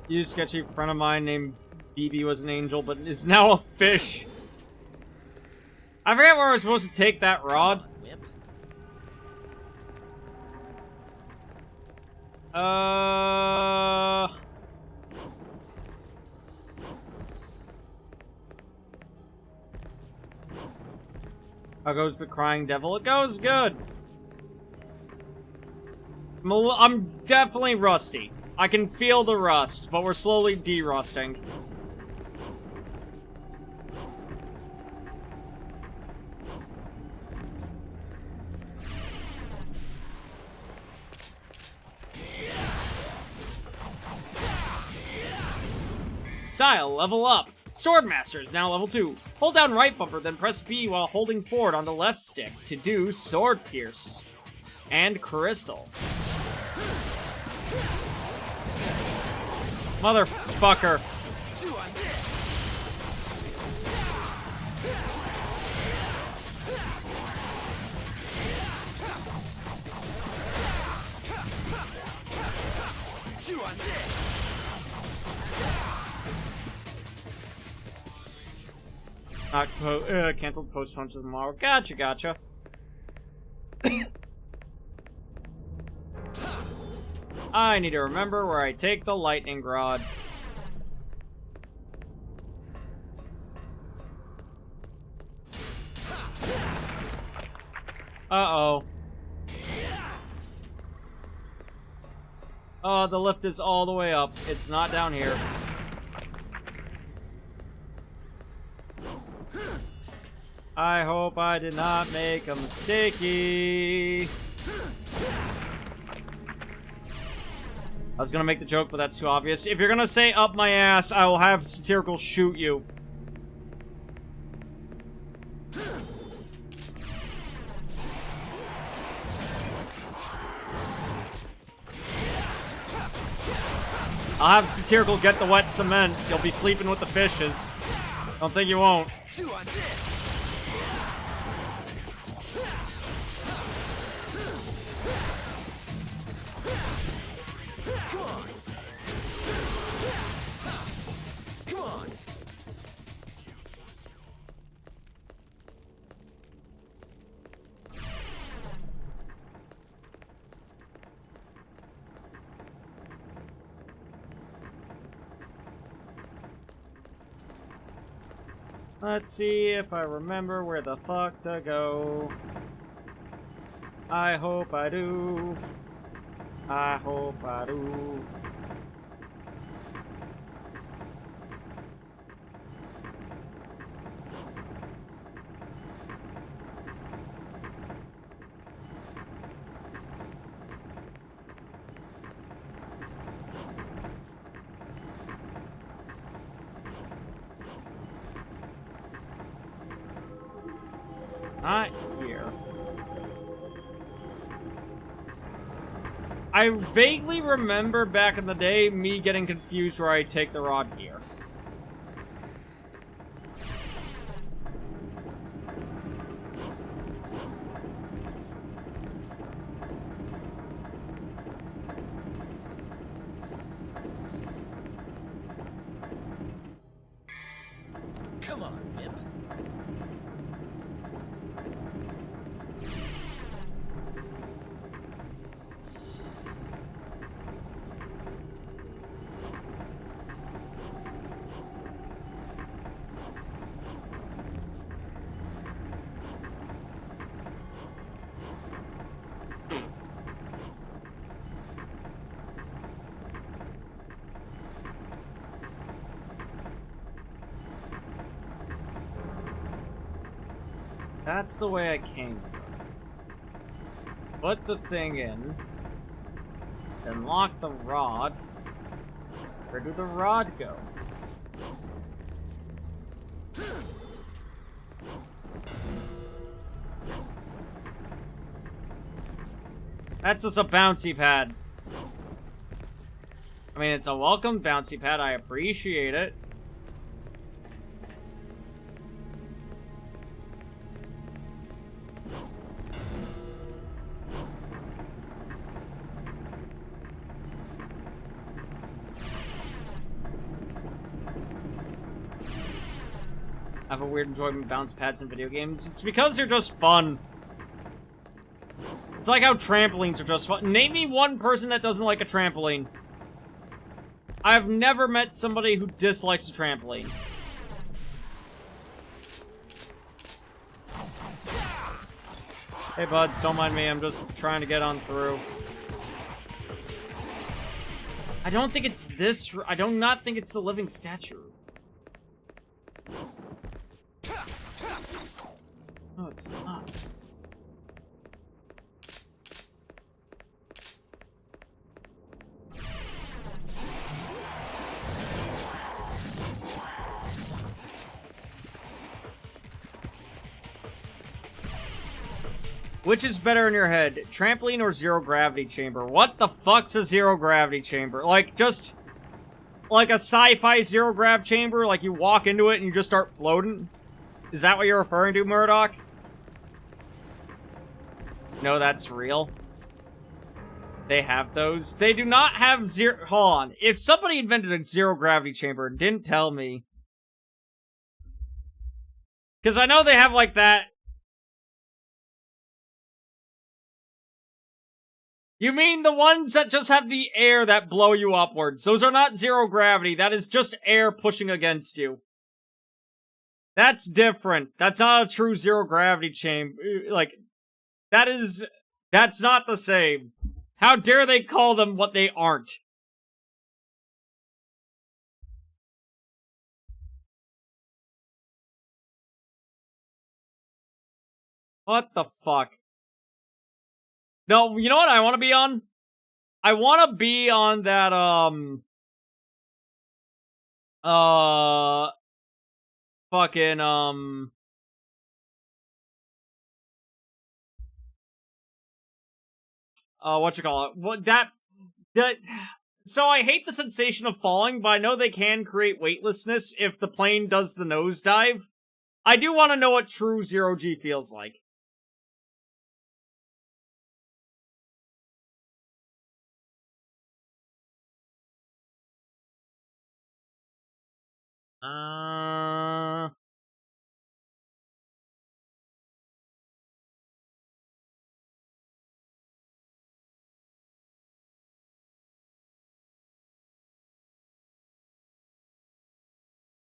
You Sketchy, friend of mine named BB was an angel, but is now a fish. I forget where I was supposed to take that rod. How goes the crying devil? It goes good. I'm definitely rusty. I can feel the rust, but we're slowly de-rusting. Style, level up. Swordmaster is now level 2. Hold down right bumper, then press B while holding forward on the left stick to do Sword Pierce. And Crystal. Motherfucker. Canceled postponed to tomorrow. Gotcha. I need to remember where I take the lightning rod. Uh-oh. Oh, the lift is all the way up. It's not down here. I hope I did not make a mistakey. I was gonna make the joke, but that's too obvious. If you're gonna say up my ass, I will have Satirical shoot you. I'll have Satirical get the wet cement. You'll be sleeping with the fishes. Don't think you won't. Let's see if I remember where the fuck to go. I hope I do. I hope I do. Not here. I vaguely remember back in the day me getting confused where I take the rod here. Come on, Rip. That's the way I came from. Put the thing in. Then lock the rod. Where did the rod go? That's just a bouncy pad. I mean, it's a welcome bouncy pad. I appreciate it. I have a weird enjoyment of bounce pads in video games. It's because they're just fun. It's like how trampolines are just fun. Name me one person that doesn't like a trampoline. I've never met somebody who dislikes a trampoline. Hey buds, don't mind me, I'm just trying to get on through. I don't think it's this. I do not think it's the living statue. No, it's not. Which is better in your head, trampoline or zero gravity chamber? What the fuck's a zero gravity chamber? Like, just... like a sci-fi zero grav chamber? Like, you walk into it and you just start floating? Is that what you're referring to, Murdoch? No, that's real. They have those. They do not have zero... Hold on. If somebody invented a zero gravity chamber and didn't tell me... because I know they have, like, that... You mean the ones that just have the air that blow you upwards. Those are not zero gravity. That is just air pushing against you. That's different. That's not a true zero gravity chamber. Like, that's not the same. How dare they call them what they aren't? What the fuck? No, you know what I want to be on? I want to be on that, fucking, what you call it? What, that, so I hate the sensation of falling, but I know they can create weightlessness if the plane does the nosedive. I do want to know what true zero-G feels like.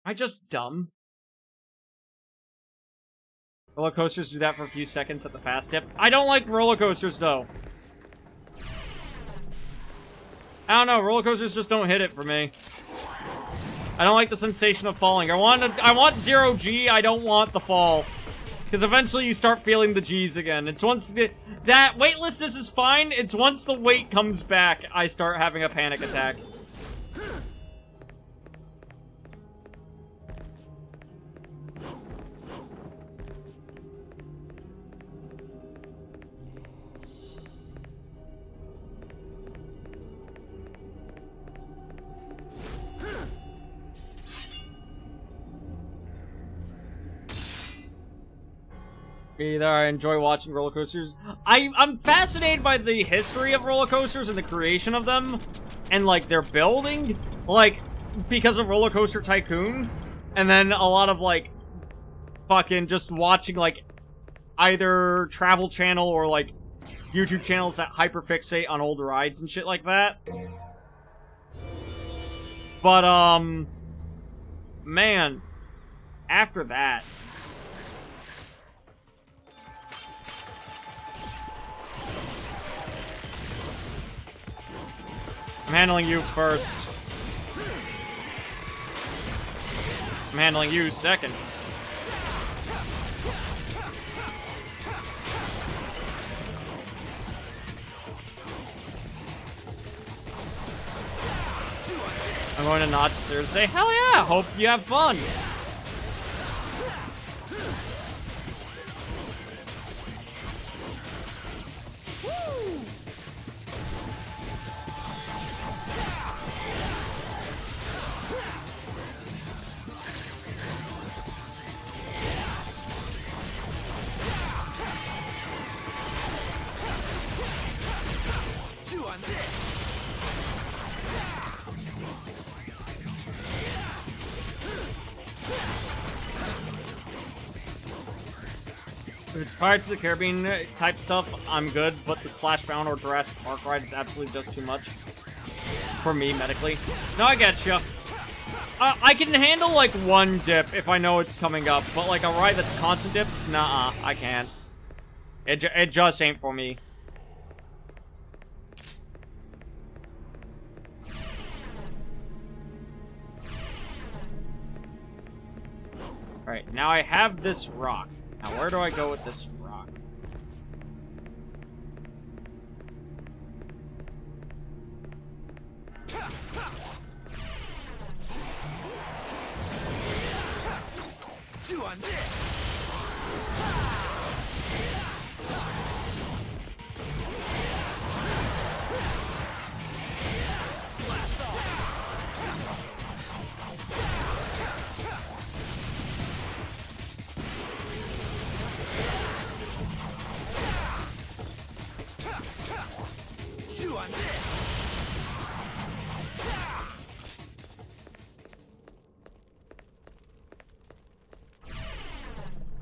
I just dumb? Roller coasters do that for a few seconds at the fast tip. I don't like roller coasters, though. I don't know, roller coasters just don't hit it for me. I don't like the sensation of falling. I want 0 G, I don't want the fall. Because eventually you start feeling the G's again. It's once that weightlessness is fine, it's once the weight comes back, I start having a panic attack. Either I enjoy watching roller coasters. I'm fascinated by the history of roller coasters and the creation of them, and like their building, like because of Roller Coaster Tycoon, and then a lot of like fucking just watching like either Travel Channel or like YouTube channels that hyperfixate on old rides and shit like that. But man, after that. I'm handling you first. I'm handling you second. I'm going to Knott's Thursday. Hell yeah! Hope you have fun. If it's Pirates of the Caribbean type stuff, I'm good, but the Splashbound or Jurassic Park ride is absolutely just too much for me, medically. No, I get you. I can handle, like, one dip if I know it's coming up, but, like, a ride that's constant dips? Nuh-uh, I can't. It just ain't for me. Alright, now I have this rock. Now, where do I go with this rock? Chew on this!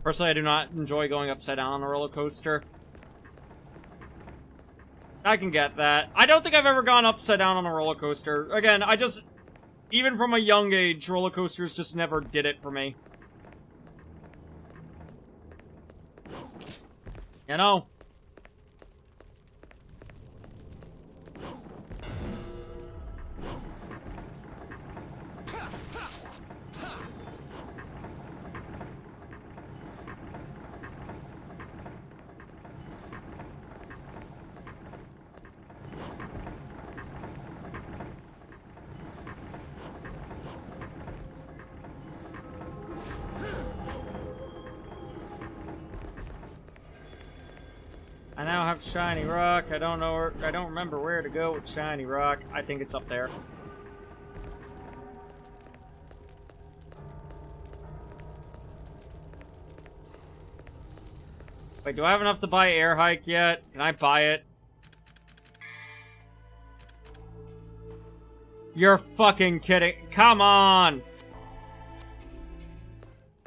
Personally, I do not enjoy going upside down on a roller coaster. I can get that. I don't think I've ever gone upside down on a roller coaster. Again, even from a young age, roller coasters just never did it for me. You know? I now have Shiny Rock. I don't remember where to go with Shiny Rock. I think it's up there. Wait, do I have enough to buy Air Hike yet? Can I buy it? You're fucking kidding. Come on!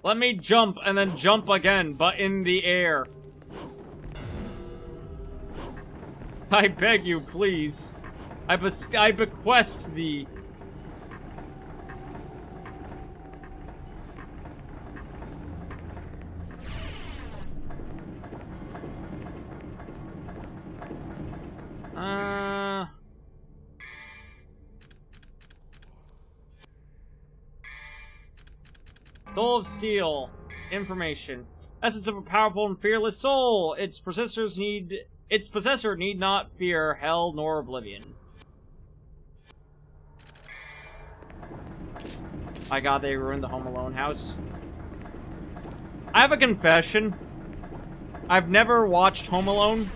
Let me jump and then jump again, but in the air. I beg you, please. I bequest thee. Soul of Steel. Information. Essence of a powerful and fearless soul. Its possessor need not fear hell nor oblivion. My god, they ruined the Home Alone house. I have a confession. I've never watched Home Alone.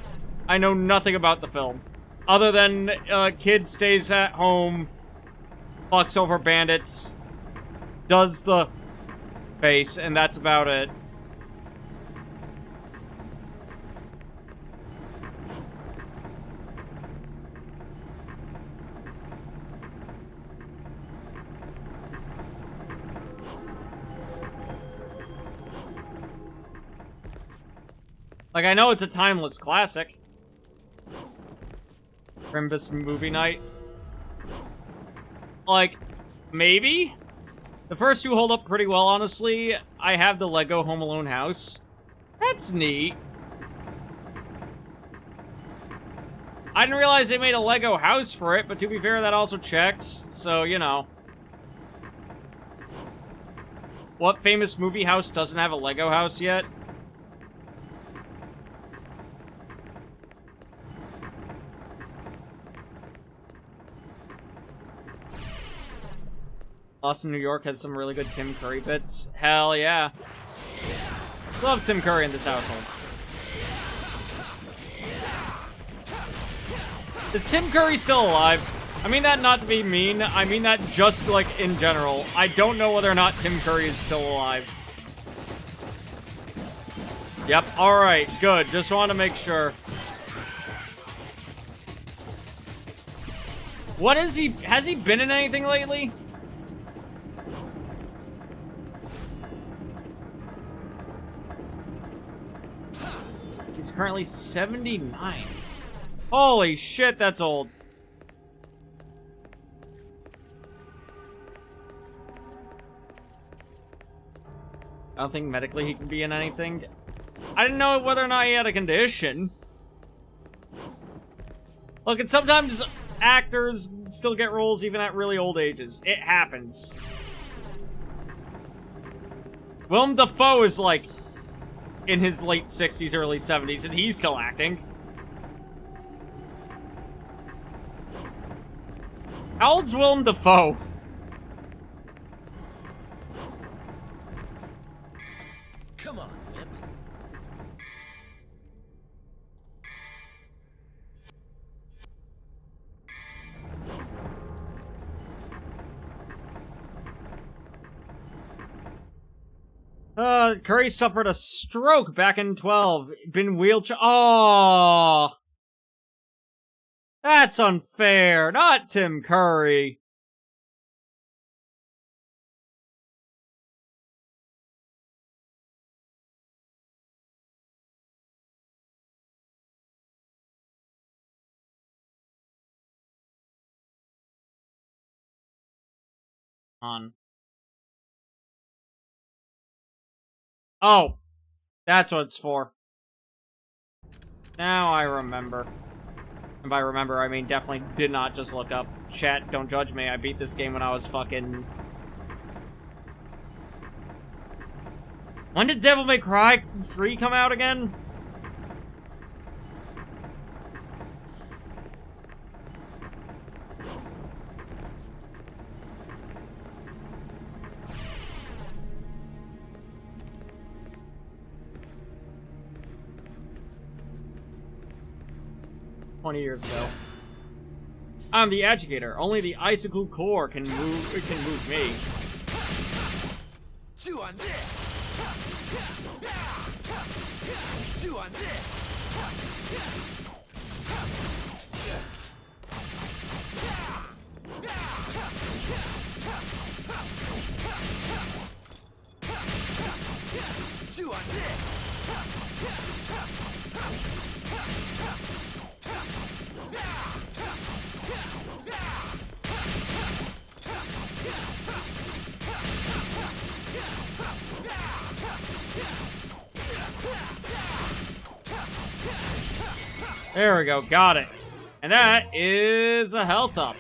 I know nothing about the film. Other than a kid stays at home, fucks over bandits, does the face, and that's about it. Like, I know it's a timeless classic. Crimbus movie night. Like, maybe? The first two hold up pretty well, honestly. I have the Lego Home Alone house. That's neat. I didn't realize they made a Lego house for it, but to be fair, that also checks. So, you know. What famous movie house doesn't have a Lego house yet? Austin, New York has some really good Tim Curry bits. Hell yeah. Love Tim Curry in this household. Is Tim Curry still alive? I mean that not to be mean. I mean that just, like, in general. I don't know whether or not Tim Curry is still alive. Yep, alright, good. Just want to make sure. What is he? Has he been in anything lately? He's currently 79. Holy shit, that's old. I don't think medically he can be in anything. I didn't know whether or not he had a condition. Look, and sometimes actors still get roles even at really old ages. It happens. Willem Dafoe is like in his late 60s, early 70s, and he's still acting. How old's Willem Dafoe? Come on, Whip. Curry suffered a stroke back in 12. Been wheelchair. Oh, that's unfair. Not Tim Curry. On. Oh, that's what it's for. Now I remember. And by remember, I mean definitely did not just look up. Chat, don't judge me. I beat this game when I was fucking... When did Devil May Cry 3 come out again? Years ago. I'm the educator. Only the icicle core can move me. Chew on this. Chew on this. Chew on this. There we go, got it. And that is a health up.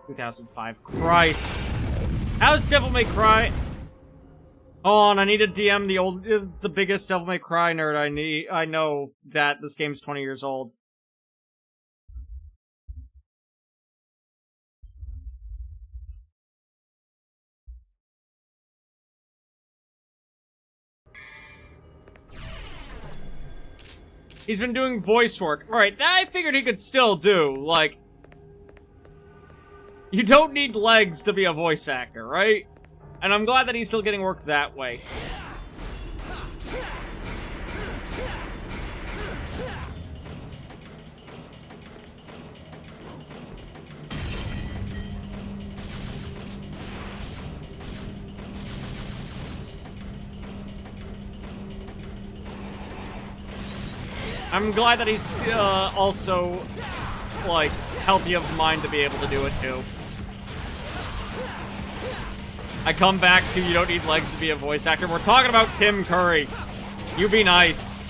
$2,005. Christ. How's Devil May Cry? Hold on, I need to DM the biggest Devil May Cry nerd I know that this game's 20 years old. He's been doing voice work. Right, that I figured he could still do. Like, you don't need legs to be a voice actor, right? And I'm glad that he's still getting work that way. I'm glad that he's also, like, healthy of mind to be able to do it, too. I come back to you don't need legs to be a voice actor. We're talking about Tim Curry. You be nice.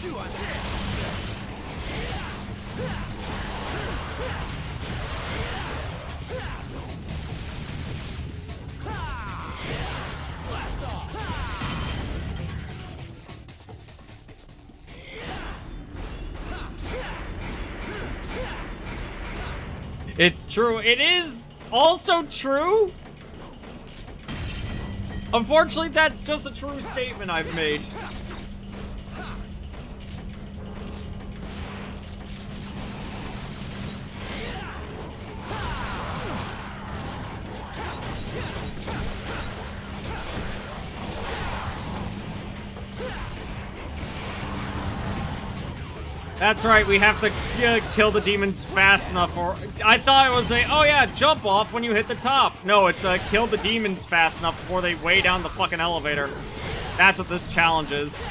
It's true. It is also true. Unfortunately, that's just a true statement I've made. That's right, we have to kill the demons fast enough, or I thought it was a, oh yeah, jump off when you hit the top. No, it's kill the demons fast enough before they weigh down the fucking elevator. That's what this challenge is.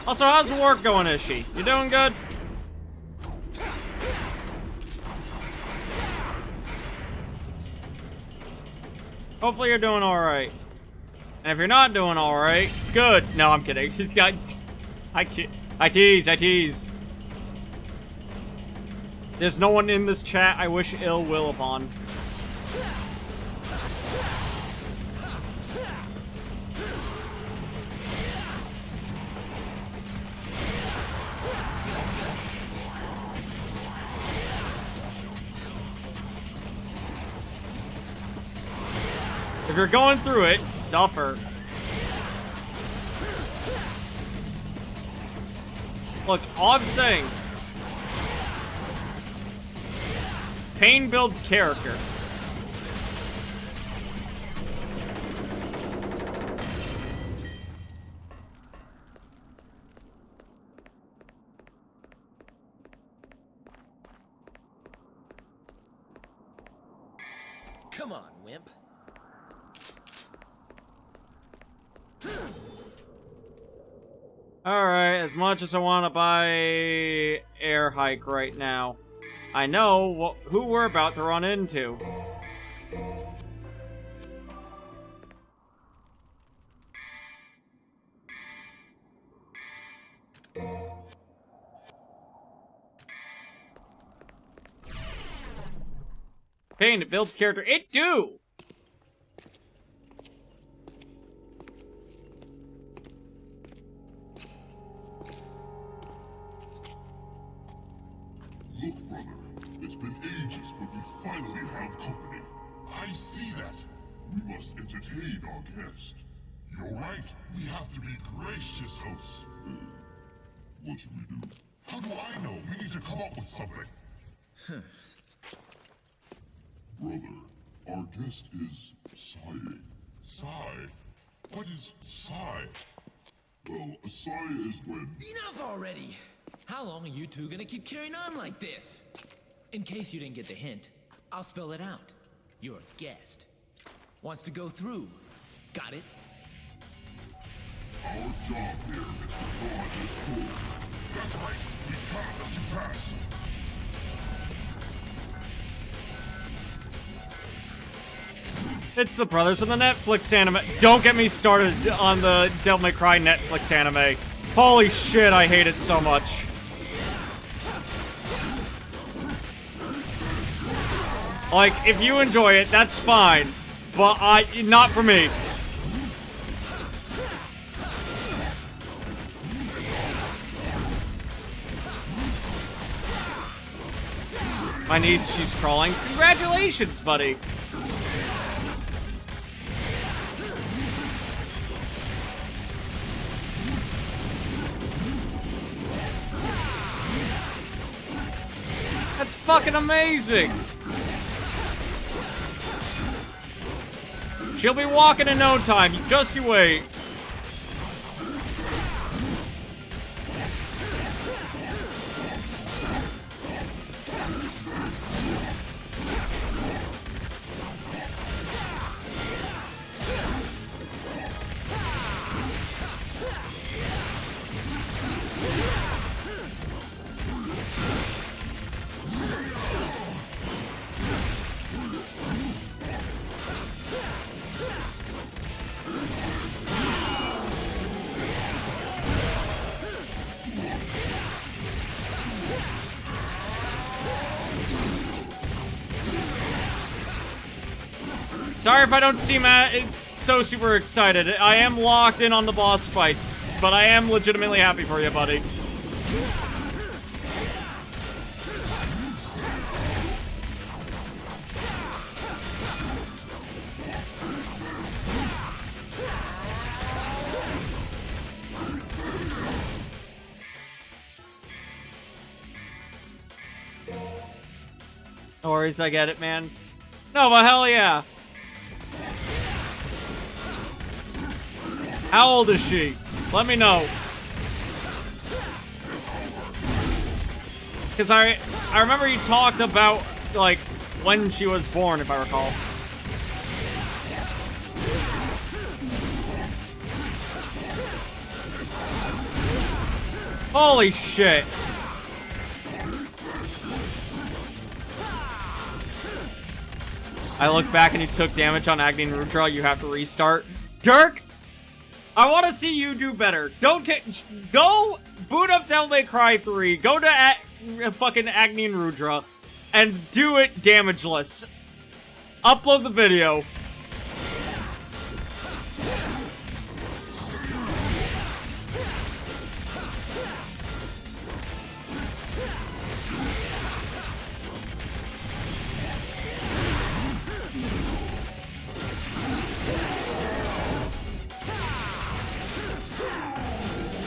Also, how's work going, Ishi? You doing good? Hopefully you're doing alright. And if you're not doing alright, good. No, I'm kidding. I tease. There's no one in this chat I wish ill will upon. If you're going through it, suffer. Look, all I'm saying, pain builds character. Come on, wimp. Alright, as much as I want to buy air hike right now, I know who we're about to run into. Pain, it builds character. It do! Look, brother, it's been ages, but we finally have company. I see that. We must entertain our guest. You're right. We have to be gracious hosts. What should we do? How do I know? We need to come up with something. Brother, our guest is sighing. Sigh? What is sigh? Well, a sigh is when... Enough already! How long are you two gonna keep carrying on like this? In case you didn't get the hint, I'll spell it out. Your guest wants to go through. Got it? Our job here is to guard this door. That's right. We can't let you pass. It's the brothers from the Netflix anime. Don't get me started on the Devil May Cry Netflix anime. Holy shit, I hate it so much. Like, if you enjoy it, that's fine. But not for me. My niece, she's crawling. Congratulations, buddy. That's fucking amazing. She'll be walking in no time. Just you wait. Sorry if I don't seem so super excited. I am locked in on the boss fight, but I am legitimately happy for you, buddy. No worries, I get it, man. No, but hell yeah. How old is she? Let me know. Because I remember you talked about, like, when she was born, if I recall. Holy shit. I look back and you took damage on Agni and Rudra, you have to restart. Dirk! I want to see you do better. Go boot up Devil May Cry 3. Go to fucking Agni and Rudra and do it damageless. Upload the video.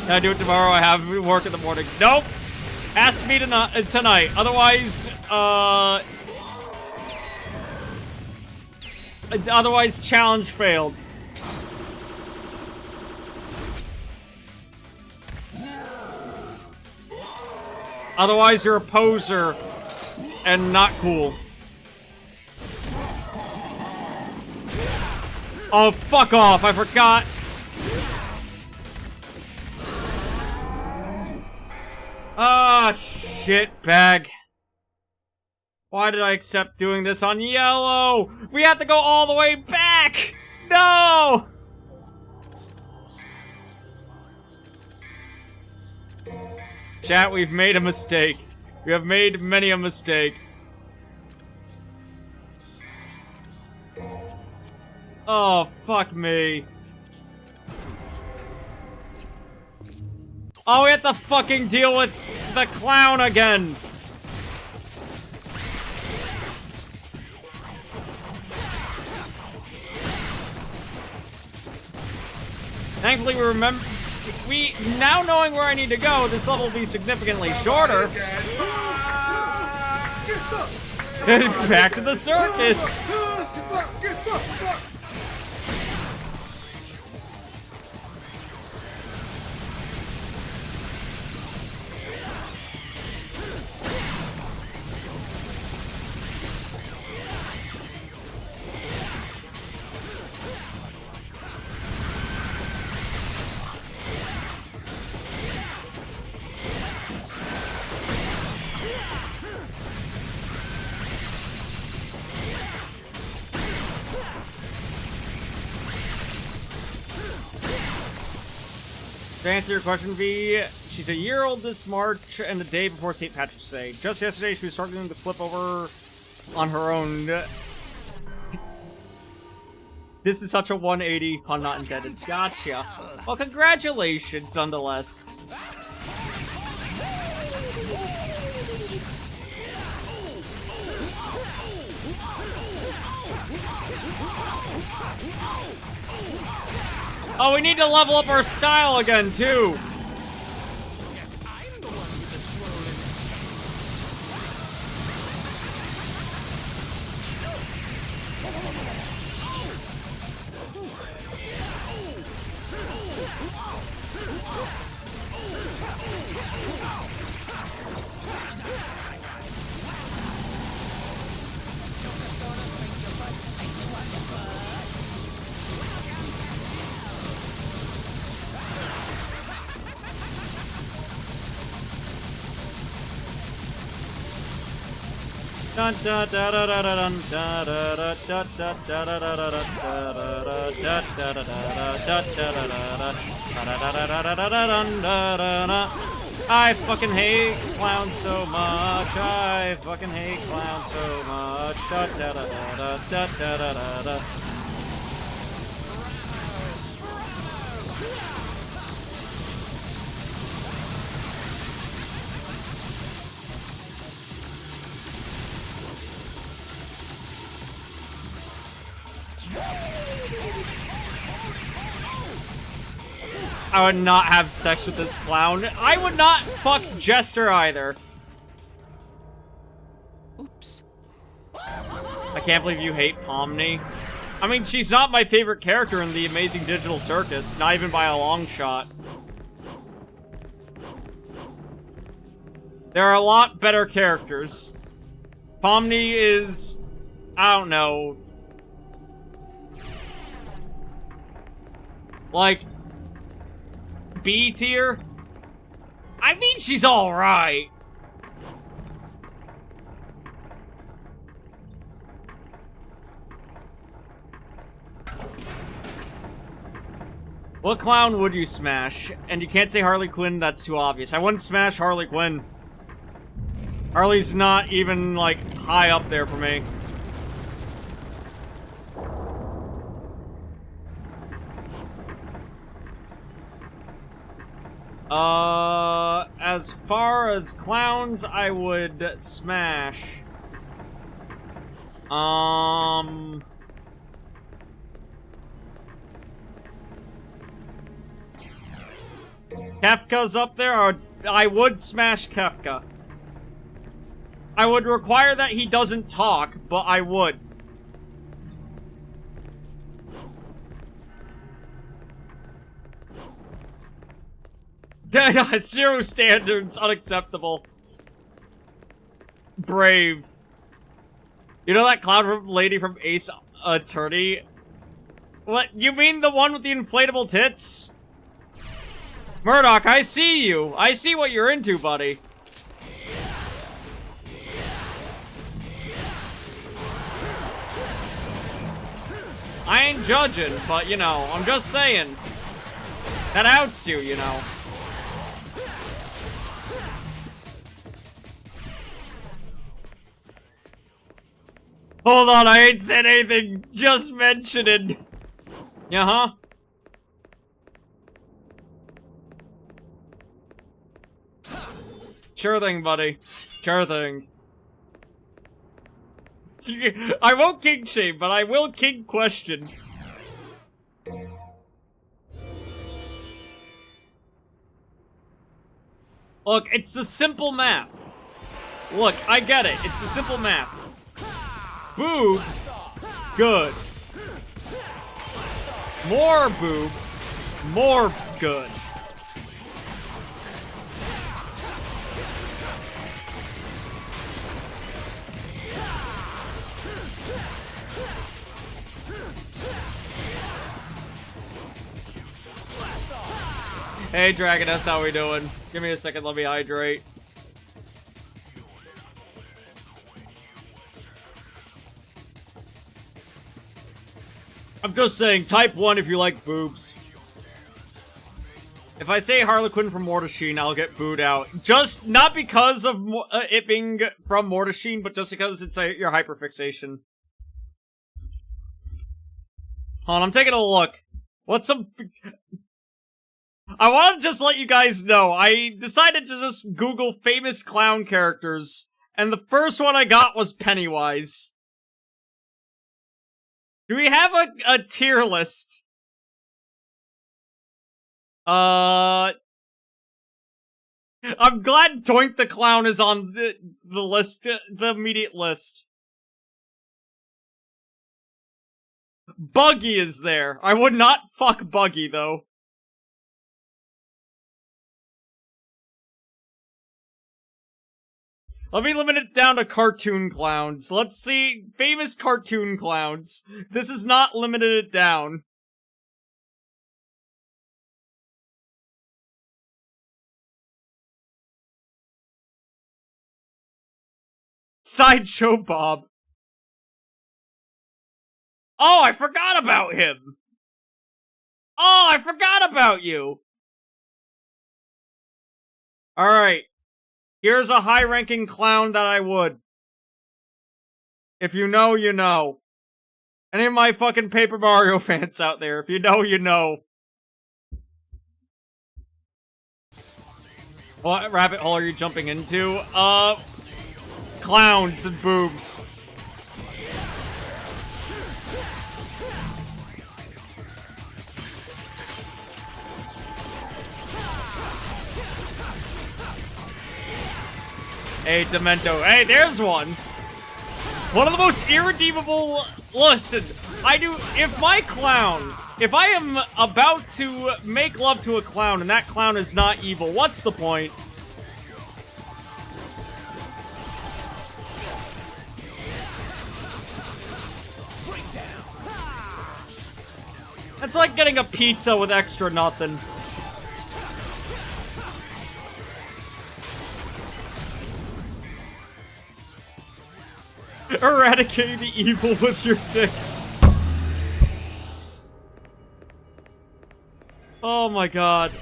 Can I do it tomorrow? I have work in the morning. Nope. Ask me tonight. Otherwise, challenge failed. Otherwise, you're a poser and not cool. Oh, fuck off. I forgot. Ah, shit bag. Why did I accept doing this on yellow? We have to go all the way back! No! Chat, we've made a mistake. We have made many a mistake. Oh, fuck me. Oh, we have to fucking deal with the clown again. Thankfully, now knowing where I need to go, this level will be significantly shorter. Back to the circus. To answer your question, V, she's a year old this March and a day before St. Patrick's Day. Just yesterday, she was struggling to flip over on her own. This is such a 180, pun not intended. Gotcha. Well, congratulations, nonetheless. Oh, we need to level up our style again, too. Dun da da da da da dun da da da da da da da da da da da da. I fucking hate clowns so much. I fucking hate clowns so much. Da da da da da da da da da. I would not have sex with this clown. I would not fuck Jester either. Oops. I can't believe you hate Pomni. I mean, she's not my favorite character in the Amazing Digital Circus, not even by a long shot. There are a lot better characters. Pomni is... I don't know. Like... B tier? I mean, she's alright. What clown would you smash? And you can't say Harley Quinn, that's too obvious. I wouldn't smash Harley Quinn. Harley's not even, like, high up there for me. As far as clowns, I would smash. Kefka's up there. I would smash Kefka. I would require that he doesn't talk, but I would. Zero standards, unacceptable. Brave. You know that clown lady from Ace Attorney? What, you mean the one with the inflatable tits? Murdoch, I see you. I see what you're into, buddy. I ain't judging, but, you know, I'm just saying. That outs you, you know. Hold on, I ain't said anything. Just mentioning. Yeah, huh? Sure thing, buddy. Sure thing. I won't king shame, but I will king question. Look, it's a simple math. Look, I get it. It's a simple math. Boob, good. More boob, more good. Hey, Dragoness, how we doing? Give me a second, let me hydrate. I'm just saying, type 1 if you like boobs. If I say Harlequin from Mortasheen, I'll get booed out. Just, not because of it being from Mortasheen, but just because it's your hyperfixation. Hold on, I'm taking a look. What's some... I want to just let you guys know, I decided to just Google famous clown characters, and the first one I got was Pennywise. Do we have a tier list? I'm glad Doink the Clown is on the list, the immediate list. Buggy is there. I would not fuck Buggy, though. Let me limit it down to cartoon clowns. Let's see, famous cartoon clowns. This is not limited it down. Sideshow Bob. Oh, I forgot about him! Oh, I forgot about you! Alright. Here's a high-ranking clown that I would. If you know, you know. Any of my fucking Paper Mario fans out there, if you know, you know. What rabbit hole are you jumping into? Clowns and boobs. Hey, Demento. Hey, there's one! One of the most irredeemable... Listen, if my clown... If I am about to make love to a clown and that clown is not evil, what's the point? It's like getting a pizza with extra nothing. Eradicate the evil with your dick. Oh my god.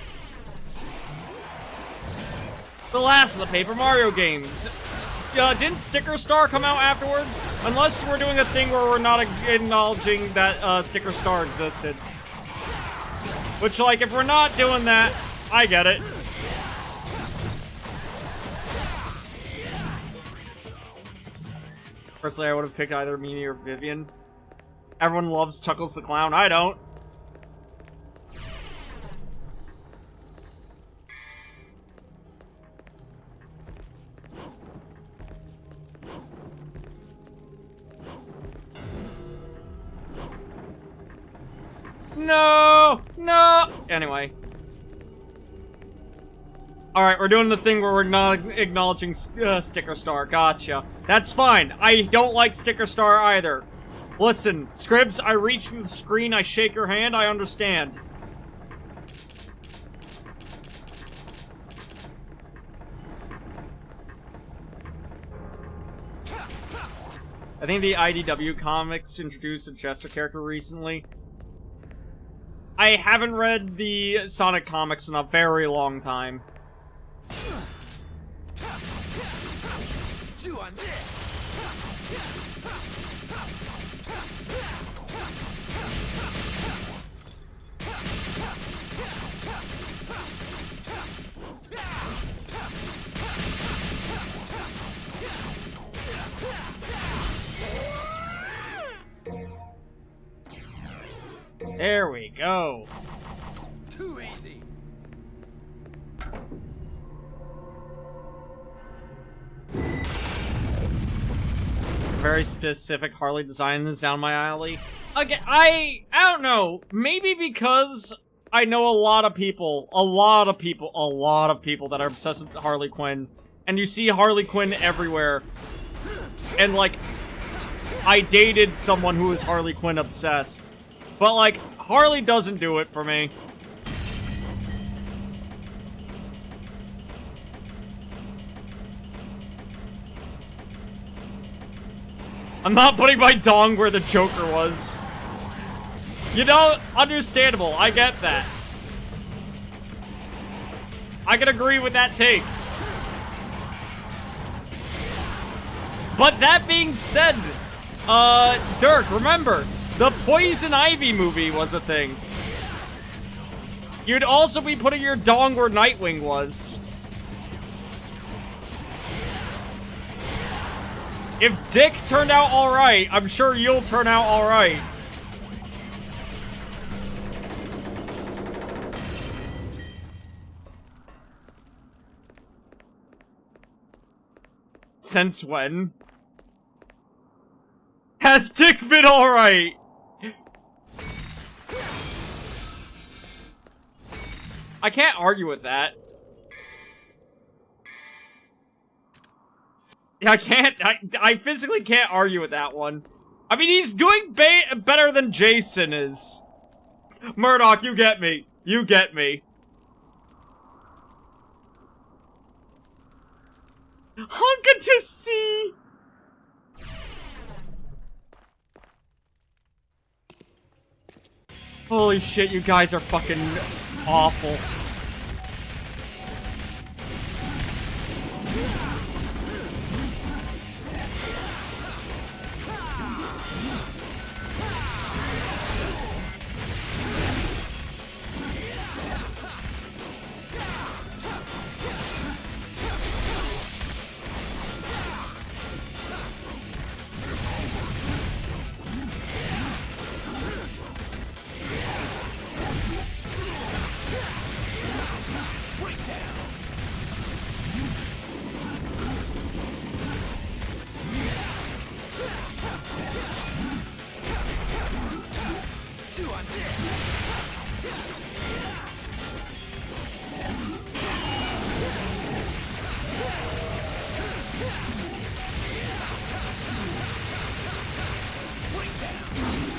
The last of the Paper Mario games. Didn't Sticker Star come out afterwards? Unless we're doing a thing where we're not acknowledging that Sticker Star existed. Which, like, if we're not doing that, I get it. Personally, I would have picked either Meanie or Vivian. Everyone loves Chuckles the Clown. I don't. No! No! Anyway. Alright, we're doing the thing where we're not acknowledging Sticker Star. Gotcha. That's fine. I don't like Sticker Star either. Listen, Scribs, I reach through the screen, I shake your hand, I understand. I think the IDW comics introduced a Jester character recently. I haven't read the Sonic comics in a very long time. Chew on this. There we go. Too easy. Very specific Harley design is down my alley. Again, I don't know. Maybe because I know a lot of people that are obsessed with Harley Quinn. And you see Harley Quinn everywhere. And, like, I dated someone who was Harley Quinn obsessed. But, like, Harley doesn't do it for me. I'm not putting my dong where the Joker was. You know, understandable. I get that. I can agree with that take. But that being said, Dirk, remember, the Poison Ivy movie was a thing. You'd also be putting your dong where Nightwing was. If Dick turned out alright, I'm sure you'll turn out alright. Since when? Has Dick been alright? I can't argue with that. I can't, I physically can't argue with that one. I mean, he's doing better than Jason is. Murdoch, you get me. You get me. Hunka to see. Holy shit, you guys are fucking awful.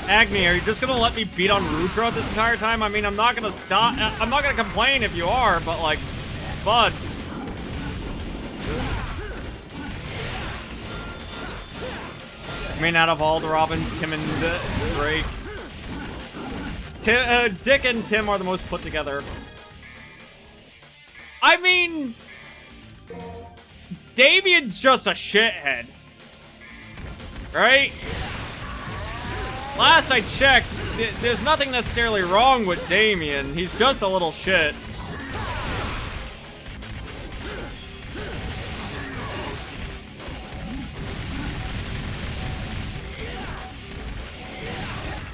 Agni, are you just gonna let me beat on Rudra this entire time? I mean, I'm not gonna stop. I'm not gonna complain if you are, but like, bud. I mean, out of all the Robins, Tim and Drake, Dick and Tim are the most put together. I mean, Damien's just a shithead, right? Last I checked, there's nothing necessarily wrong with Damien. He's just a little shit.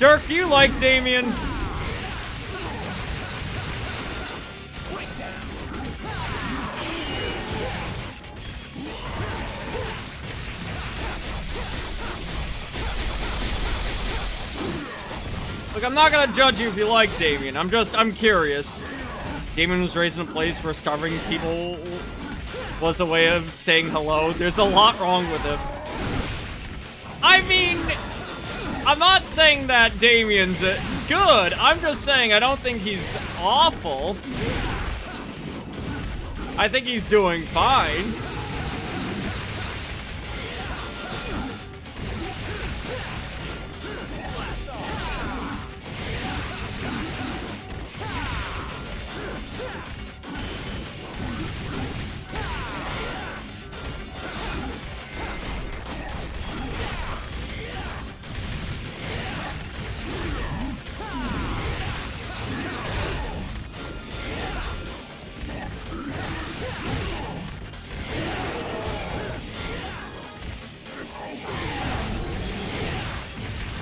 Dirk, do you like Damien? Look, I'm not gonna judge you if you like Damien. I'm curious. Damien was raised in a place where starving people was a way of saying hello. There's a lot wrong with him. I mean, I'm not saying that Damien's good. I'm just saying I don't think he's awful. I think he's doing fine.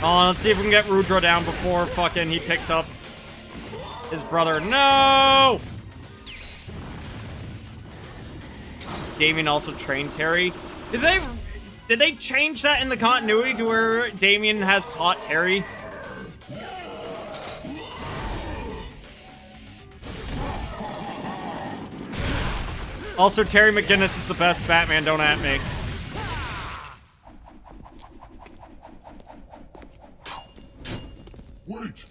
Oh, let's see if we can get Rudra down before fucking he picks up his brother. No! Damien also trained Terry. Did they change that in the continuity to where Damien has taught Terry? Also, Terry McGinnis is the best Batman, don't at me. Wait!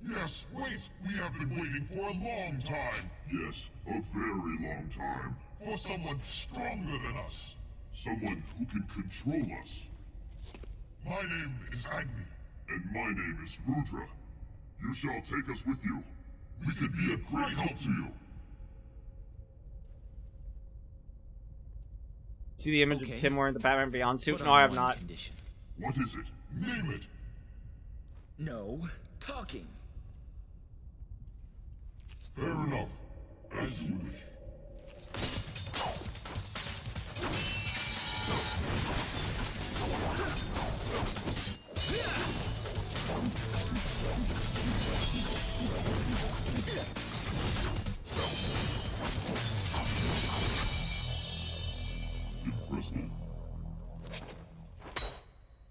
Yes, wait! We have been waiting for a long time! Yes, a very long time. For someone stronger than us. Someone who can control us. My name is Agni. And my name is Rudra. You shall take us with you. We could be a great help to you. See the image Okay. of Tim wearing the Batman Beyond suit? But No, on I have one not. condition. What is it? Name it. No talking. Fair enough. As you wish. Impressive.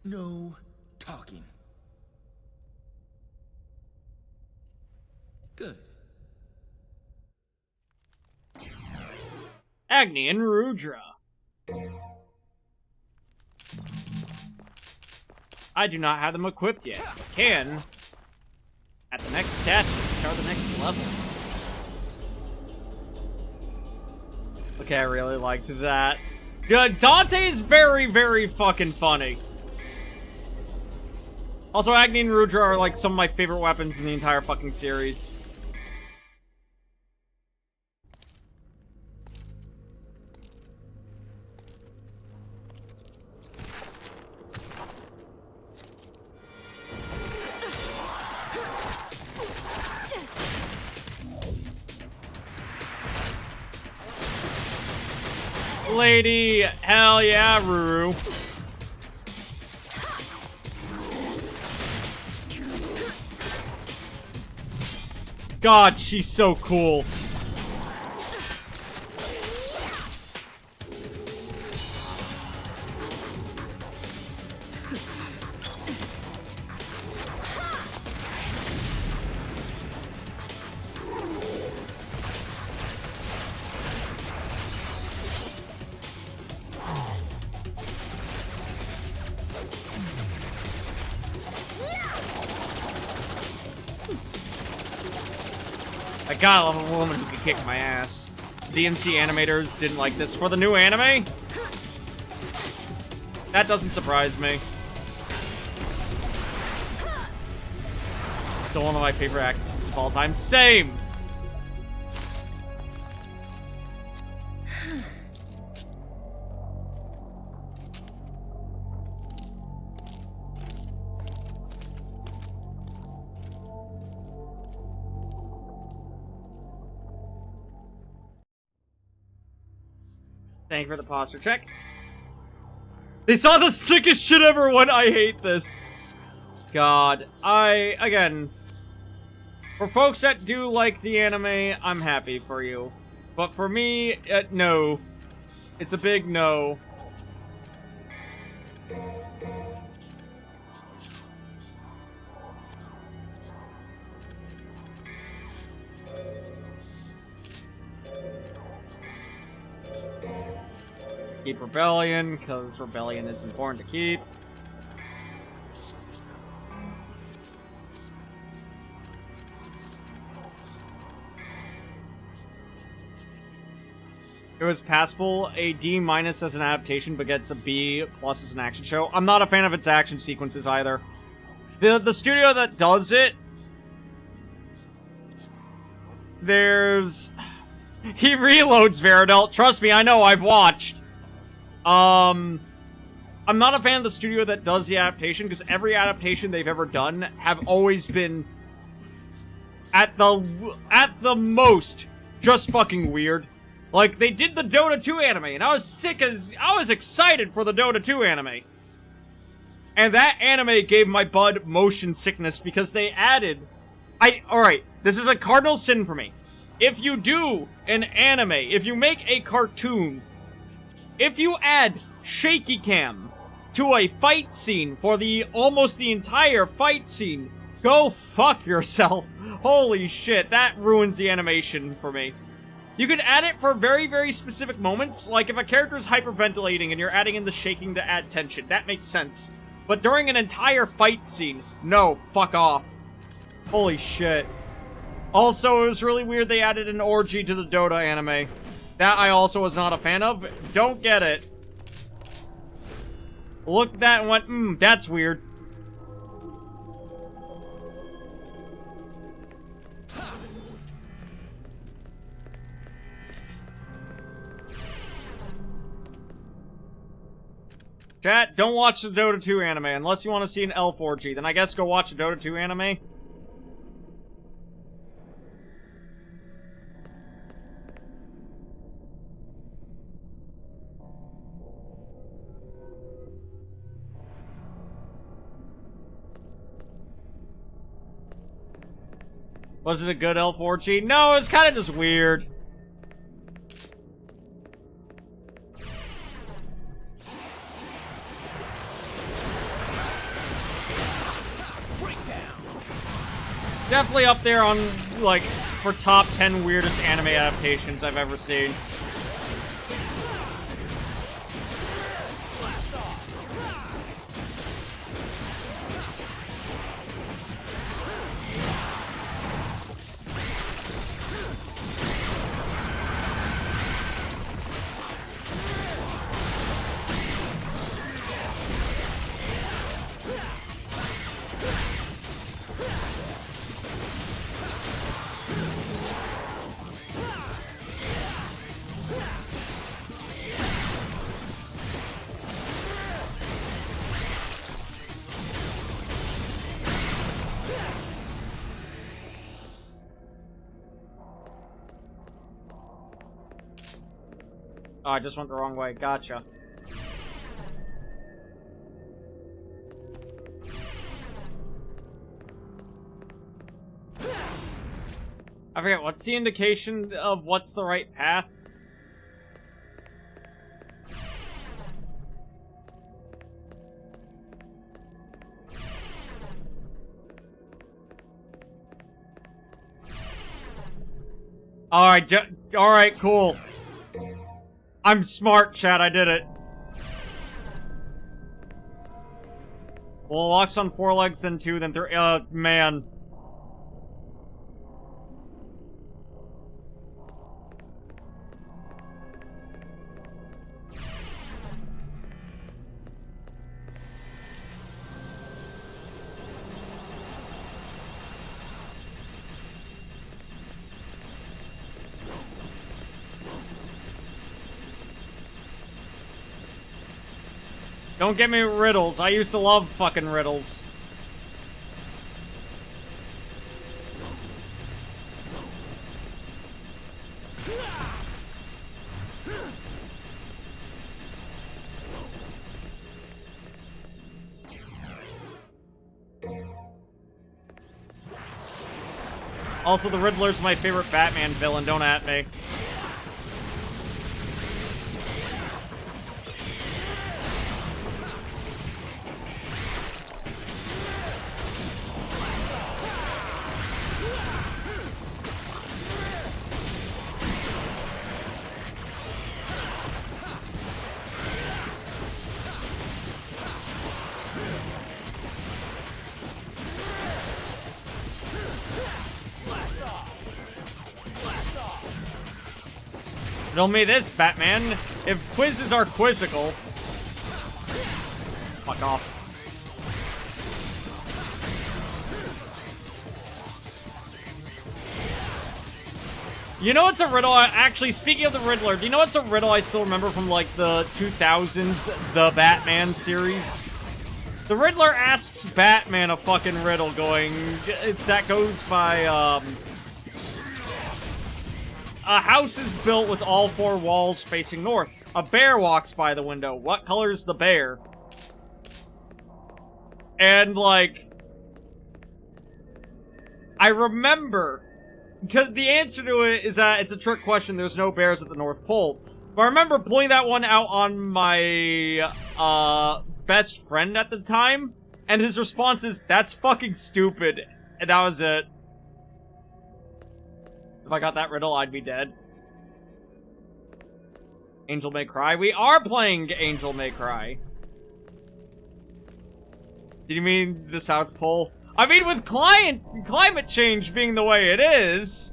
No talking. Good. Agni and Rudra. I do not have them equipped yet. Can at the next statue start the next level. Okay, I really liked that. Dante's very, very fucking funny. Also, Agni and Rudra are like some of my favorite weapons in the entire fucking series. Lady, hell yeah, Ruru. God, she's so cool. I gotta love a woman who can kick my ass. DMC animators didn't like this for the new anime? That doesn't surprise me. Still one of my favorite actresses of all time. Same! Thank you for the posture check. They saw the sickest shit ever when I hate this. God, again, for folks that do like the anime, I'm happy for you. But for me, no. It's a big no. Keep Rebellion, because Rebellion is important to keep. It was passable, a D- as an adaptation, but gets a B+ as an action show. I'm not a fan of its action sequences either. The studio that does it, there's... He reloads, Veridelt. Trust me, I know, I've watched. I'm not a fan of the studio that does the adaptation, because every adaptation they've ever done have always been, at the most, just fucking weird. Like, they did the Dota 2 anime, and I was excited for the Dota 2 anime. And that anime gave my bud motion sickness because they added... Alright, this is a cardinal sin for me. If you do an anime, if you make a cartoon, if you add shaky cam to a fight scene for almost the entire fight scene, go fuck yourself. Holy shit, that ruins the animation for me. You can add it for very, very specific moments, like if a character's hyperventilating and you're adding in the shaking to add tension, that makes sense. But during an entire fight scene, no, fuck off. Holy shit. Also, it was really weird they added an orgy to the Dota anime. That I also was not a fan of. Don't get it. Looked at that and went, that's weird. Chat, don't watch the Dota 2 anime unless you want to see an L4G. Then I guess go watch a Dota 2 anime. Was it a good L4G? No, it was kind of just weird. Definitely up there on, like, for top 10 weirdest anime adaptations I've ever seen. Oh, I just went the wrong way. Gotcha. I forget, what's the indication of what's the right path? Alright, cool. I'm smart, chat, I did it. Well, it walks on 4 legs, then 2, then 3. Man. Don't give me riddles. I used to love fucking riddles. Also, the Riddler's my favorite Batman villain. Don't at me. Riddle me this, Batman. If quizzes are quizzical... Fuck off. You know what's a riddle? Actually, speaking of the Riddler, do you know what's a riddle I still remember from, like, the 2000s, the Batman series? The Riddler asks Batman a fucking riddle going... That goes by, A house is built with all 4 walls facing north. A bear walks by the window. What color is the bear? And, like... I remember... Because the answer to it is that it's a trick question. There's no bears at the North Pole. But I remember pulling that one out on my, best friend at the time. And his response is, that's fucking stupid. And that was it. If I got that riddle, I'd be dead. Angel May Cry? We are playing Angel May Cry. Did you mean the South Pole? I mean, with climate change being the way it is...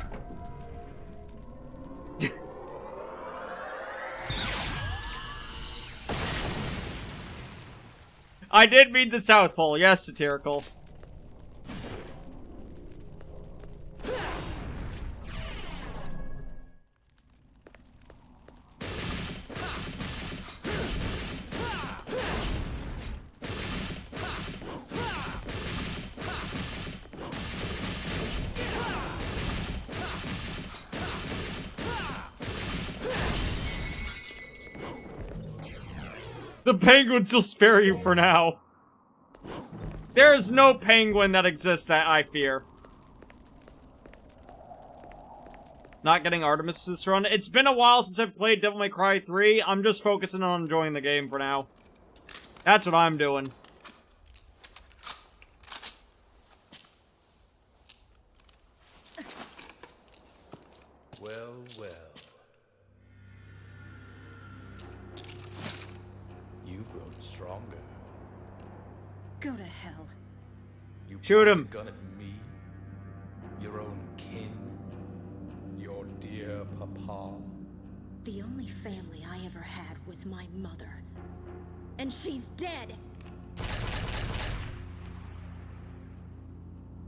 I did mean the South Pole, yes, satirical. The penguins will spare you for now. There's no penguin that exists that I fear. Not getting Artemis's run. It's been a while since I've played Devil May Cry 3. I'm just focusing on enjoying the game for now. That's what I'm doing. Well, well. You've grown stronger. Go to hell. You Shoot point him. a gun at me, your own kin, your dear papa. The only family I ever had was my mother. And she's dead!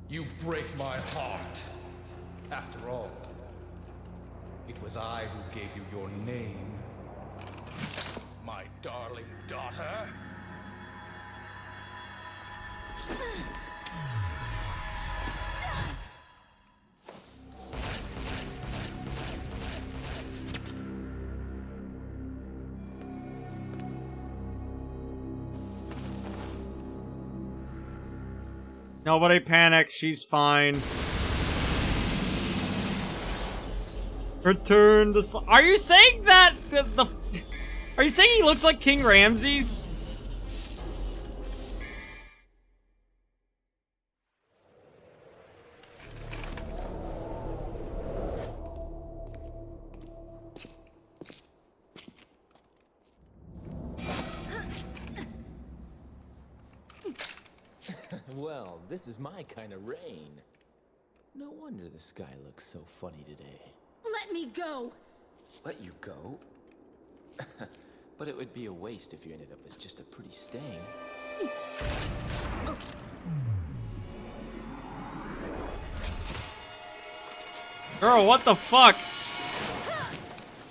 You break my heart. After all, it was I who gave you your name, my darling daughter. Nobody panic, she's fine. Return the Are you saying that Are you saying he looks like King Ramses? Well, this is my kind of rain. No wonder the sky looks so funny today. Let me go! Let you go? But it would be a waste if you ended up as just a pretty stain. Girl, what the fuck?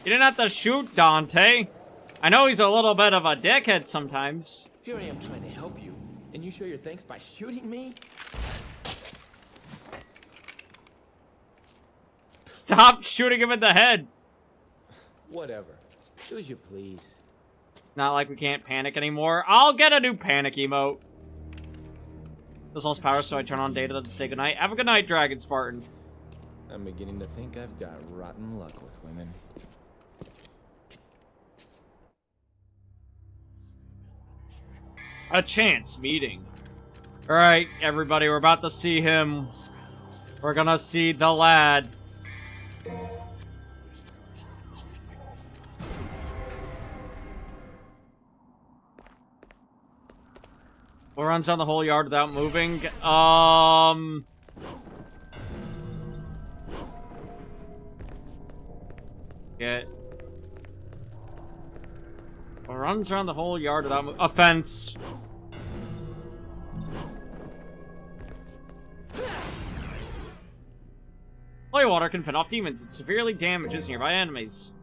You didn't have to shoot Dante. I know he's a little bit of a dickhead sometimes. Here I am trying to help you, and you show your thanks by shooting me? Stop shooting him in the head. Whatever. Do as you please. Not like we can't panic anymore. I'll get a new panic emote. This lost power, so I turn on data to say goodnight. Have a good night, Dragon Spartan. I'm beginning to think I've got rotten luck with women. A chance meeting. Alright, everybody, we're about to see him. We're gonna see the lad. Who runs down the whole yard without moving? Get. Who runs around the whole yard without moving? A fence. Holy water can fend off demons. It severely damages nearby enemies.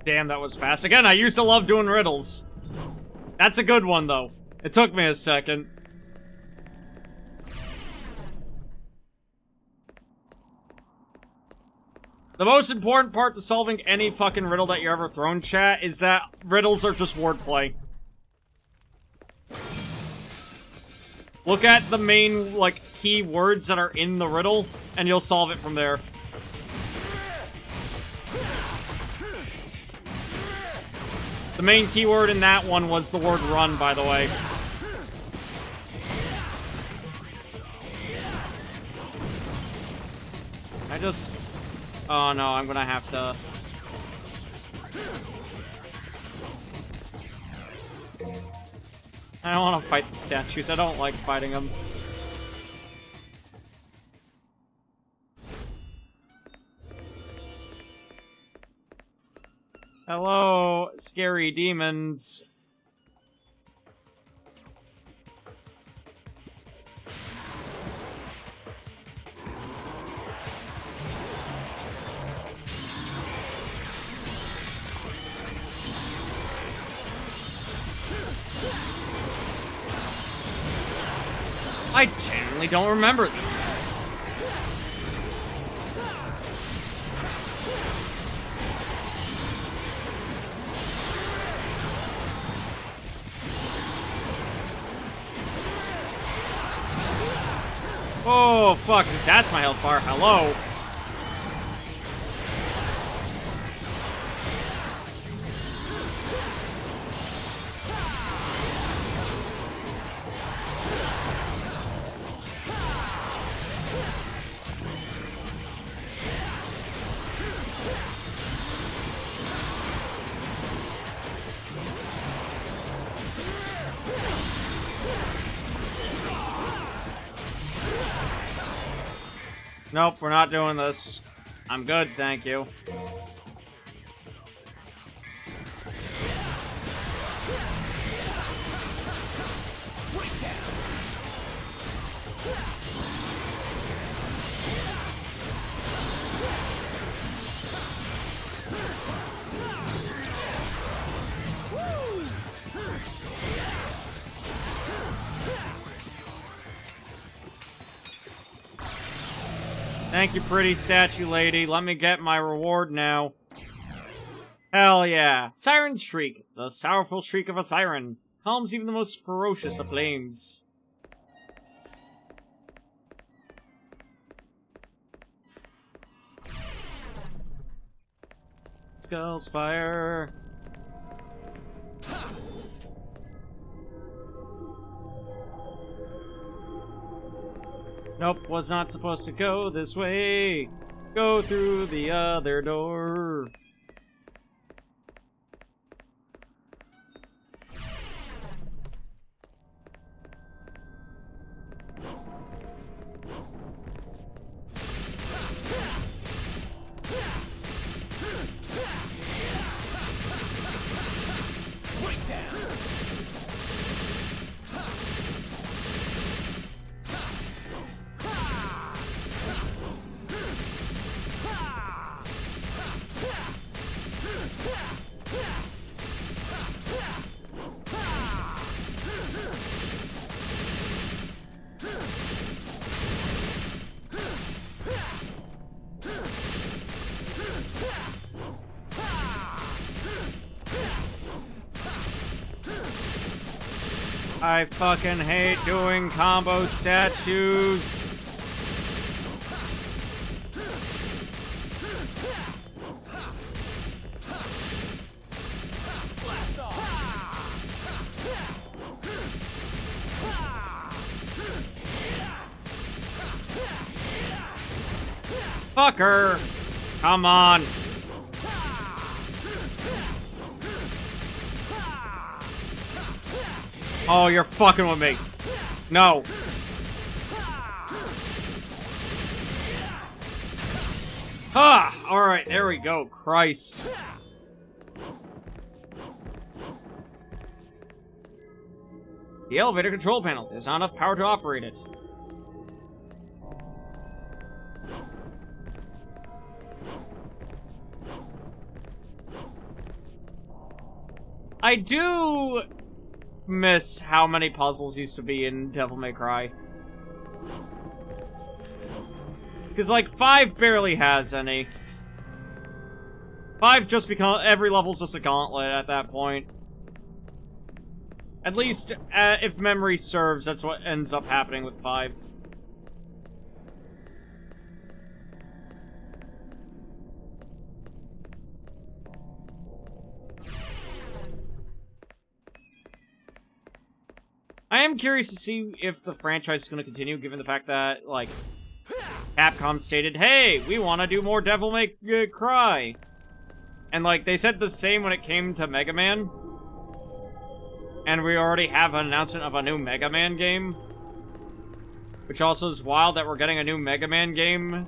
Damn, that was fast. Again, I used to love doing riddles. That's a good one, though. It took me a second. The most important part to solving any fucking riddle that you're ever thrown, chat, is that riddles are just wordplay. Look at the main, like, key words that are in the riddle, and you'll solve it from there. The main keyword in that one was the word run, by the way. I just... Oh no, I'm gonna have to... I don't want to fight the statues. I don't like fighting them. Hello, scary demons. I genuinely don't remember these guys. Oh, fuck. That's my health bar. Hello. Nope, we're not doing this. I'm good, thank you. Thank you, pretty statue lady. Let me get my reward now. Hell yeah. Siren Shriek. The sorrowful shriek of a siren. Calms even the most ferocious of flames. Skullspire. Nope, was not supposed to go this way. Go through the other door. I fucking hate doing combo statues. Fucker! Come on! Oh, you're fucking with me. No. Ah! Alright, there we go. Christ. The elevator control panel. There's not enough power to operate it. I do miss how many puzzles used to be in Devil May Cry. Because, like, 5 barely has any. 5 just become... every level's just a gauntlet at that point. At least, if memory serves, that's what ends up happening with 5. I am curious to see if the franchise is going to continue, given the fact that, like, Capcom stated, hey, we want to do more Devil May Cry. And, like, they said the same when it came to Mega Man. And we already have an announcement of a new Mega Man game. Which also is wild that we're getting a new Mega Man game.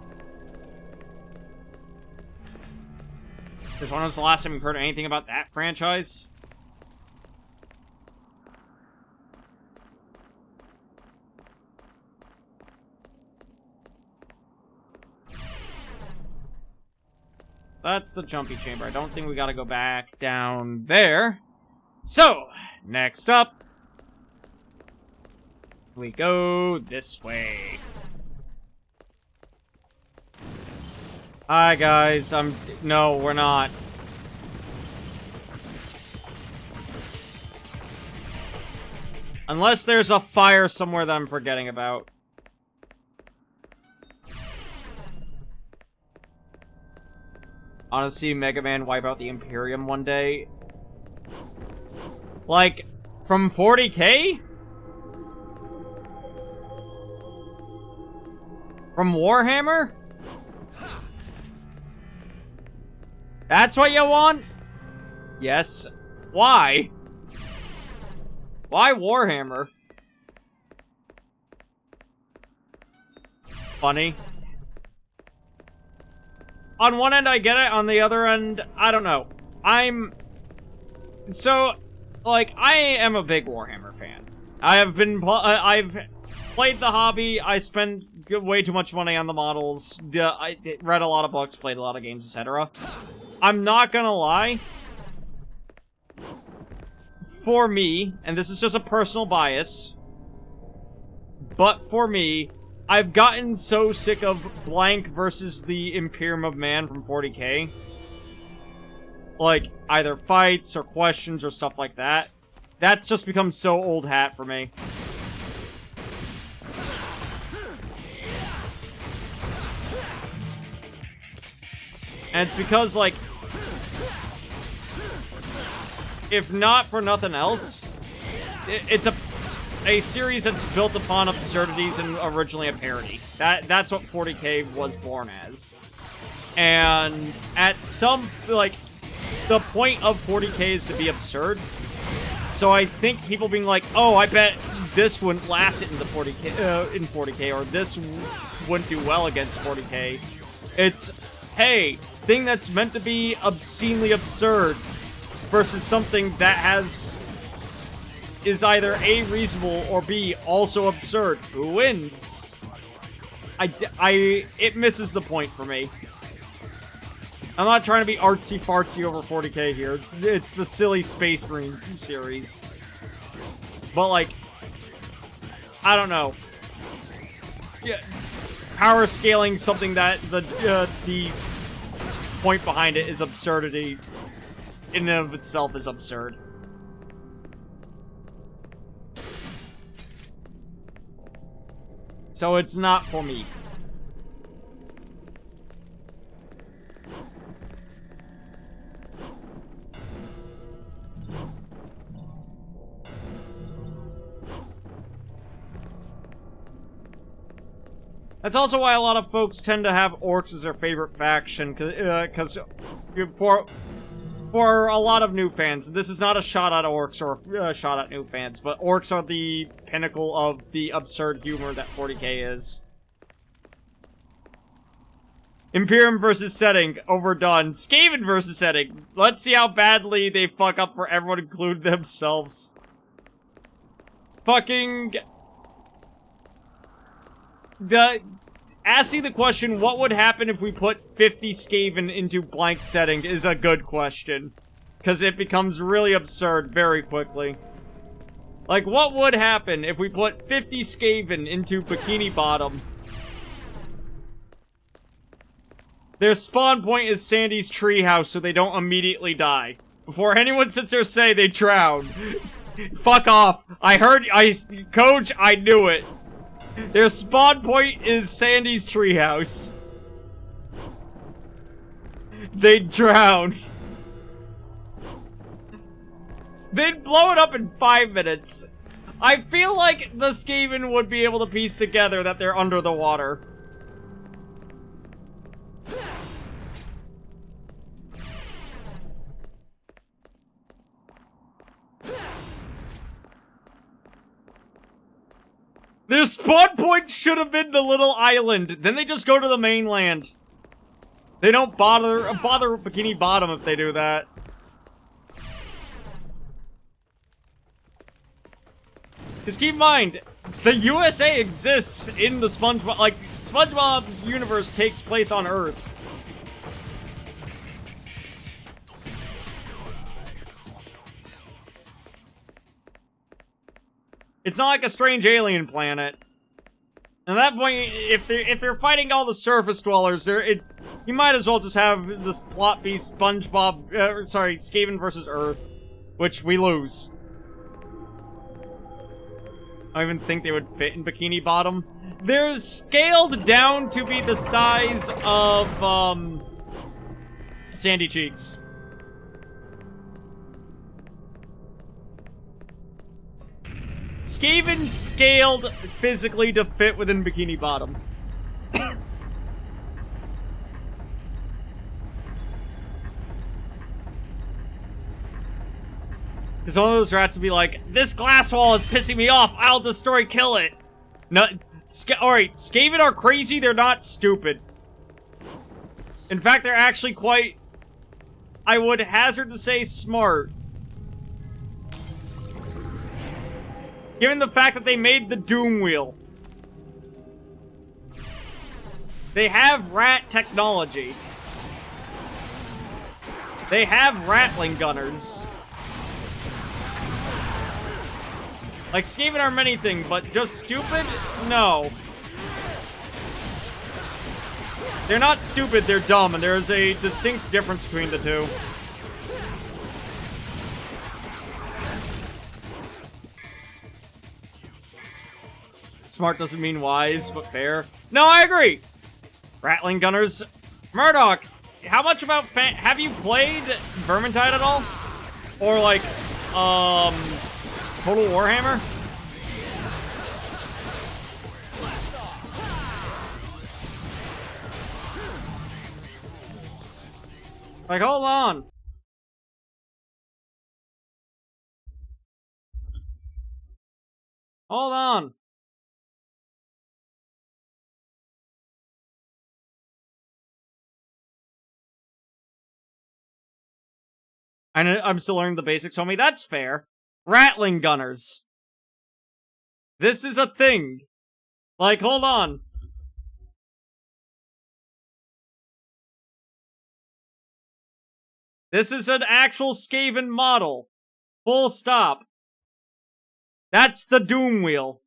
Because when was the last time you've heard anything about that franchise? That's the jumpy chamber. I don't think we gotta go back down there. So, next up, we go this way. Hi, guys. No, we're not. Unless there's a fire somewhere that I'm forgetting about. I want to see Mega Man wipe out the Imperium one day. Like, from 40K? From Warhammer? That's what you want? Yes. Why? Why Warhammer? Funny. On one end, I get it. On the other end, I don't know. So, like, I am a big Warhammer fan. I've played the hobby. I spend way too much money on the models. I read a lot of books, played a lot of games, etc. I'm not gonna lie. For me, and this is just a personal bias, but for me, I've gotten so sick of Blank versus the Imperium of Man from 40K. Like, either fights or questions or stuff like that. That's just become so old hat for me. And it's because, like, if not for nothing else, it's a series that's built upon absurdities and originally a parody. That's what 40K was born as. And at some, like, the point of 40K is to be absurd. So I think people being like, oh, I bet this wouldn't last it in the 40K, or this wouldn't do well against 40K. It's, hey, thing that's meant to be obscenely absurd versus something that is either A, reasonable, or B, also absurd. Who wins? It misses the point for me. I'm not trying to be artsy-fartsy over 40K here. It's the silly Space Marine series. But, like, I don't know. Yeah, power scaling something that the point behind it is absurdity in and of itself is absurd. So it's not for me. That's also why a lot of folks tend to have orcs as their favorite faction, because for a lot of new fans, this is not a shot at orcs or a shot at new fans, but orcs are the pinnacle of the absurd humor that 40K is. Imperium versus setting, overdone. Skaven versus setting. Let's see how badly they fuck up for everyone, including themselves. Fucking... Asking the question, what would happen if we put 50 Skaven into blank setting is a good question. Because it becomes really absurd very quickly. Like, what would happen if we put 50 Skaven into Bikini Bottom? Their spawn point is Sandy's treehouse, so they don't immediately die. Before anyone sits there say they drown. Fuck off. Coach, I knew it. Their spawn point is Sandy's treehouse. They'd drown. They'd blow it up in 5 minutes. I feel like the Skaven would be able to piece together that they're under the water. Their spawn point should have been the little island. Then they just go to the mainland. They don't bother Bikini Bottom if they do that. Because keep in mind, the USA exists in the SpongeBob... Like, SpongeBob's universe takes place on Earth. It's not like a strange alien planet. At that point, if they're fighting all the surface dwellers, you might as well just have this plot be SpongeBob, sorry, Skaven versus Earth, which we lose. I don't even think they would fit in Bikini Bottom. They're scaled down to be the size of, Sandy cheeks. Skaven scaled physically to fit within Bikini Bottom. Because one of those rats would be like, this glass wall is pissing me off, I'll destroy, kill it. No, alright, Skaven are crazy, they're not stupid. In fact, they're actually quite, I would hazard to say, smart. Given the fact that they made the Doom Wheel. They have rat technology. They have Ratling gunners. Like, Skaven are many things, but just stupid? No. They're not stupid, they're dumb, and there is a distinct difference between the two. Smart doesn't mean wise, but fair. No, I agree! Ratling gunners. Murdoch, how much about have you played Vermintide at all? Or like, Total Warhammer? Like, hold on. Hold on. I'm still learning the basics, homie. That's fair. Ratling gunners. This is a thing. Like, hold on. This is an actual Skaven model. Full stop. That's the Doom Wheel.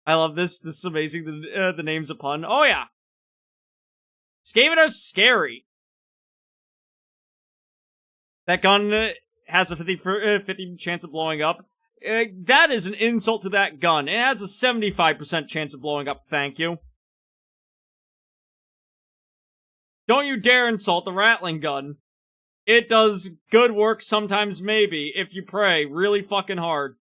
I love this. This is amazing. The name's a pun. Oh, yeah. Skaven are scary. That gun has a 50 chance of blowing up. That is an insult to that gun. It has a 75% chance of blowing up, thank you. Don't you dare insult the Ratling gun. It does good work sometimes, maybe, if you pray really fucking hard.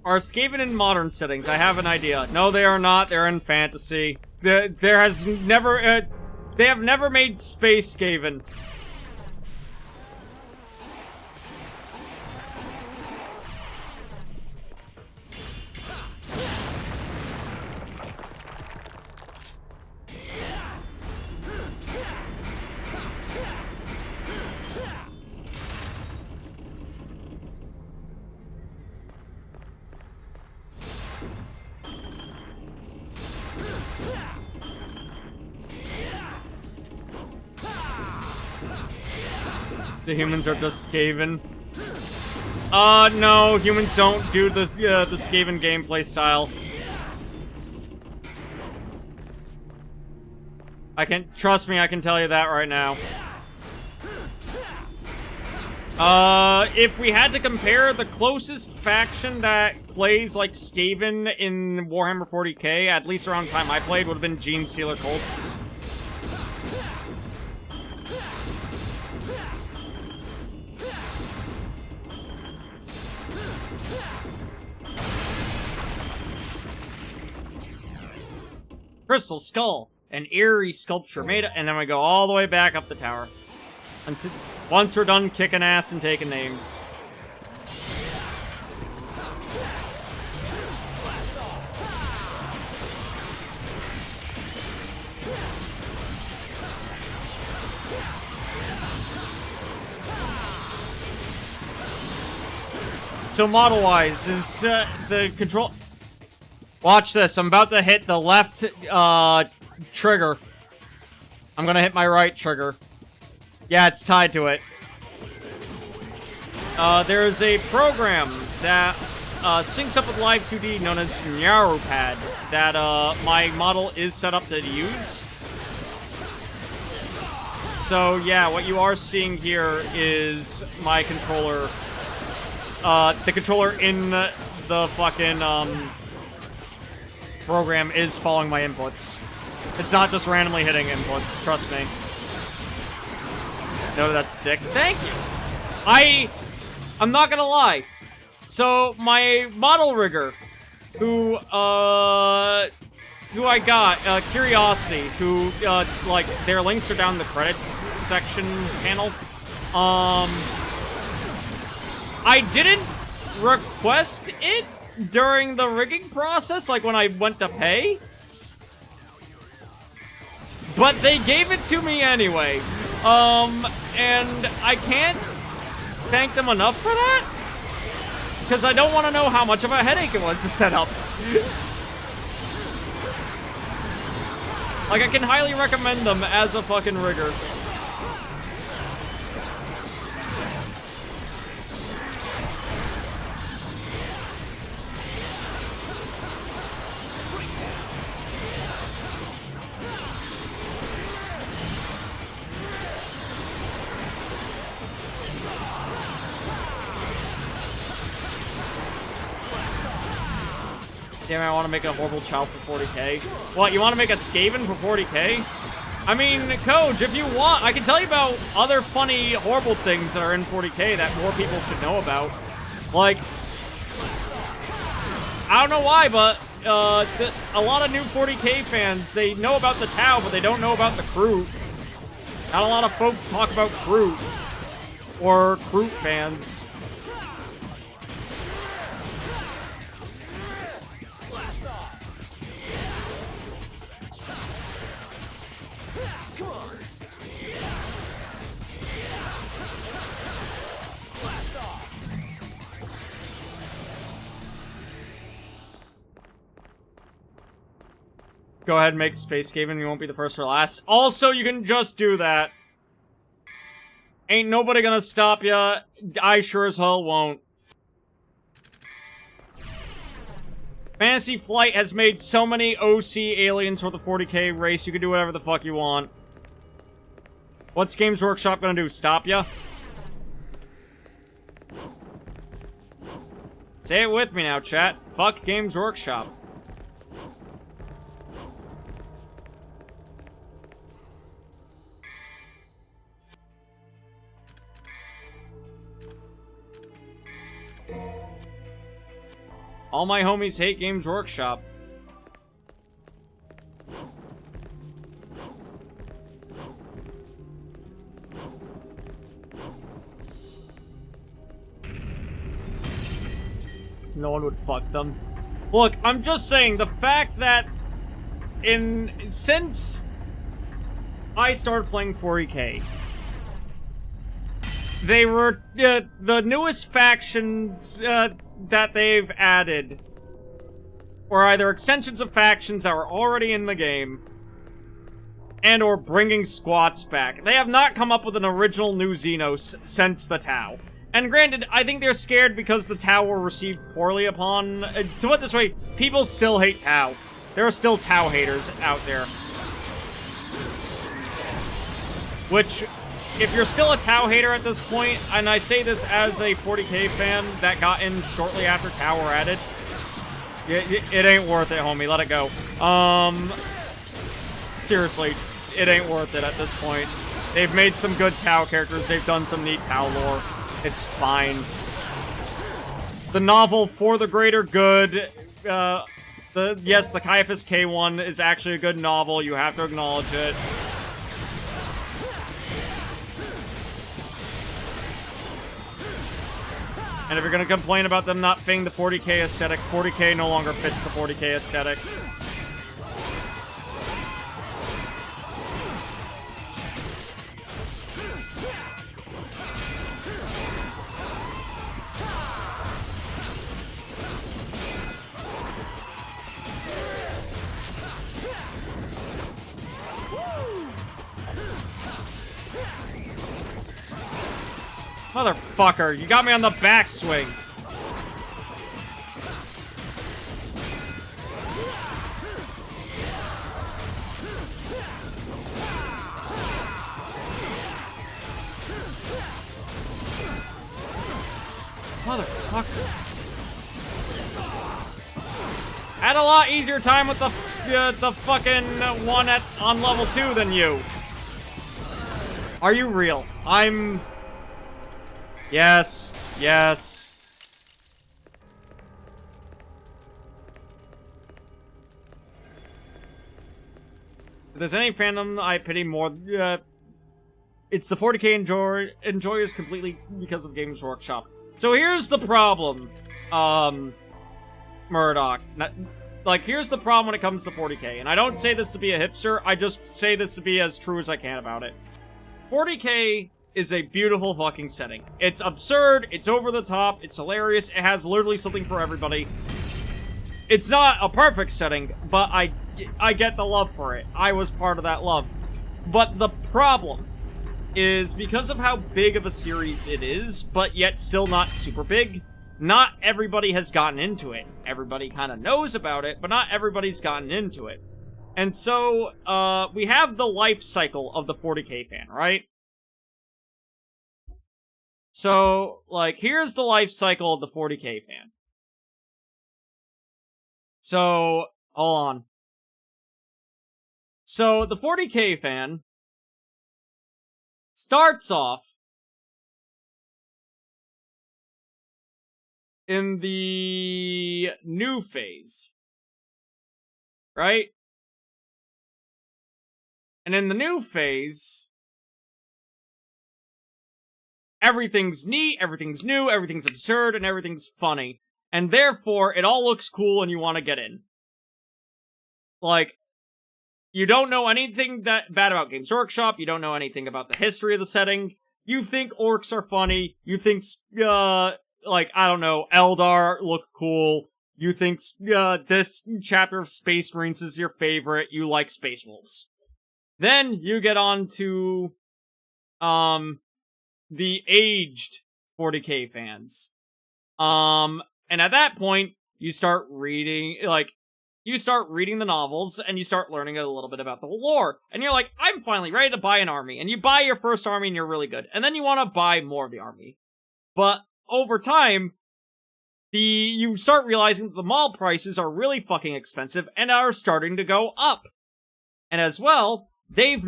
Are Skaven in modern settings? I have an idea. No, they are not. They're in fantasy. There has never... they have never made space Skaven. The humans are just Skaven. No, humans don't do the Skaven gameplay style. Trust me, I can tell you that right now. If we had to compare, the closest faction that plays like Skaven in Warhammer 40k, at least around the time I played, would have been Gene Stealer Cults. Crystal Skull, an eerie sculpture made, and then we go all the way back up the tower. Once we're done kicking ass and taking names. So model-wise, is the control... Watch this, I'm about to hit the left, trigger. I'm gonna hit my right trigger. Yeah, it's tied to it. There's a program that syncs up with Live 2D known as Pad that my model is set up to use. So yeah, what you are seeing here is my controller. The controller in the fucking program is following my inputs. It's not just randomly hitting inputs, trust me. No, that's sick. Thank you. I'm not gonna lie. So my model rigger, who I got, Curiosity, who like their links are down in the credits section panel. I didn't request it during the rigging process, like when I went to pay. But they gave it to me anyway. And I can't thank them enough for that. Because I don't want to know how much of a headache it was to set up. Like, I can highly recommend them as a fucking rigger. Damn it, I want to make a horrible child for 40k. What, you want to make a Skaven for 40k? I mean, Coach, if you want, I can tell you about other funny, horrible things that are in 40k that more people should know about. Like, I don't know why, but a lot of new 40k fans, they know about the Tau, but they don't know about the Kroot. Not a lot of folks talk about Kroot. Or Kroot fans. Go ahead and make Space Skaven, you won't be the first or last. Also, you can just do that. Ain't nobody gonna stop ya. I sure as hell won't. Fantasy Flight has made so many OC aliens for the 40k race, you can do whatever the fuck you want. What's Games Workshop gonna do, stop ya? Say it with me now, chat. Fuck Games Workshop. All my homies hate Games Workshop. No one would fuck them. Look, I'm just saying, the fact that since I started playing 40k, they were, the newest factions, that they've added or either extensions of factions that were already in the game and or bringing squats back. They have not come up with an original new Xenos since the Tau. And granted, I think they're scared because the Tau were received poorly upon... to put it this way, people still hate Tau. There are still Tau haters out there. Which... if you're still a Tau hater at this point, and I say this as a 40k fan that got in shortly after Tau were added, it ain't worth it, homie. Let it go. Seriously, it ain't worth it at this point. They've made some good Tau characters. They've done some neat Tau lore. It's fine. The novel For the Greater Good, yes, the Caiaphas K1 is actually a good novel. You have to acknowledge it. And if you're gonna complain about them not fitting the 40k aesthetic, 40k no longer fits the 40k aesthetic. Motherfucker, you got me on the backswing. Motherfucker. Had a lot easier time with the fucking one on level 2 than you. Are you real? Yes. Yes. If there's any fandom I pity more, it's the 40k enjoyers completely because of Games Workshop. So here's the problem, Murdoch. Here's the problem when it comes to 40k, and I don't say this to be a hipster, I just say this to be as true as I can about it. 40k is a beautiful fucking setting. It's absurd, it's over the top, it's hilarious, it has literally something for everybody. It's not a perfect setting, but I get the love for it. I was part of that love. But the problem is, because of how big of a series it is, but yet still not super big, not everybody has gotten into it. Everybody kind of knows about it, but not everybody's gotten into it. And so, we have the life cycle of the 40k fan, right? So, like, here's the life cycle of the 40k fan. So, hold on. So, the 40k fan starts off in the new phase, right? And in the new phase, everything's neat, everything's new, everything's absurd, and everything's funny. And therefore, it all looks cool and you want to get in. Like, you don't know anything that bad about Games Workshop, you don't know anything about the history of the setting, you think orcs are funny, you think, like, I don't know, Eldar look cool, you think, this chapter of Space Marines is your favorite, you like Space Wolves. Then, you get on to, the aged 40k fans. And at that point, you start reading, the novels, and you start learning a little bit about the lore. And you're like, I'm finally ready to buy an army. And you buy your first army and you're really good. And then you want to buy more of the army. But over time, you start realizing that the mall prices are really fucking expensive and are starting to go up. And as well, they've,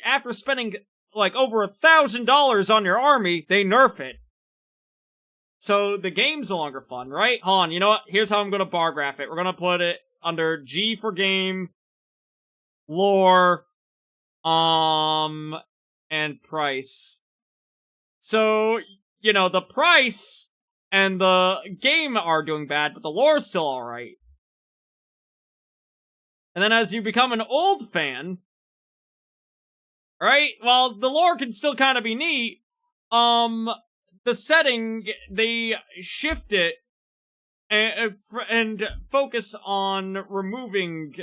after spending, like, over $1,000 on your army, they nerf it. So, the game's no longer fun, right? Hold on, you know what? Here's how I'm gonna bar graph it. We're gonna put it under G for game, lore, and price. So, you know, the price and the game are doing bad, but the lore's still alright. And then as you become an old fan, right? While the lore can still kind of be neat, the setting, they shift it and focus on removing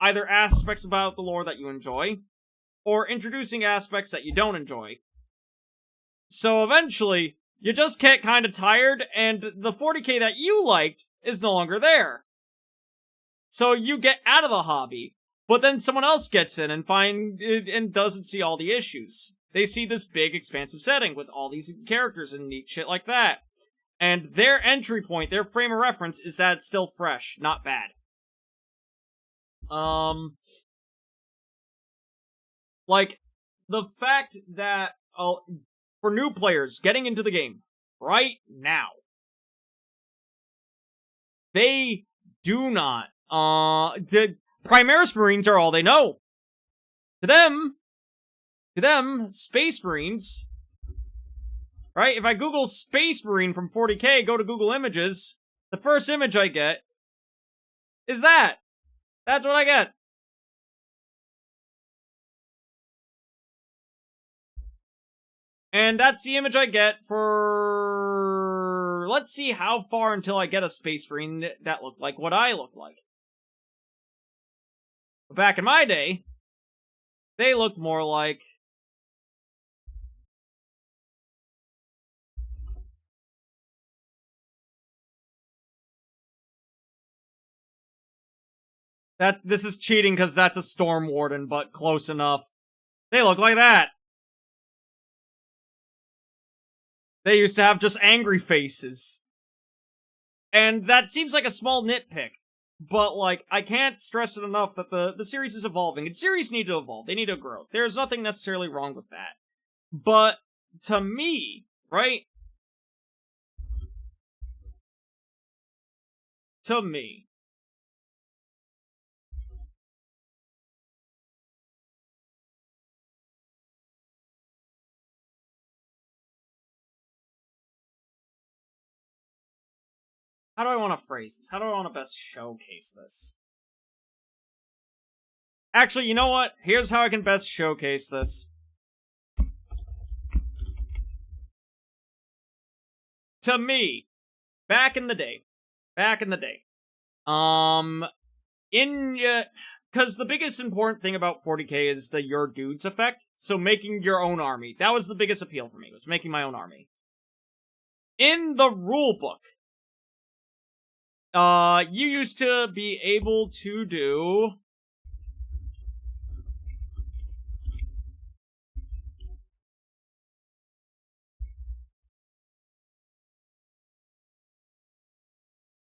either aspects about the lore that you enjoy, or introducing aspects that you don't enjoy. So eventually, you just get kind of tired, and the 40k that you liked is no longer there. So you get out of the hobby, but then someone else gets in and doesn't see all the issues. They see this big, expansive setting with all these characters and neat shit like that. And their entry point, their frame of reference, is that it's still fresh, not bad. Like, the fact that, for new players getting into the game right now, they do not, the Primaris Marines are all they know. To them, Space Marines, right? If I Google Space Marine from 40k, go to Google Images, the first image I get is that. That's what I get. And that's the image I get for... Let's see how far until I get a Space Marine that looked like what I look like. Back in my day, they looked more like... This is cheating because that's a Storm Warden, but close enough. They look like that. They used to have just angry faces. And that seems like a small nitpick. But, like, I can't stress it enough that the series is evolving. And series need to evolve. They need to grow. There's nothing necessarily wrong with that. But, to me, right? To me. How do I want to phrase this? How do I want to best showcase this? Actually, you know what? Here's how I can best showcase this. To me, back in the day, because the biggest important thing about 40k is the your dudes effect, so making your own army. That was the biggest appeal for me, was making my own army. In the rulebook, you used to be able to do...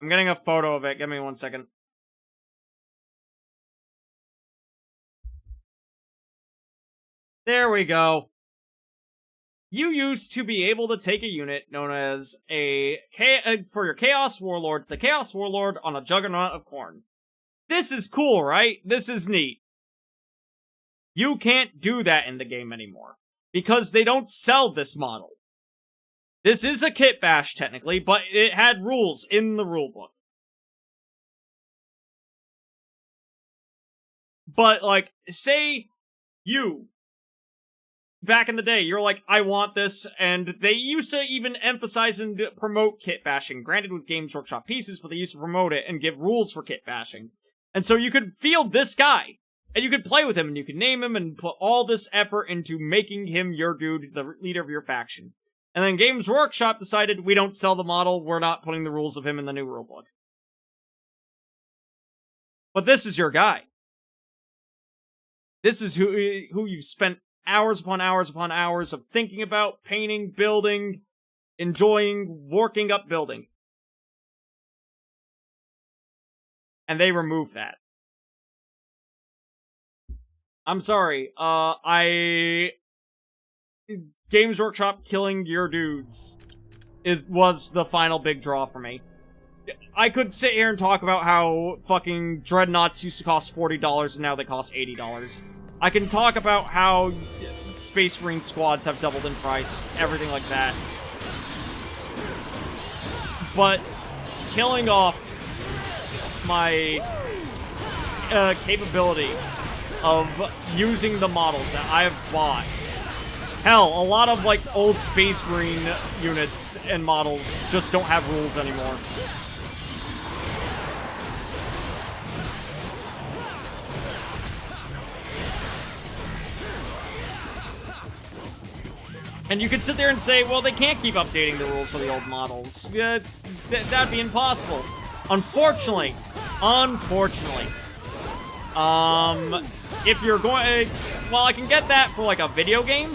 I'm getting a photo of it. Give me 1 second. There we go. You used to be able to take a unit known as for your Chaos Warlord, the Chaos Warlord on a Juggernaut of Khorne. This is cool, right? This is neat. You can't do that in the game anymore, because they don't sell this model. This is a kit bash, technically, but it had rules in the rulebook. But, like, say you, back in the day, you're like, I want this, and they used to even emphasize and promote kit bashing, granted with Games Workshop pieces, but they used to promote it and give rules for kit bashing. And so you could field this guy, and you could play with him, and you could name him, and put all this effort into making him your dude, the leader of your faction. And then Games Workshop decided, we don't sell the model, we're not putting the rules of him in the new rulebook. But this is your guy. This is who you've spent hours upon hours upon hours of thinking about, painting, building, enjoying, working up building. And they removed that. I'm sorry, Games Workshop killing your dudes was the final big draw for me. I could sit here and talk about how fucking Dreadnoughts used to cost $40 and now they cost $80. I can talk about how Space Marine squads have doubled in price, everything like that. But killing off my capability of using the models that I have bought. Hell, a lot of, like, old Space Marine units and models just don't have rules anymore. And you could sit there and say, well, they can't keep updating the rules for the old models. Yeah, that'd be impossible. Unfortunately, if you're going... well, I can get that for, like, a video game.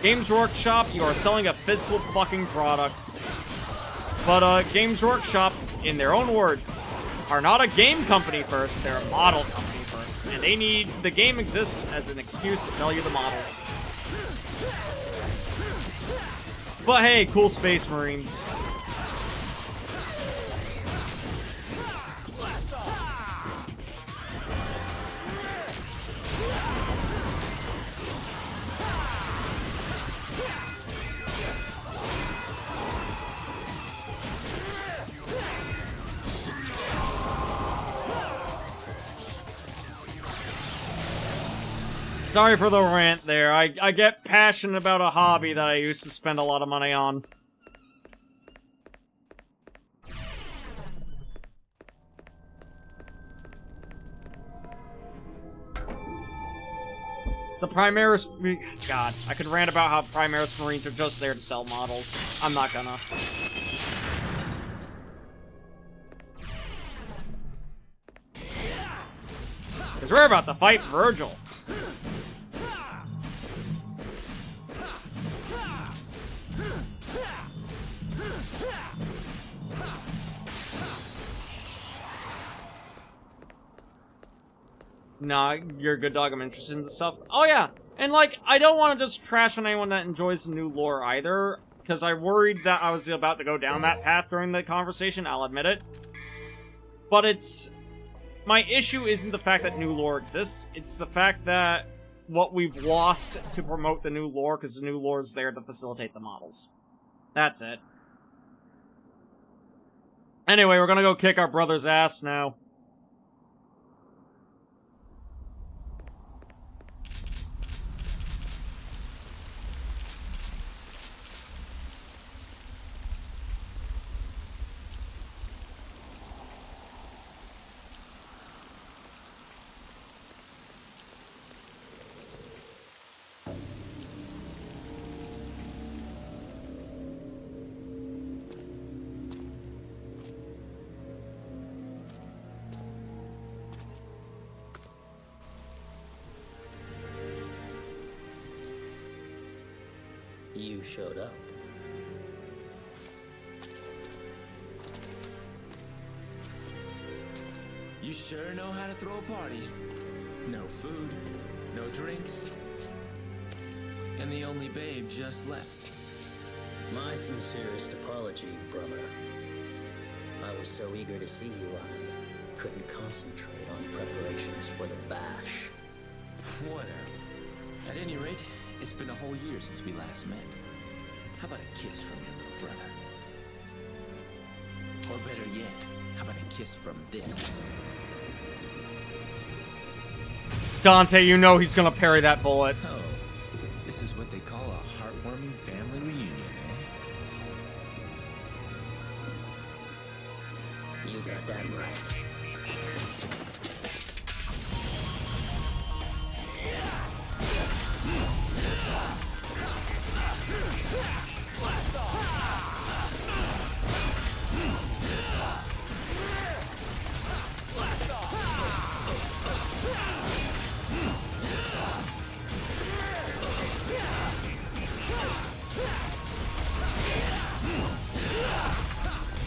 Games Workshop, you are selling a physical fucking product. But, Games Workshop, in their own words, are not a game company first, they're a model company first. And they need... the game exists as an excuse to sell you the models. But hey, cool Space Marines. Sorry for the rant there. I get passionate about a hobby that I used to spend a lot of money on. The Primaris... God, I could rant about how Primaris Marines are just there to sell models. I'm not gonna. Because we're about to fight Virgil. Nah, you're a good dog, I'm interested in this stuff. Oh yeah, and like, I don't want to just trash on anyone that enjoys the new lore either, because I worried that I was about to go down that path during the conversation, I'll admit it. But it's... my issue isn't the fact that new lore exists, it's the fact that what we've lost to promote the new lore, because the new lore is there to facilitate the models. That's it. Anyway, we're gonna go kick our brother's ass now. You showed up. You sure know how to throw a party. No food, no drinks, and the only babe just left. My sincerest apology, brother. I was so eager to see you, I couldn't concentrate on preparations for the bash. Whatever. At any rate, it's been a whole year since we last met. How about a kiss from your little brother? Or better yet, how about a kiss from this? Dante, you know he's gonna parry that bullet. Oh, this is what they call a heartwarming family reunion, eh? You got that right.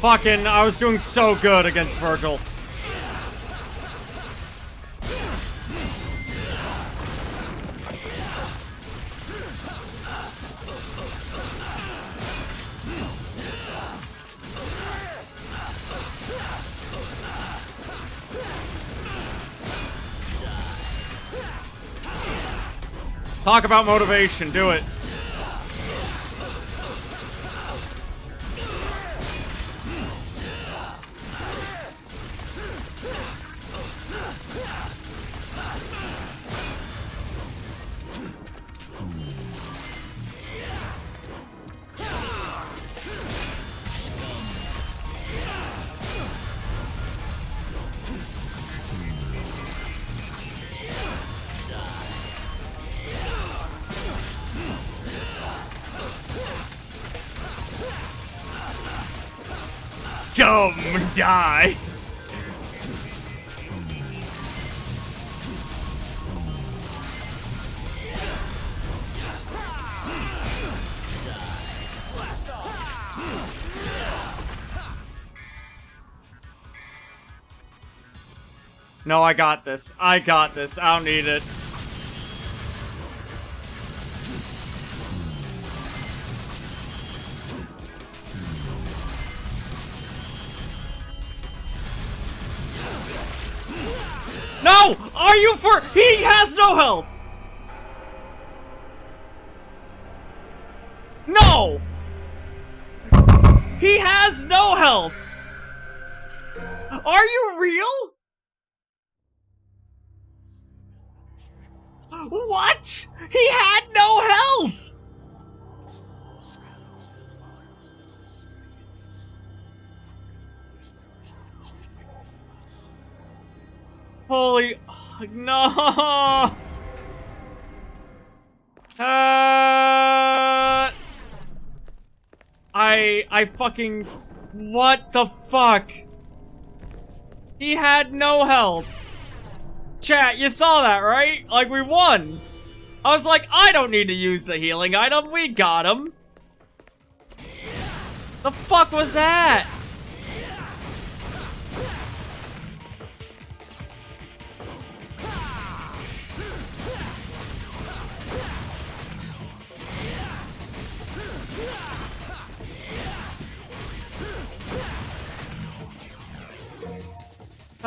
Fucking, I was doing so good against Virgil. Talk about motivation, do it. Scum, die! No, I got this. I got this. I don't need it. No! Are you for— he has no health! No! He has no health! Are you real? What? He had no health! Holy— no! I fucking— what the fuck? He had no health. Chat, you saw that, right? Like, we won. I was like, I don't need to use the healing item. We got him. The fuck was that?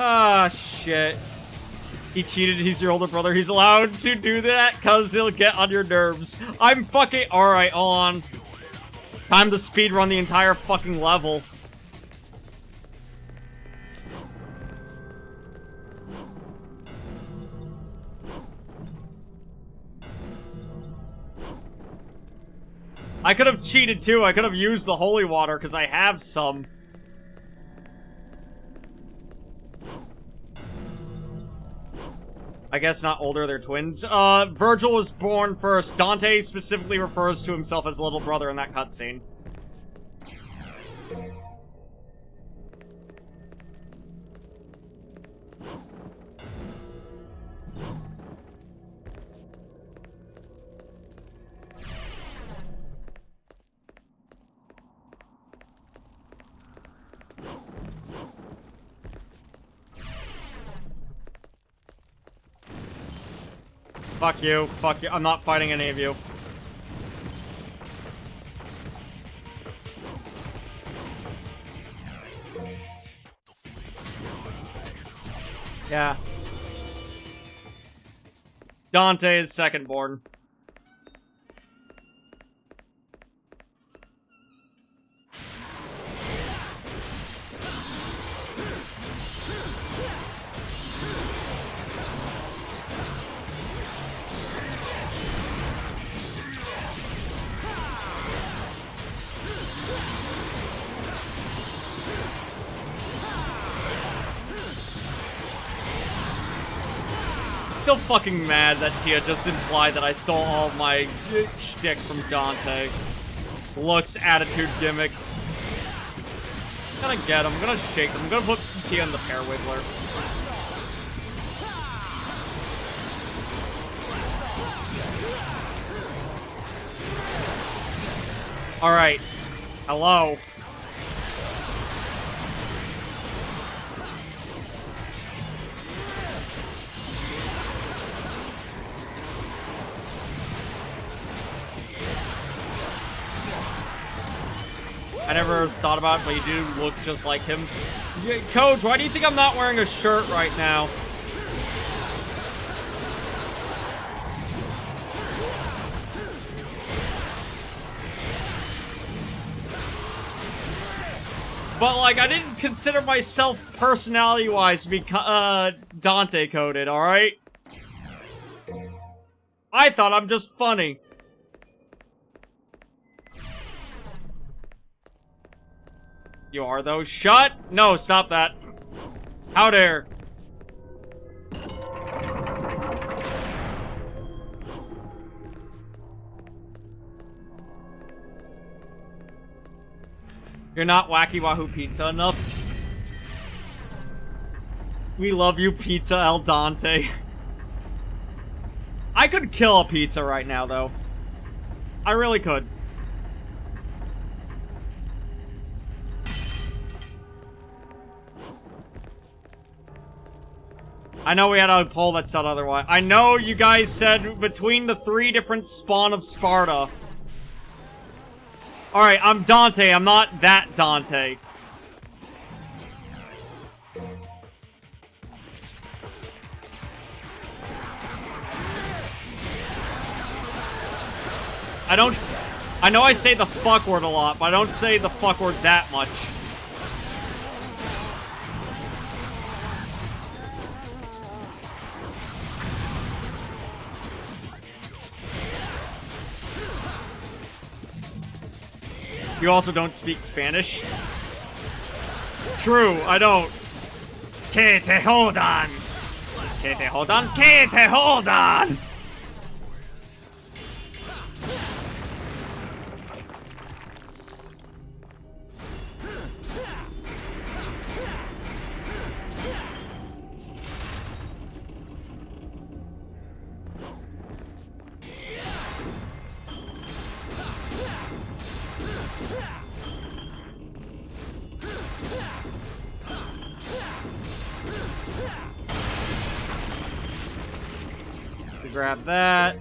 Ah, shit. He cheated, he's your older brother. He's allowed to do that because he'll get on your nerves. I'm fucking... Alright, hold on. Time to speedrun the entire fucking level. I could have cheated too. I could have used the holy water because I have some. I guess not older, they're twins. Virgil was born first. Dante specifically refers to himself as little brother in that cutscene. Fuck you. Fuck you. I'm not fighting any of you. Yeah. Dante is second born. Still fucking mad that Tia just implied that I stole all of my shtick from Dante. Looks, attitude, gimmick. I'm gonna get him. I'm gonna shake him. I'm gonna put Tia in the Pear Wiggler. Alright. Hello. I never thought about it, but you do look just like him. Coach, why do you think I'm not wearing a shirt right now? But, like, I didn't consider myself personality-wise to be Dante-coded, alright? I thought I'm just funny. You are, though. Shut! No, stop that. How dare. You're not Wacky Wahoo Pizza enough. We love you, Pizza El Dante. I could kill a pizza right now, though. I really could. I know we had a poll that said otherwise. I know you guys said between the 3 different spawn of Sparta. Alright, I'm Dante. I'm not that Dante. I know I say the fuck word a lot, but I don't say the fuck word that much. You also don't speak Spanish? True, I don't. Que te jodan! Que te jodan! Que te jodan! Grab that.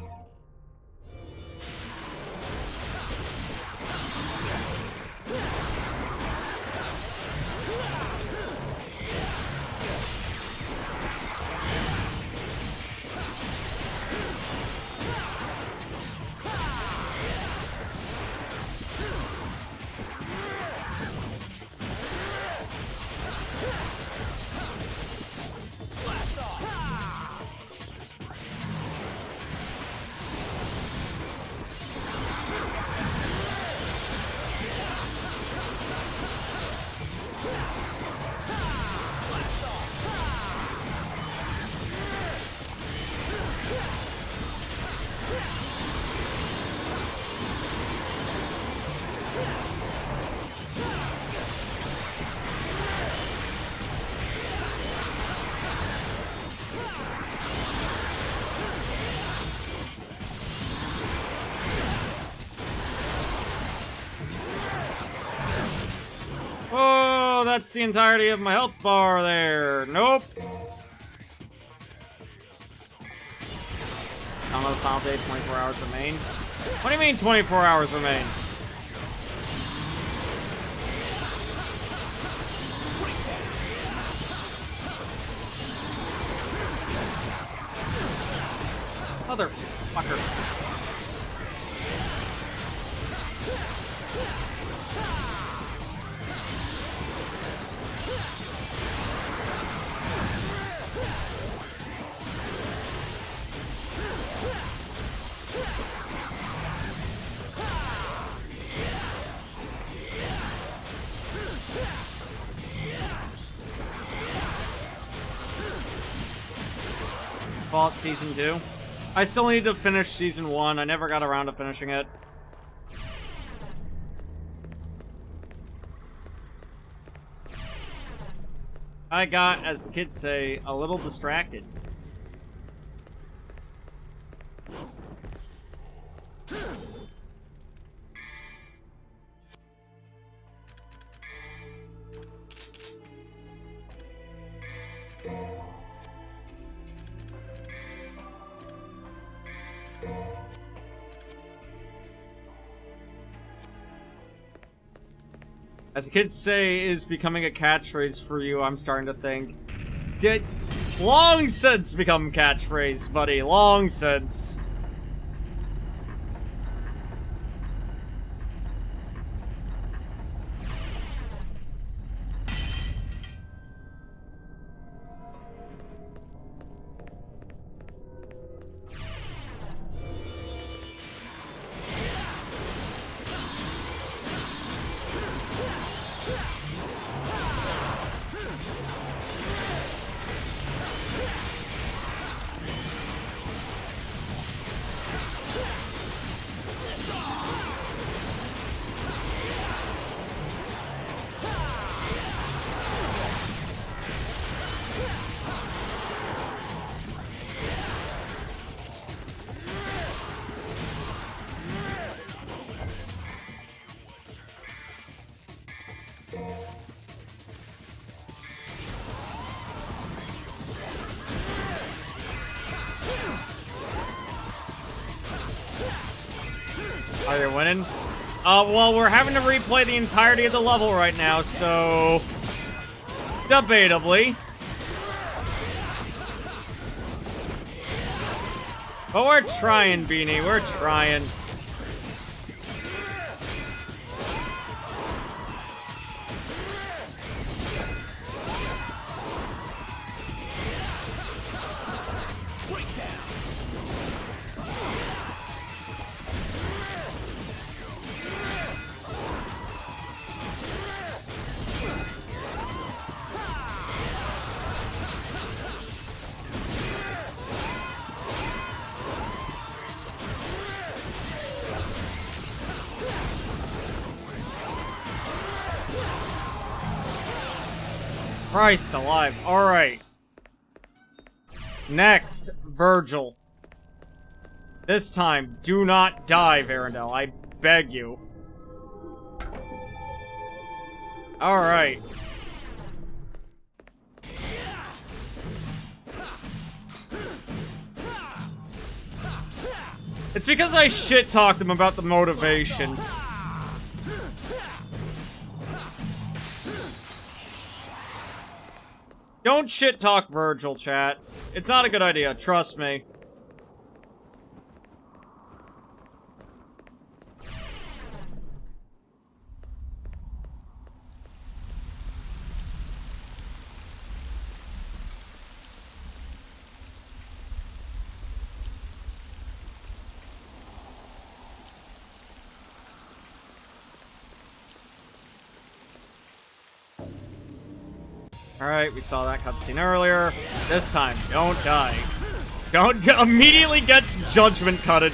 that's the entirety of my health bar there. Nope. Download file date, 24 hours remain. What do you mean 24 hours remain? Motherfucker. Fallout Season 2. I still need to finish Season 1. I never got around to finishing it. I got, as the kids say, a little distracted. As the kids say, is becoming a catchphrase for you, I'm starting to think. Did long since become catchphrase, buddy. Long since. Oh, you're winning? Well, we're having to replay the entirety of the level right now, so... debatably. But we're trying, Beanie. We're trying. Christ alive. Alright. Next, Virgil. This time, do not die, Varendell. I beg you. Alright. It's because I shit-talked them about the motivation. Don't shit-talk Virgil, chat. It's not a good idea, trust me. Alright, we saw that cutscene earlier. This time, don't die. Don't immediately gets judgment cutted.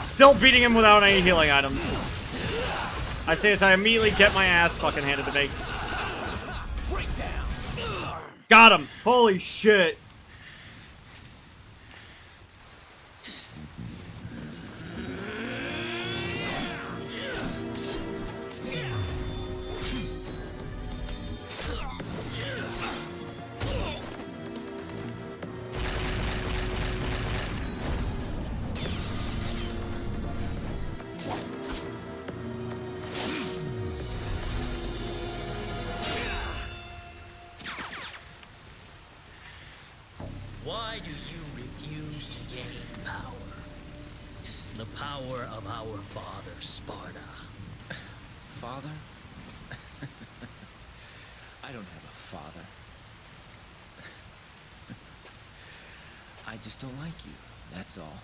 Still beating him without any healing items. I say as I immediately get my ass fucking handed to me. Got him! Holy shit. Why do you refuse to gain power? The power of our father, Sparta. Father? I don't have a father. I just don't like you, that's all.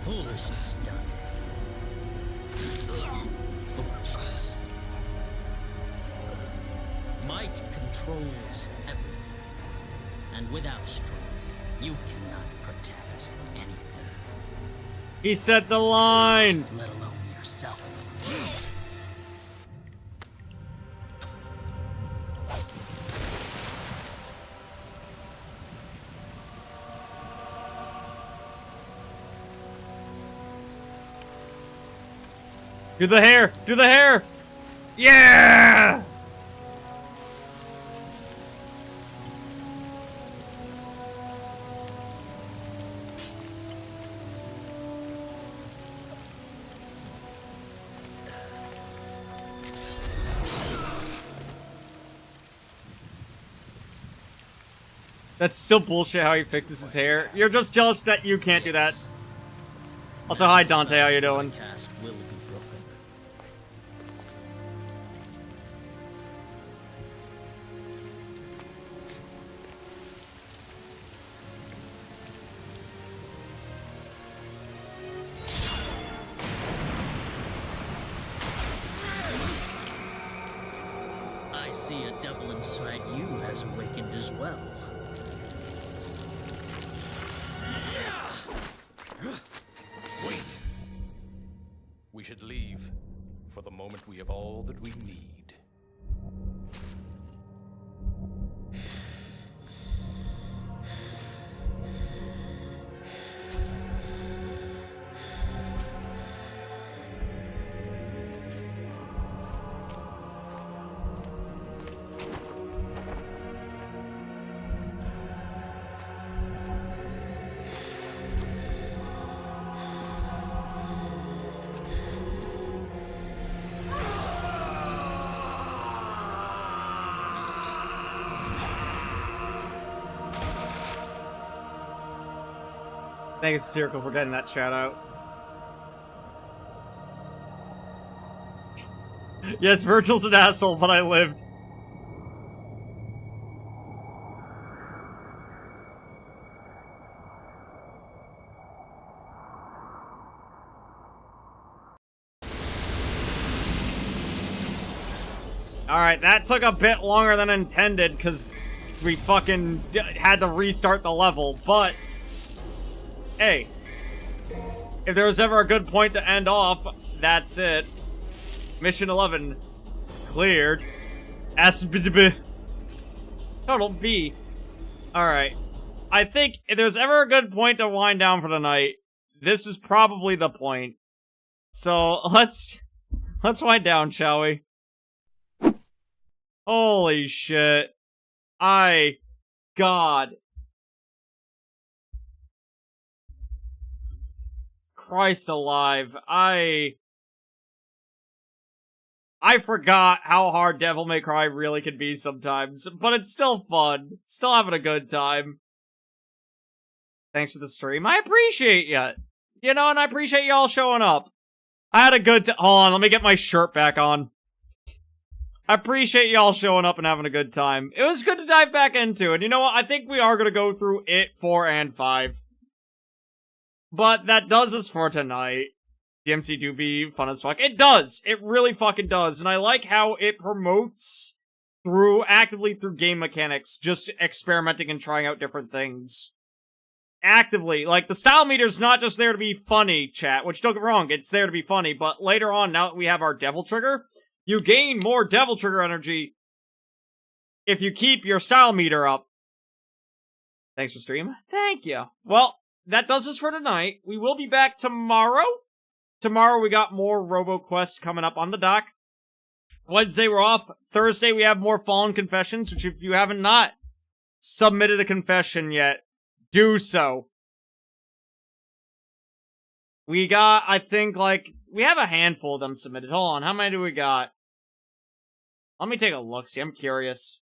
Foolishness, Dante. Foolishness. Might controls everything. And without strength, you cannot protect anything. He said the line! Let alone yourself. Do the hair! Do the hair! Yeah! That's still bullshit how he fixes his hair. You're just jealous that you can't do that. Also, hi Dante, how you doing? Cast will be broken. I see a devil inside you has awakened as well. Wait. We should leave. For the moment, we have all that we need. Thanks, Circle, for getting that shout out. Yes, Virgil's an asshole, but I lived. Alright, that took a bit longer than intended, because we fucking had to restart the level, but... Hey, if there was ever a good point to end off, that's it. Mission 11 cleared. Total B. Alright. I think if there's ever a good point to wind down for the night, this is probably the point. So, let's wind down, shall we? Holy shit. God. Christ alive. I forgot how hard Devil May Cry really can be sometimes, but it's still fun. Still having a good time. Thanks for the stream. I appreciate you. You know, and I appreciate y'all showing up. I had a good time. Hold on, let me get my shirt back on. I appreciate y'all showing up and having a good time. It was good to dive back into it. You know what? I think we are going to go through it 4 and 5. But that does us for tonight. DMC do be fun as fuck. It does. It really fucking does. And I like how it promotes actively through game mechanics, just experimenting and trying out different things. Actively. Like, the style meter's not just there to be funny, chat, which don't get me wrong, it's there to be funny, but later on, now that we have our Devil Trigger, you gain more Devil Trigger energy if you keep your style meter up. Thanks for stream. Thank you. Well, that does us for tonight. We will be back tomorrow. Tomorrow we got more RoboQuest coming up on the dock. Wednesday we're off. Thursday we have more Fallen Confessions, which if you haven't not submitted a confession yet, do so. We got, I think, like, we have a handful of them submitted. Hold on, how many do we got? Let me take a look, see, I'm curious.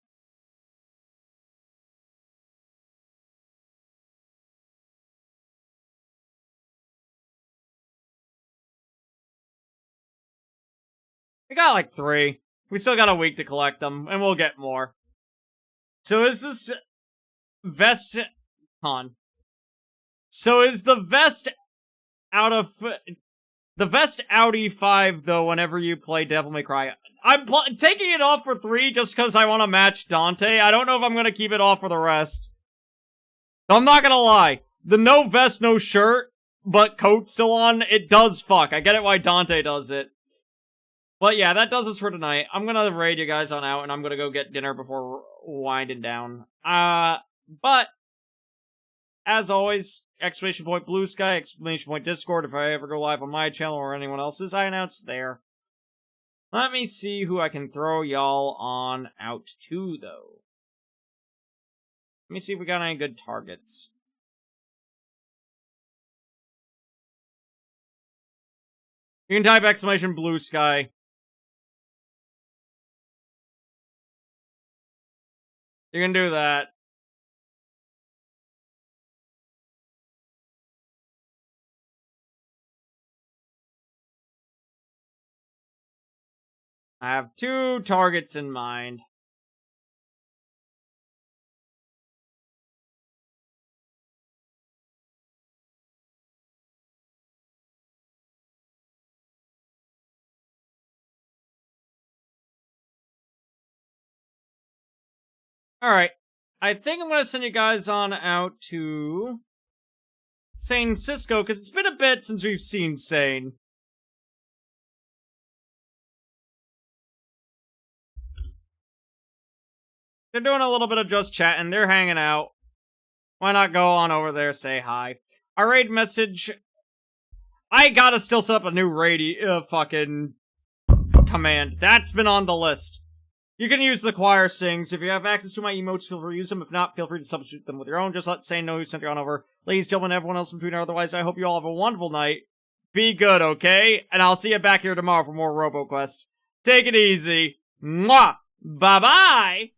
We got like 3. We still got a week to collect them, and we'll get more. So is this vest on? So is the vest out of the vest Audi 5 though? Whenever you play Devil May Cry, I'm taking it off for 3 just because I want to match Dante. I don't know if I'm gonna keep it off for the rest. I'm not gonna lie. The no vest, no shirt, but coat still on. It does fuck. I get it why Dante does it. But yeah, that does us for tonight. I'm gonna raid you guys on out, and I'm gonna go get dinner before winding down. But, as always, exclamation point Blue Sky, exclamation point Discord, if I ever go live on my channel or anyone else's, I announce there. Let me see who I can throw y'all on out to, though. Let me see if we got any good targets. You can type exclamation Blue Sky. You can do that. I have 2 targets in mind. Alright. I think I'm gonna send you guys on out to San Cisco, because it's been a bit since we've seen Sane. They're doing a little bit of just chatting. They're hanging out. Why not go on over there, say hi. Our raid message... I gotta still set up a new raid fucking command. That's been on the list. You can use the choir sings. If you have access to my emotes, feel free to use them. If not, feel free to substitute them with your own. Just let Sane know who sent you on over. Ladies, gentlemen, everyone else in between. Otherwise, I hope you all have a wonderful night. Be good, okay? And I'll see you back here tomorrow for more RoboQuest. Take it easy. Mwah! Bye-bye!